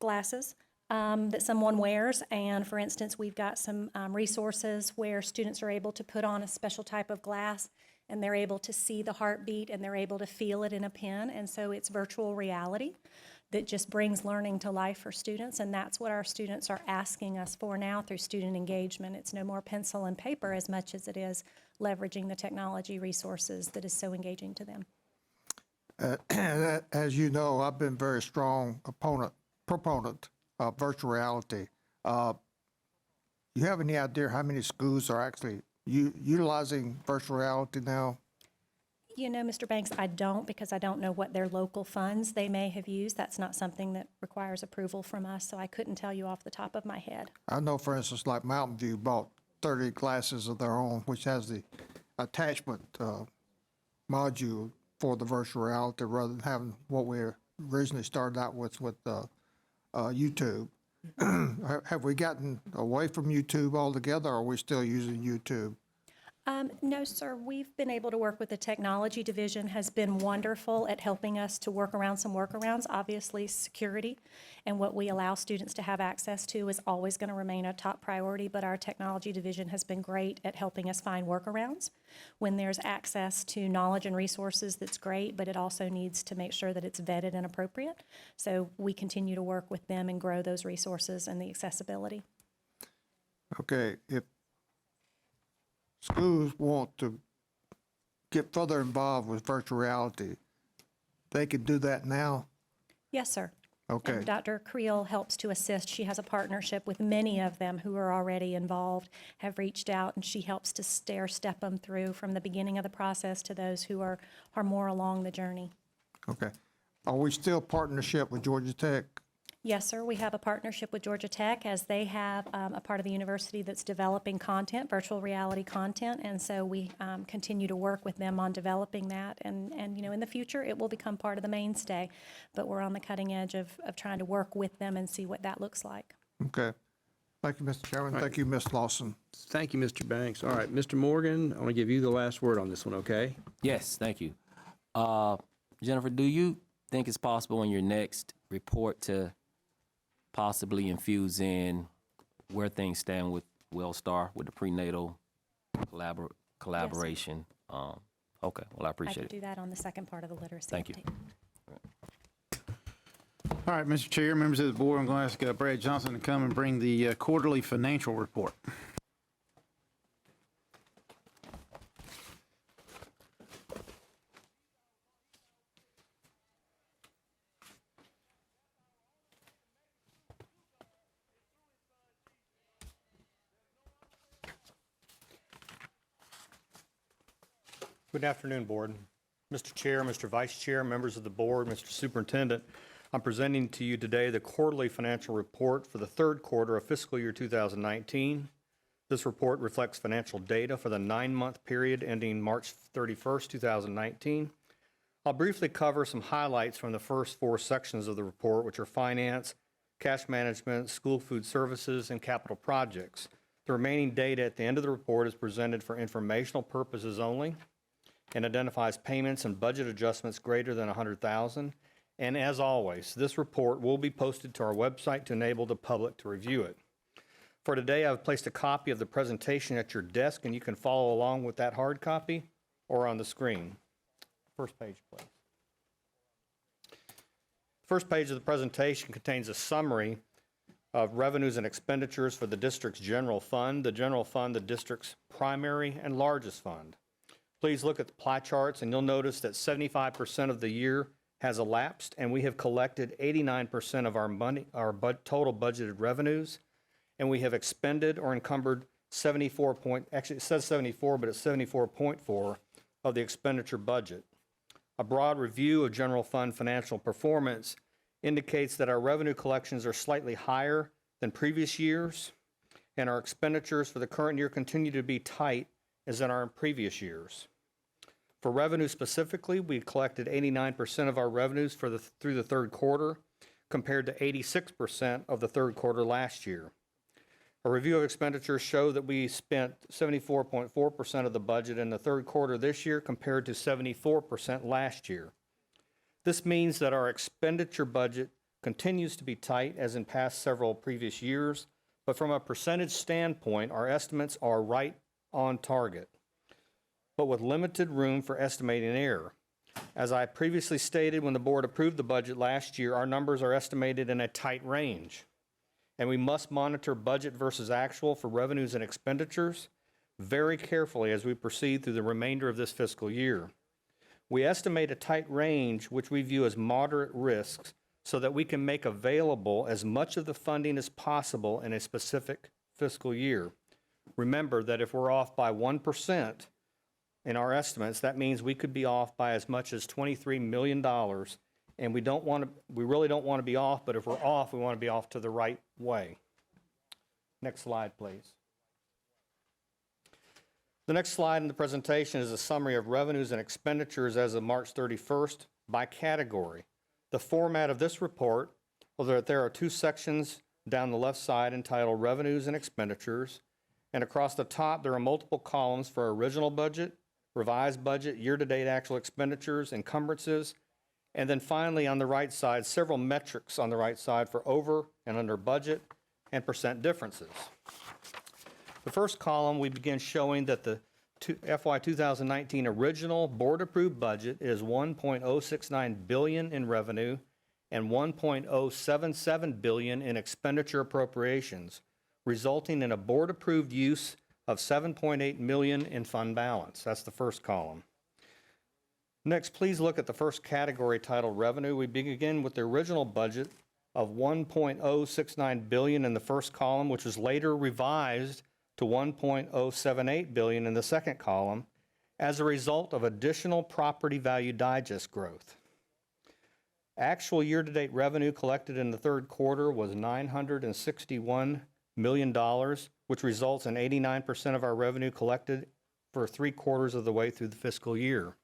[SPEAKER 16] glasses that someone wears. And for instance, we've got some resources where students are able to put on a special type of glass, and they're able to see the heartbeat and they're able to feel it in a pen. And so it's virtual reality that just brings learning to life for students. And that's what our students are asking us for now through student engagement. It's no more pencil and paper as much as it is leveraging the technology resources that is so engaging to them.
[SPEAKER 13] As you know, I've been very strong proponent of virtual reality. you have any idea how many schools are actually utilizing virtual reality now?
[SPEAKER 16] You know, Mr. Banks, I don't, because I don't know what their local funds they may have used. That's not something that requires approval from us, so I couldn't tell you off the top of my head.
[SPEAKER 13] I know, for instance, like Mountain View bought 30 classes of their own, which has the attachment module for the virtual reality rather than having what we originally started out with YouTube. Have we gotten away from YouTube altogether, or are we still using YouTube?
[SPEAKER 16] No, sir. We've been able to work with the technology division, has been wonderful at helping us to work around some workarounds. Obviously, security and what we allow students to have access to is always going to remain a top priority, but our technology division has been great at helping us find workarounds. When there's access to knowledge and resources, that's great, but it also needs to make sure that it's vetted and appropriate. So we continue to work with them and grow those resources and the accessibility.
[SPEAKER 13] Okay, if schools want to get further involved with virtual reality, they can do that now?
[SPEAKER 16] Yes, sir.
[SPEAKER 13] Okay.
[SPEAKER 16] And Dr. Creel helps to assist. She has a partnership with many of them who are already involved, have reached out, and she helps to step them through from the beginning of the process to those who are more along the journey.
[SPEAKER 13] Okay. Are we still partnership with Georgia Tech?
[SPEAKER 16] Yes, sir. We have a partnership with Georgia Tech as they have a part of the university that's developing content, virtual reality content, and so we continue to work with them on developing that. And you know, in the future, it will become part of the mainstay, but we're on the cutting edge of trying to work with them and see what that looks like.
[SPEAKER 13] Okay. Thank you, Mr. Chairman. Thank you, Ms. Lawson.
[SPEAKER 1] Thank you, Mr. Banks. All right, Mr. Morgan, I want to give you the last word on this one, okay?
[SPEAKER 10] Yes, thank you. Jennifer, do you think it's possible in your next report to possibly infuse in where things stand with WellStar, with the prenatal collaboration? Okay, well, I
[SPEAKER 16] I
[SPEAKER 10] appreciate
[SPEAKER 16] could
[SPEAKER 10] it.
[SPEAKER 16] do that on the second part of the literacy
[SPEAKER 10] Thank you.
[SPEAKER 16] update.
[SPEAKER 11] All right, Mr. Chair, members of the board, I'm going to ask Brad Johnson to come and bring the quarterly financial report.
[SPEAKER 15] Good afternoon, Board. Mr. Chair, Mr. Vice Chair, members of the Board, Mr. Superintendent, I'm presenting to you today the quarterly financial report for the third quarter of fiscal year 2019. This report reflects financial data for the 9-month period ending March 31st, 2019. I'll briefly cover some highlights from the first 4 sections of the report, which are finance, cash management, school food services, and capital projects. The remaining data at the end of the report is presented for informational purposes only and identifies payments and budget adjustments greater than $100,000. And as always, this report will be posted to our website to enable the public to review it. For today, I've placed a copy of the presentation at your desk, and you can follow along with that hard copy or on the screen. First page, please. First page of the presentation contains a summary of revenues and expenditures for the district's general fund, the district's primary and largest fund. Please look at the pie charts, and you'll notice that 75% of the year has elapsed, and we have collected 89% of our money, total budgeted revenues, and we have expended or encumbered actually it says 74, but it's 74.4 of the expenditure budget. A broad review of general fund financial performance indicates that our revenue collections are slightly higher than previous years, and our expenditures for the current year continue to be tight as in our previous years. For revenue specifically, we collected 89% of our revenues through the third quarter, compared to 86% of the third quarter last year. A review of expenditures show that we spent 74.4% of the budget in the third quarter this year, compared to 74% last year. This means that our expenditure budget continues to be tight as in past several previous years, but from a percentage standpoint, our estimates are right on target, but with limited room for estimating error. As I previously stated when the board approved the budget last year, our numbers are estimated in a tight range, and we must monitor budget versus actual for revenues and expenditures very carefully as we proceed through the remainder of this fiscal year. We estimate a tight range, which we view as moderate risks, so that we can make available as much of the funding as possible in a specific fiscal year. Remember that if we're off by 1% in our estimates, that means we could be off by as much as $23 million. And we really don't want to be off, but if we're off, we want to be off to the right way. Next slide, please. The next slide in the presentation is a summary of revenues and expenditures as of March 31st by category. The format of this report, there are two sections down the left side entitled Revenues and Expenditures, and across the top there are multiple columns for original budget, revised budget, year-to-date actual expenditures, encumbrances, and then finally on the right side, several metrics on the right side for over and under budget and percent differences. The first column, we begin showing that the FY 2019 original board-approved budget is $1.069 billion in revenue and $1.077 billion in expenditure appropriations, resulting in a board-approved use of $7.8 million in fund balance. That's the first column. Next, please look at the first category titled Revenue. We begin with the original budget of $1.069 billion in the first column, which was later revised to $1.078 billion in the second column as a result of additional property value digest growth. Actual year-to-date revenue collected in the third quarter was $961 million, which results in 89% of our revenue collected for 3/4 of the way through the fiscal year.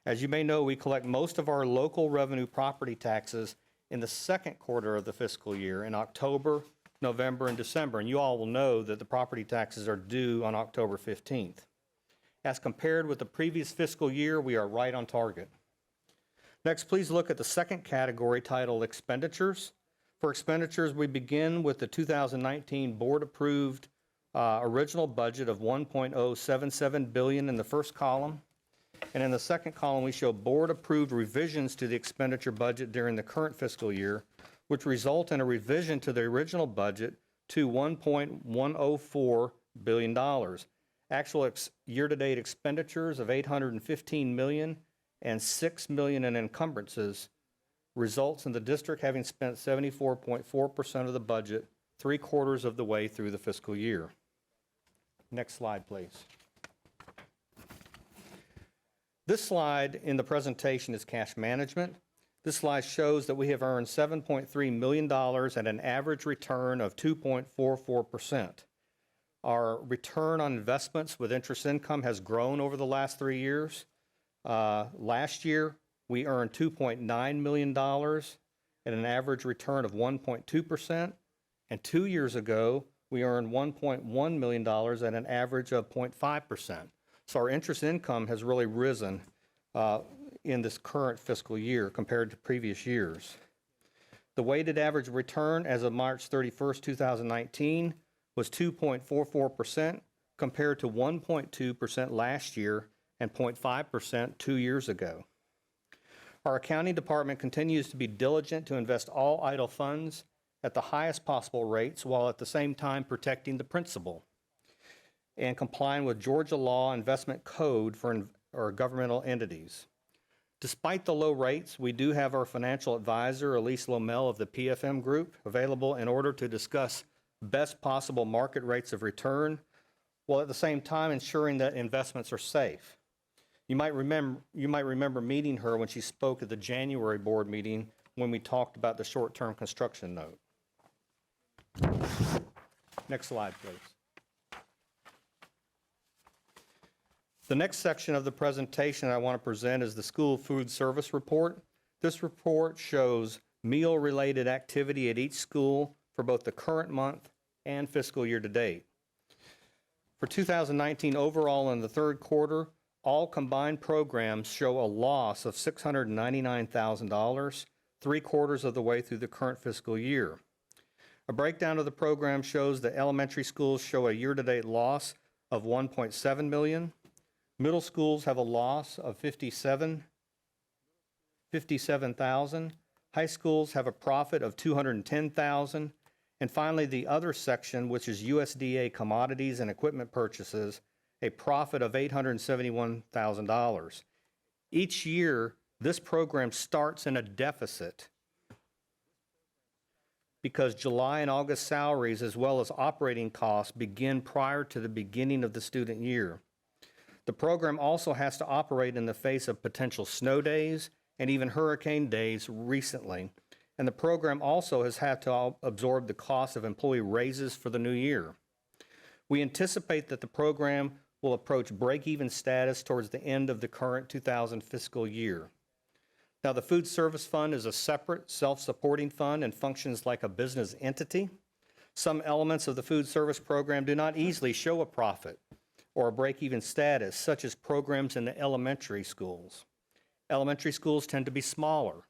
[SPEAKER 15] As you may know, we collect most of our local revenue property taxes in the second quarter of the fiscal year, in October, November, and December, and you all will know that the property taxes are due on October 15th. As compared with the previous fiscal year, we are right on target. Next, please look at the second category titled Expenditures. For expenditures, we begin with the 2019 board-approved original budget of $1.077 billion in the first column. And in the second column, we show board-approved revisions to the expenditure budget during the current fiscal year, which result in a revision to the original budget to $1.104 billion. Actual year-to-date expenditures of $815 million and $6 million in encumbrances results in the district having spent 74.4% of the budget 3/4 of the way through the fiscal year. Next slide, please. This slide in the presentation is cash management. This slide shows that we have earned $7.3 million at an average return of 2.44%. Our return on investments with interest income has grown over the last 3 years. Last year, we earned $2.9 million at an average return of 1.2%, and 2 years ago, we earned $1.1 million at an average of 0.5%. So our interest income has really risen in this current fiscal year compared to previous years. The weighted average return as of March 31st, 2019 was 2.44% compared to 1.2% last year and 0.5% 2 years ago. Our accounting department continues to be diligent to invest all idle funds at the highest possible rates while at the same time protecting the principal and complying with Georgia law investment code for governmental entities. Despite the low rates, we do have our financial advisor, Elise Lomel of the PFM Group, available in order to discuss best possible market rates of return, while at the same time ensuring that investments are safe. You might remember meeting her when she spoke at the January board meeting when we talked about the short-term construction note. Next slide, please. The next section of the presentation I want to present is the school food service report. This report shows meal-related activity at each school for both the current month and fiscal year to date. For 2019 overall in the third quarter, all combined programs show a loss of $699,000, 3/4 of the way through the current fiscal year. A breakdown of the program shows that elementary schools show a year-to-date loss of $1.7 million. Middle schools have a loss of $57,000. High schools have a profit of $210,000. And finally, the other section, which is USDA commodities and equipment purchases, a profit of $871,000. Each year, this program starts in a deficit. because July and August salaries as well as operating costs begin prior to the beginning of the student year. The program also has to operate in the face of potential snow days and even hurricane days recently. And the program also has had to absorb the cost of employee raises for the new year. We anticipate that the program will approach break-even status towards the end of the current 2000 fiscal year. Now, the Food Service Fund is a separate, self-supporting fund and functions like a business entity. Some elements of the food service program do not easily show a profit or a break-even status, such as programs in the elementary schools. Elementary schools tend to be smaller,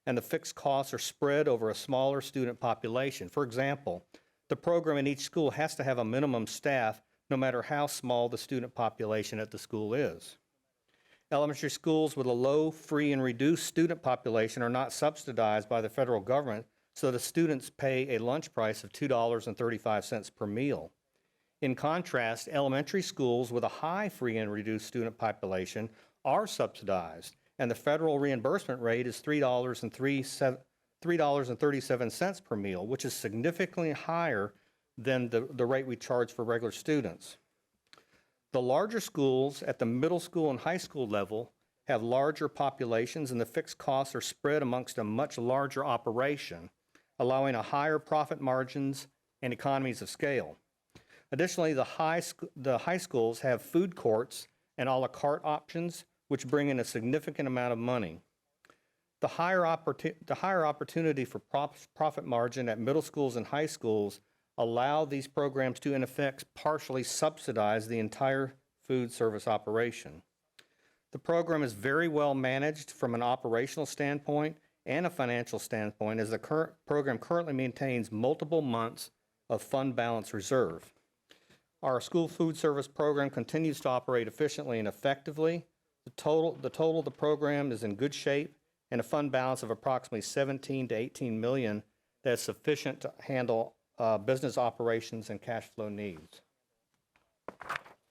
[SPEAKER 15] and the fixed costs are spread over a smaller student population. For example, the program in each school has to have a minimum staff no matter how small the student population at the school is. Elementary schools with a low, free, and reduced student population are not subsidized by the federal government, so the students pay a lunch price of $2.35 per meal. In contrast, elementary schools with a high free and reduced student population are subsidized, and the federal reimbursement rate is $3.37 per meal, which is significantly higher than the rate we charge for regular students. The larger schools at the middle school and high school level have larger populations, and the fixed costs are spread amongst a much larger operation, allowing a higher profit margins and economies of scale. Additionally, the high schools have food courts and a la carte options, which bring in a significant amount of money. The higher opportunity for profit margin at middle schools and high schools allow these programs to, in effect, partially subsidize the entire food service operation. The program is very well managed from an operational standpoint and a financial standpoint, as the program currently maintains multiple months of fund balance reserve. Our school food service program continues to operate efficiently and effectively. The total of the program is in good shape, and a fund balance of approximately 17 to 18 million that is sufficient to handle business operations and cash flow needs.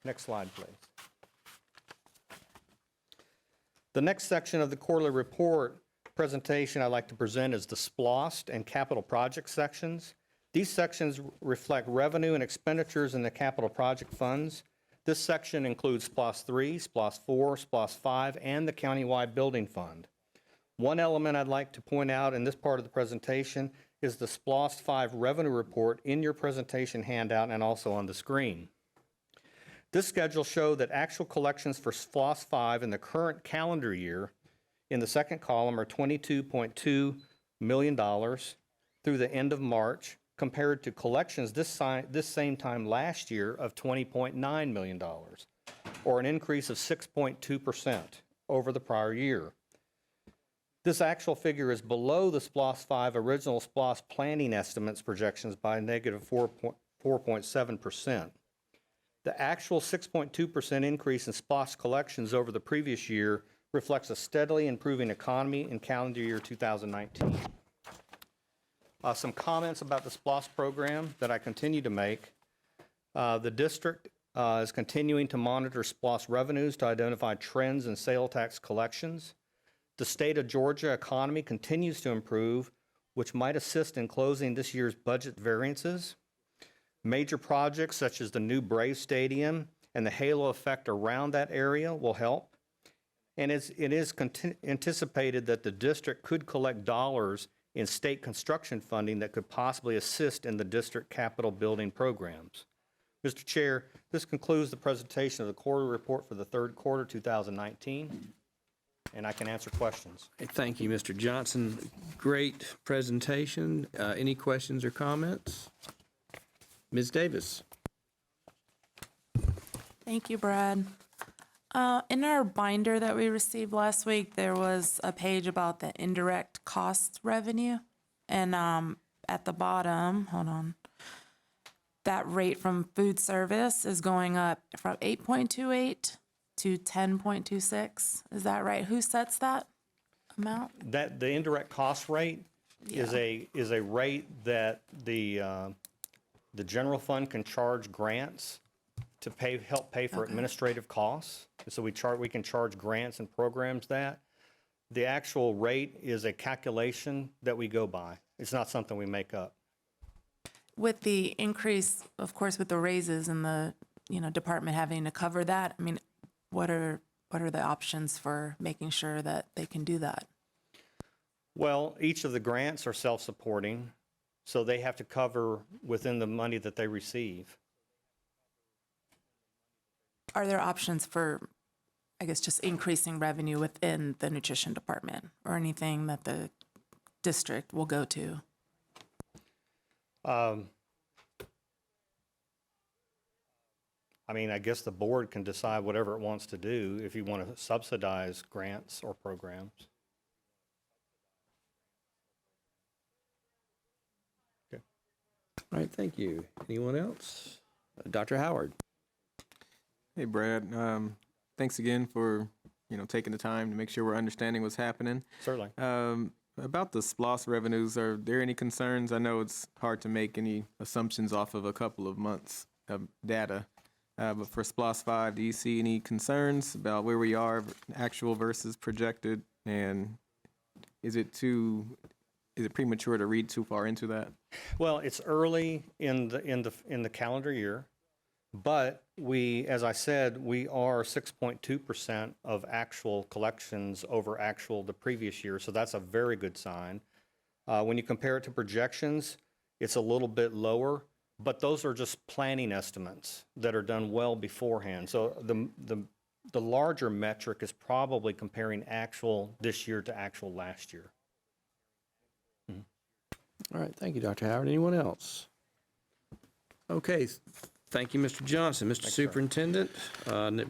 [SPEAKER 15] Next slide, please. The next section of the quarterly report presentation I'd like to present is the SPLOST and capital project sections. These sections reflect revenue and expenditures in the capital project funds. This section includes SPLOST 3, SPLOST 4, SPLOST 5, and the countywide building fund. One element I'd like to point out in this part of the presentation is the SPLOST 5 revenue report in your presentation handout and also on the screen. This schedule shows that actual collections for SPLOST 5 in the current calendar year in the second column are $22.2 million through the end of March, compared to collections this same time last year of $20.9 million, or an increase of 6.2% over the prior year. This actual figure is below the SPLOST 5 original SPLOST planning estimates projections by negative 4.7%. The actual 6.2% increase in SPLOST collections over the previous year reflects a steadily improving economy in calendar year 2019. Some comments about the SPLOST program that I continue to make. The district is continuing to monitor SPLOST revenues to identify trends in sales tax collections. The state of Georgia economy continues to improve, which might assist in closing this year's budget variances. Major projects such as the new Braves Stadium and the halo effect around that area will help. And it is anticipated that the district could collect dollars in state construction funding that could possibly assist in the district capital building programs. Mr. Chair, this concludes the presentation of the quarterly report for the third quarter 2019. And I can answer questions.
[SPEAKER 1] Thank you, Mr. Johnson. Great presentation. Any questions or comments? Ms. Davis.
[SPEAKER 17] Thank you, Brad. In our binder that we received last week, there was a page about the indirect cost revenue. And at the bottom, hold on, that rate from food service is going up from 8.28 to 10.26. Is that right? Who sets that amount?
[SPEAKER 15] That the indirect cost rate is a rate that the general fund can charge grants to help pay for administrative costs. So we can charge grants and programs that. The actual rate is a calculation that we go by. It's not something we make up.
[SPEAKER 17] With the increase, of course, with the raises and the, department having to cover that, I mean, what are the options for making sure that they can do that?
[SPEAKER 15] Well, each of the grants are self-supporting, so they have to cover within the money that they receive.
[SPEAKER 17] Are there options for, I guess, just increasing revenue within the nutrition department or anything that the district will go to?
[SPEAKER 15] I mean, I guess the board can decide whatever it wants to do if you want to subsidize grants or programs. Okay.
[SPEAKER 1] All right, thank you. Anyone else? Dr. Howard?
[SPEAKER 9] Hey, Brad. Thanks again for, taking the time to make sure we're understanding what's happening.
[SPEAKER 15] Certainly.
[SPEAKER 9] About the SPLOS revenues, are there any concerns? I know it's hard to make any assumptions off of a couple of months of data. But for SPLOS 5, do you see any concerns about where we are, actual versus projected? And is it premature to read too far into that?
[SPEAKER 15] Well, it's early in the calendar year, but as I said, we are 6.2% of actual collections over the previous year, so that's a very good sign. When you compare it to projections, it's a little bit lower, but those are just planning estimates that are done well beforehand. So the larger metric is probably comparing actual this year to actual last year.
[SPEAKER 1] All right, thank you, Dr. Howard. Anyone else? Okay, thank you, Mr. Johnson. Mr. Superintendent,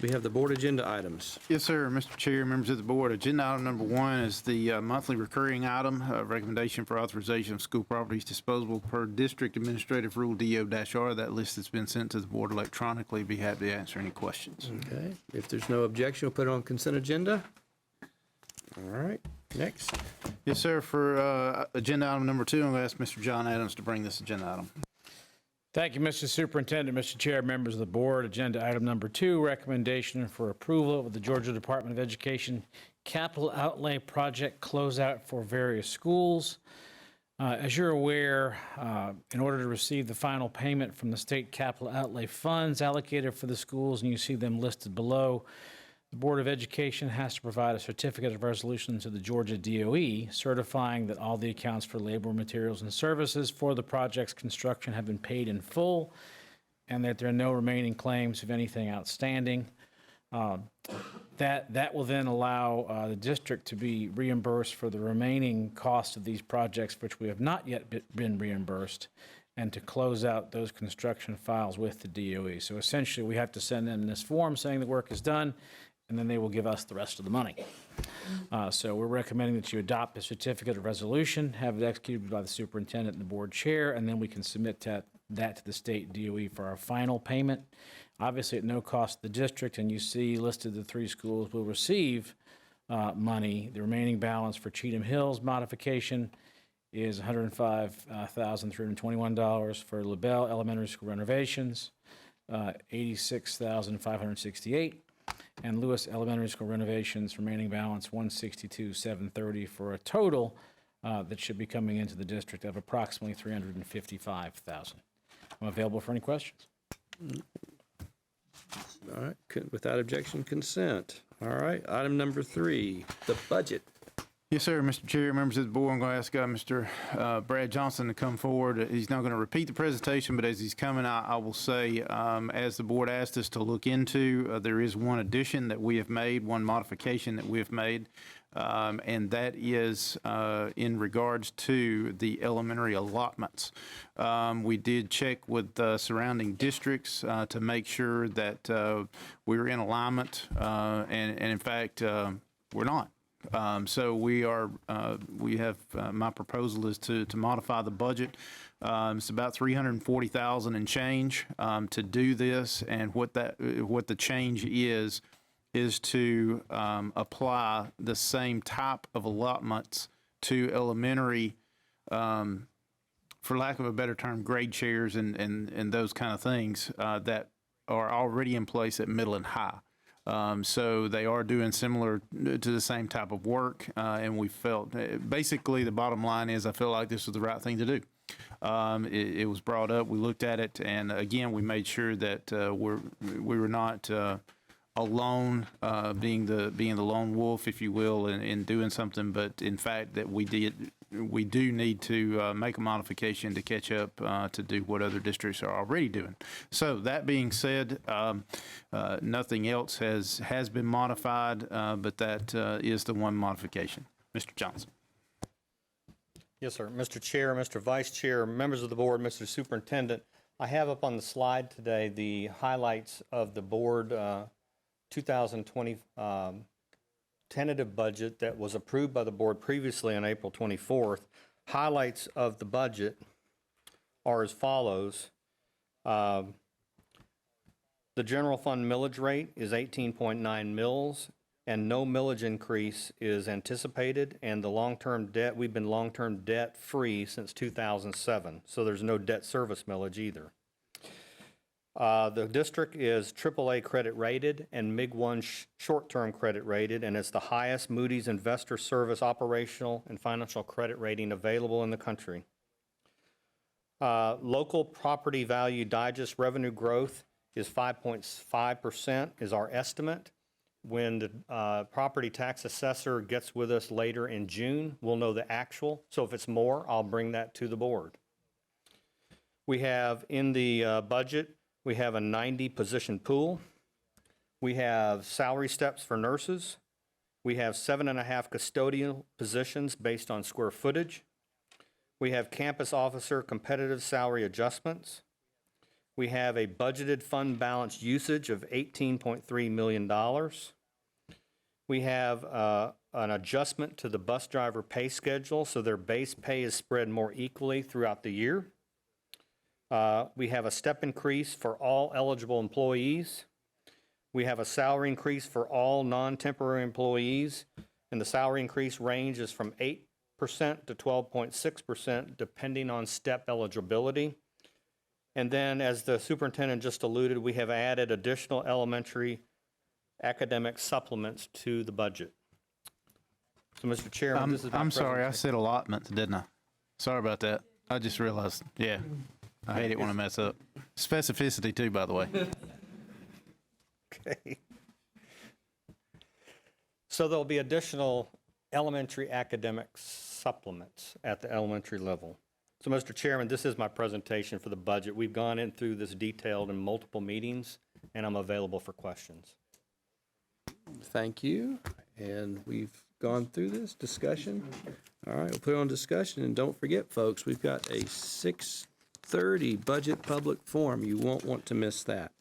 [SPEAKER 1] we have the board agenda items.
[SPEAKER 11] Yes, sir. Mr. Chair, members of the board, agenda item number 1 is the monthly recurring item, recommendation for authorization of school properties disposable per district administrative rule DO-R. That list has been sent to the board electronically. Be happy to answer any questions.
[SPEAKER 1] Okay, if there's no objection, we'll put it on consent agenda. All right, next.
[SPEAKER 11] Yes, sir. For agenda item number 2, I'm going to ask Mr. John Adams to bring this agenda item.
[SPEAKER 18] Thank you, Mr. Superintendent, Mr. Chair, members of the board. Agenda item number 2, recommendation for approval of the Georgia Department of Education capital outlay project closeout for various schools. As you're aware, in order to receive the final payment from the state capital outlay funds allocated for the schools, and you see them listed below, the Board of Education has to provide a certificate of resolution to the Georgia DOE certifying that all the accounts for labor, materials, and services for the project's construction have been paid in full and that there are no remaining claims of anything outstanding. That will then allow the district to be reimbursed for the remaining costs of these projects, which we have not yet been reimbursed, and to close out those construction files with the DOE. So essentially, we have to send them this form saying the work is done, and then they will give us the rest of the money. So we're recommending that you adopt a certificate of resolution, have it executed by the superintendent and the board chair, and then we can submit that to the state DOE for our final payment. Obviously, at no cost to the district, and you see listed the 3 schools will receive money. The remaining balance for Cheatham Hills modification is $105,321 for LaBelle Elementary School renovations, $86,568. And Lewis Elementary School renovations, remaining balance $162,730 for a total that should be coming into the district of approximately $355,000. I'm available for any questions.
[SPEAKER 1] All right, without objection, consent. All right, item number 3, the budget.
[SPEAKER 11] Yes, sir. Mr. Chair, members of the board, I'm going to ask Mr. Brad Johnson to come forward. He's not going to repeat the presentation, but as he's coming, I will say, as the board asked us to look into, there is one addition that we have made, one modification that we have made, and that is in regards to the elementary allotments. We did check with surrounding districts to make sure that we're in alignment, and in fact, we're not. So we have, my proposal is to modify the budget. It's about $340,000 and change to do this, and what the change is to apply the same type of allotments to elementary, for lack of a better term, grade chairs and those kind of things that are already in place at middle and high. So they are doing similar to the same type of work, and we felt, basically the bottom line is I feel like this was the right thing to do. It was brought up, we looked at it, and again, we made sure that we were not alone, being the lone wolf, if you will, in doing something, but in fact that we do need to make a modification to catch up to do what other districts are already doing. So that being said, nothing else has been modified, but that is the one modification. Mr. Johnson.
[SPEAKER 15] Yes, sir. Mr. Chair, Mr. Vice Chair, members of the board, Mr. Superintendent, I have up on the slide today the highlights of the board 2020 tentative budget that was approved by the board previously on April 24th. Highlights of the budget are as follows. The general fund millage rate is 18.9 mils, and no millage increase is anticipated, and the long-term debt, we've been long-term debt-free since 2007, so there's no debt service millage either. The district is AAA credit rated and MIG-1 short-term credit rated, and it's the highest Moody's Investor Service operational and financial credit rating available in the country. Local property value digest revenue growth is 5.5% is our estimate. When the property tax assessor gets with us later in June, we'll know the actual. So if it's more, I'll bring that to the board. We have in the budget, we have a 90 position pool. We have salary steps for nurses. We have 7.5 custodial positions based on square footage. We have campus officer competitive salary adjustments. We have a budgeted fund balance usage of $18.3 million. We have an adjustment to the bus driver pay schedule, so their base pay is spread more equally throughout the year. We have a step increase for all eligible employees. We have a salary increase for all non-temporary employees, and the salary increase ranges from 8% to 12.6% depending on step eligibility. And then, as the superintendent just alluded, we have added additional elementary academic supplements to the budget. So, Mr. Chairman, this is my
[SPEAKER 11] I'm sorry, I
[SPEAKER 15] presentation.
[SPEAKER 11] said allotment, didn't I? Sorry about that. I just realized, yeah. I hate it when I mess up. Specificity too, by the way.
[SPEAKER 15] Okay. So there'll be additional elementary academic supplements at the elementary level. So, Mr. Chairman, this is my presentation for the budget. We've gone in through this detailed in multiple meetings, and I'm available for questions.
[SPEAKER 1] Thank you. And we've gone through this discussion. All right, we'll put it on discussion. And don't forget, folks, we've got a 6:30 budget public forum. You won't want to miss that.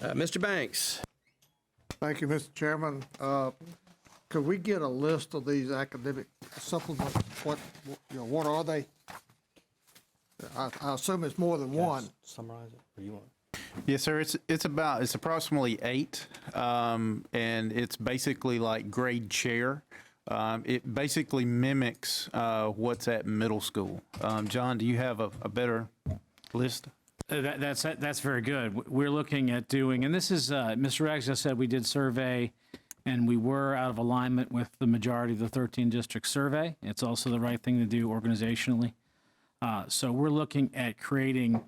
[SPEAKER 1] Mr. Banks.
[SPEAKER 13] Thank you, Mr. Chairman. Could we get a list of these academic supplements? What are they? I assume it's more than one.
[SPEAKER 15] Summarize it, or you want?
[SPEAKER 11] Yes, sir. It's approximately 8, and it's basically like grade chair. It basically mimics what's at middle school. John, do you have a better list?
[SPEAKER 18] That's very good. We're looking at doing, and this is, Mr. Rags just said we did survey, and we were out of alignment with the majority of the 13 district survey. It's also the right thing to do organizationally. So we're looking at creating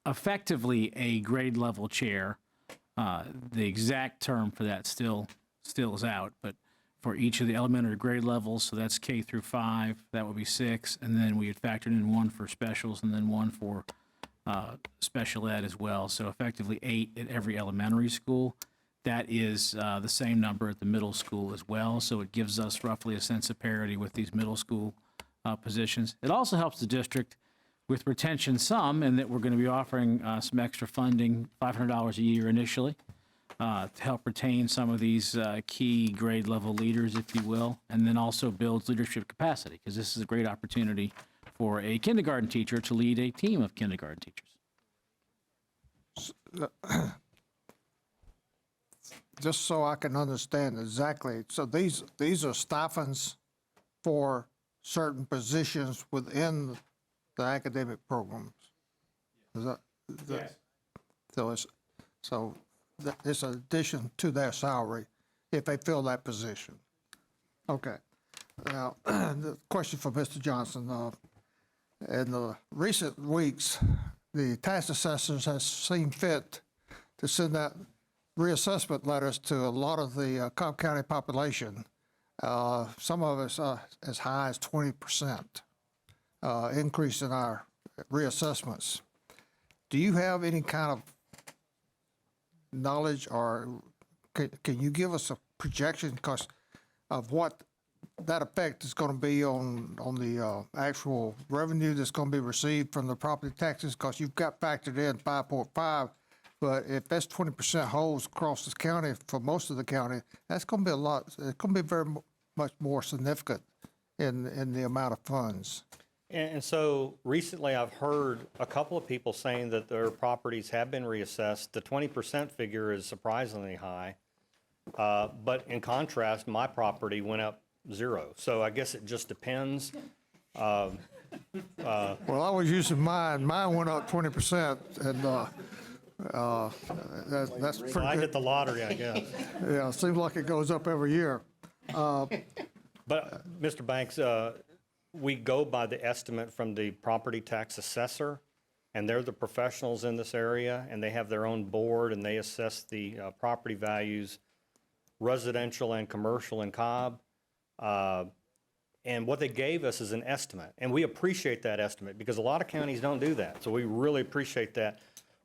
[SPEAKER 18] effectively a grade level chair. The exact term for that still is out, but for each of the elementary grade levels, so that's K through 5, that would be 6, and then we had factored in 1 for specials and then 1 for special ed as well. So effectively 8 at every elementary school. That is the same number at the middle school as well. So it gives us roughly a sense of parity with these middle school positions. It also helps the district with retention some, in that we're going to be offering some extra funding, $500 a year initially, to help retain some of these key grade level leaders, if you will, and then also builds leadership capacity, because this is a great opportunity for a kindergarten teacher to lead a team of kindergarten teachers.
[SPEAKER 13] Just so I can understand exactly, so these are stipends for certain positions within the academic programs? Is that
[SPEAKER 18] Yes.
[SPEAKER 13] so it's an addition to their salary if they fill that position. Okay. Now, the question for Mr. Johnson. In the recent weeks, the tax assessors has seen fit to send out reassessment letters to a lot of the Cobb County population. Some of us as high as 20% increase in our reassessments. Do you have any kind of knowledge, or can you give us a projection because of what that effect is going to be on the actual revenue that's going to be received from the property taxes? Because you've got factored in 5.5, but if that's 20% holds across this county for most of the county, that's going to be a lot. It's going to be very much more significant in the amount of funds.
[SPEAKER 15] And so recently I've heard a couple of people saying that their properties have been reassessed. The 20% figure is surprisingly high. But in contrast, my property went up 0. So I guess it just depends.
[SPEAKER 13] Well, I was using mine. Mine went up 20%, and that's pretty
[SPEAKER 15] I
[SPEAKER 13] good.
[SPEAKER 15] hit the lottery, I guess.
[SPEAKER 13] Yeah, it seems like it goes up every year.
[SPEAKER 15] But Mr. Banks, we go by the estimate from the property tax assessor, and they're the professionals in this area, and they have their own board, and they assess the property values, residential and commercial in Cobb. And what they gave us is an estimate, and we appreciate that estimate because a lot of counties don't do that. So we really appreciate that.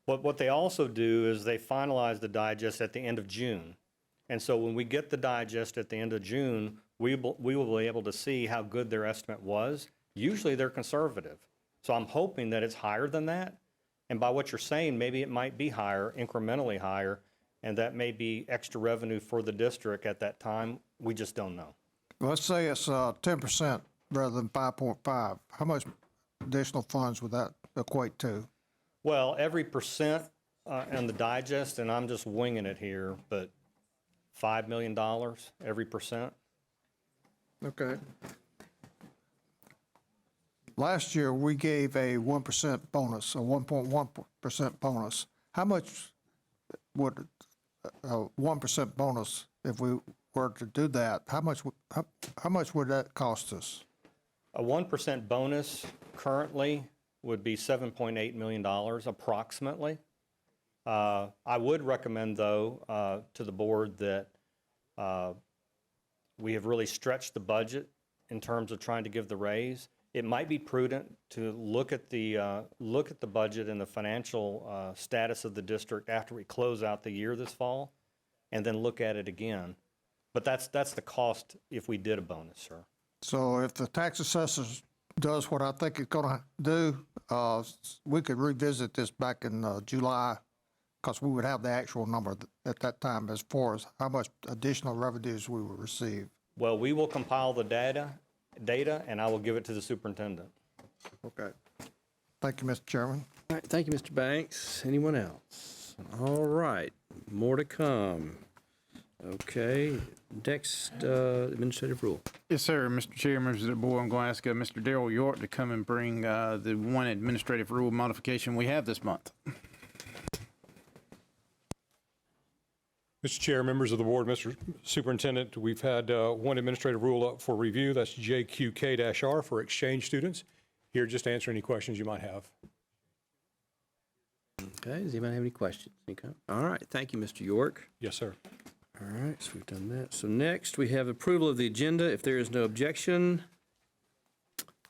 [SPEAKER 15] But what they also do is they finalize the digest at the end of June. And so when we get the digest at the end of June, we will be able to see how good their estimate was. Usually they're conservative. So I'm hoping that it's higher than that. And by what you're saying, maybe it might be higher, incrementally higher, and that may be extra revenue for the district at that time. We just don't know.
[SPEAKER 13] Let's say it's 10% rather than 5.5. How much additional funds would that equate to?
[SPEAKER 15] Well, every percent on the digest, and I'm just winging it here, but $5 million every percent.
[SPEAKER 13] Okay. Last year, we gave a 1% bonus, a 1.1% bonus. How much would a 1% bonus, if we were to do that, how much would that cost us?
[SPEAKER 15] A 1% bonus currently would be $7.8 million approximately. I would recommend, though, to the board that we have really stretched the budget in terms of trying to give the raise. It might be prudent to look at the budget and the financial status of the district after we close out the year this fall, and then look at it again. But that's the cost if we did a bonus, sir.
[SPEAKER 13] So if the tax assessor does what I think it's going to do, we could revisit this back in July, because we would have the actual number at that time as far as how much additional revenues we would receive.
[SPEAKER 15] Well, we will compile the data, and I will give it to the superintendent.
[SPEAKER 13] Okay. Thank you, Mr. Chairman.
[SPEAKER 1] All right, thank you, Mr. Banks. Anyone else? All right, more to come. Okay, next administrative rule.
[SPEAKER 11] Yes, sir. Mr. Chair, members of the board, I'm going to ask Mr. Darrell York to come and bring the one administrative rule modification we have this month.
[SPEAKER 19] Mr. Chair, members of the board, Mr. Superintendent, we've had one administrative rule up for review. That's JQK-R for exchange students. Here just to answer any questions you might have.
[SPEAKER 1] Okay, does anybody have any questions? All right, thank you, Mr. York.
[SPEAKER 19] Yes, sir.
[SPEAKER 1] All right, so we've done that. So next, we have approval of the agenda. If there is no objection,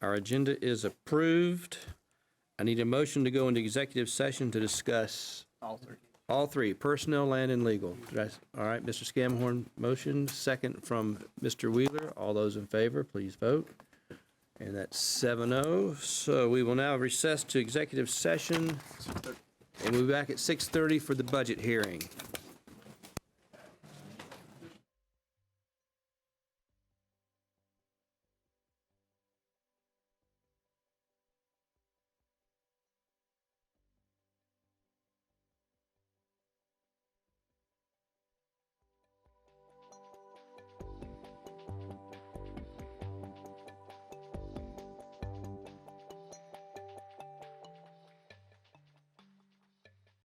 [SPEAKER 1] our agenda is approved. I need a motion to go into executive session to discuss all three, personnel, land, and legal. All right, Mr. Scamhorn, motion. Second from Mr. Wheeler. All those in favor, please vote. And that's 7-0. So we will now recess to executive session, and we'll be back at 6:30 for the budget hearing.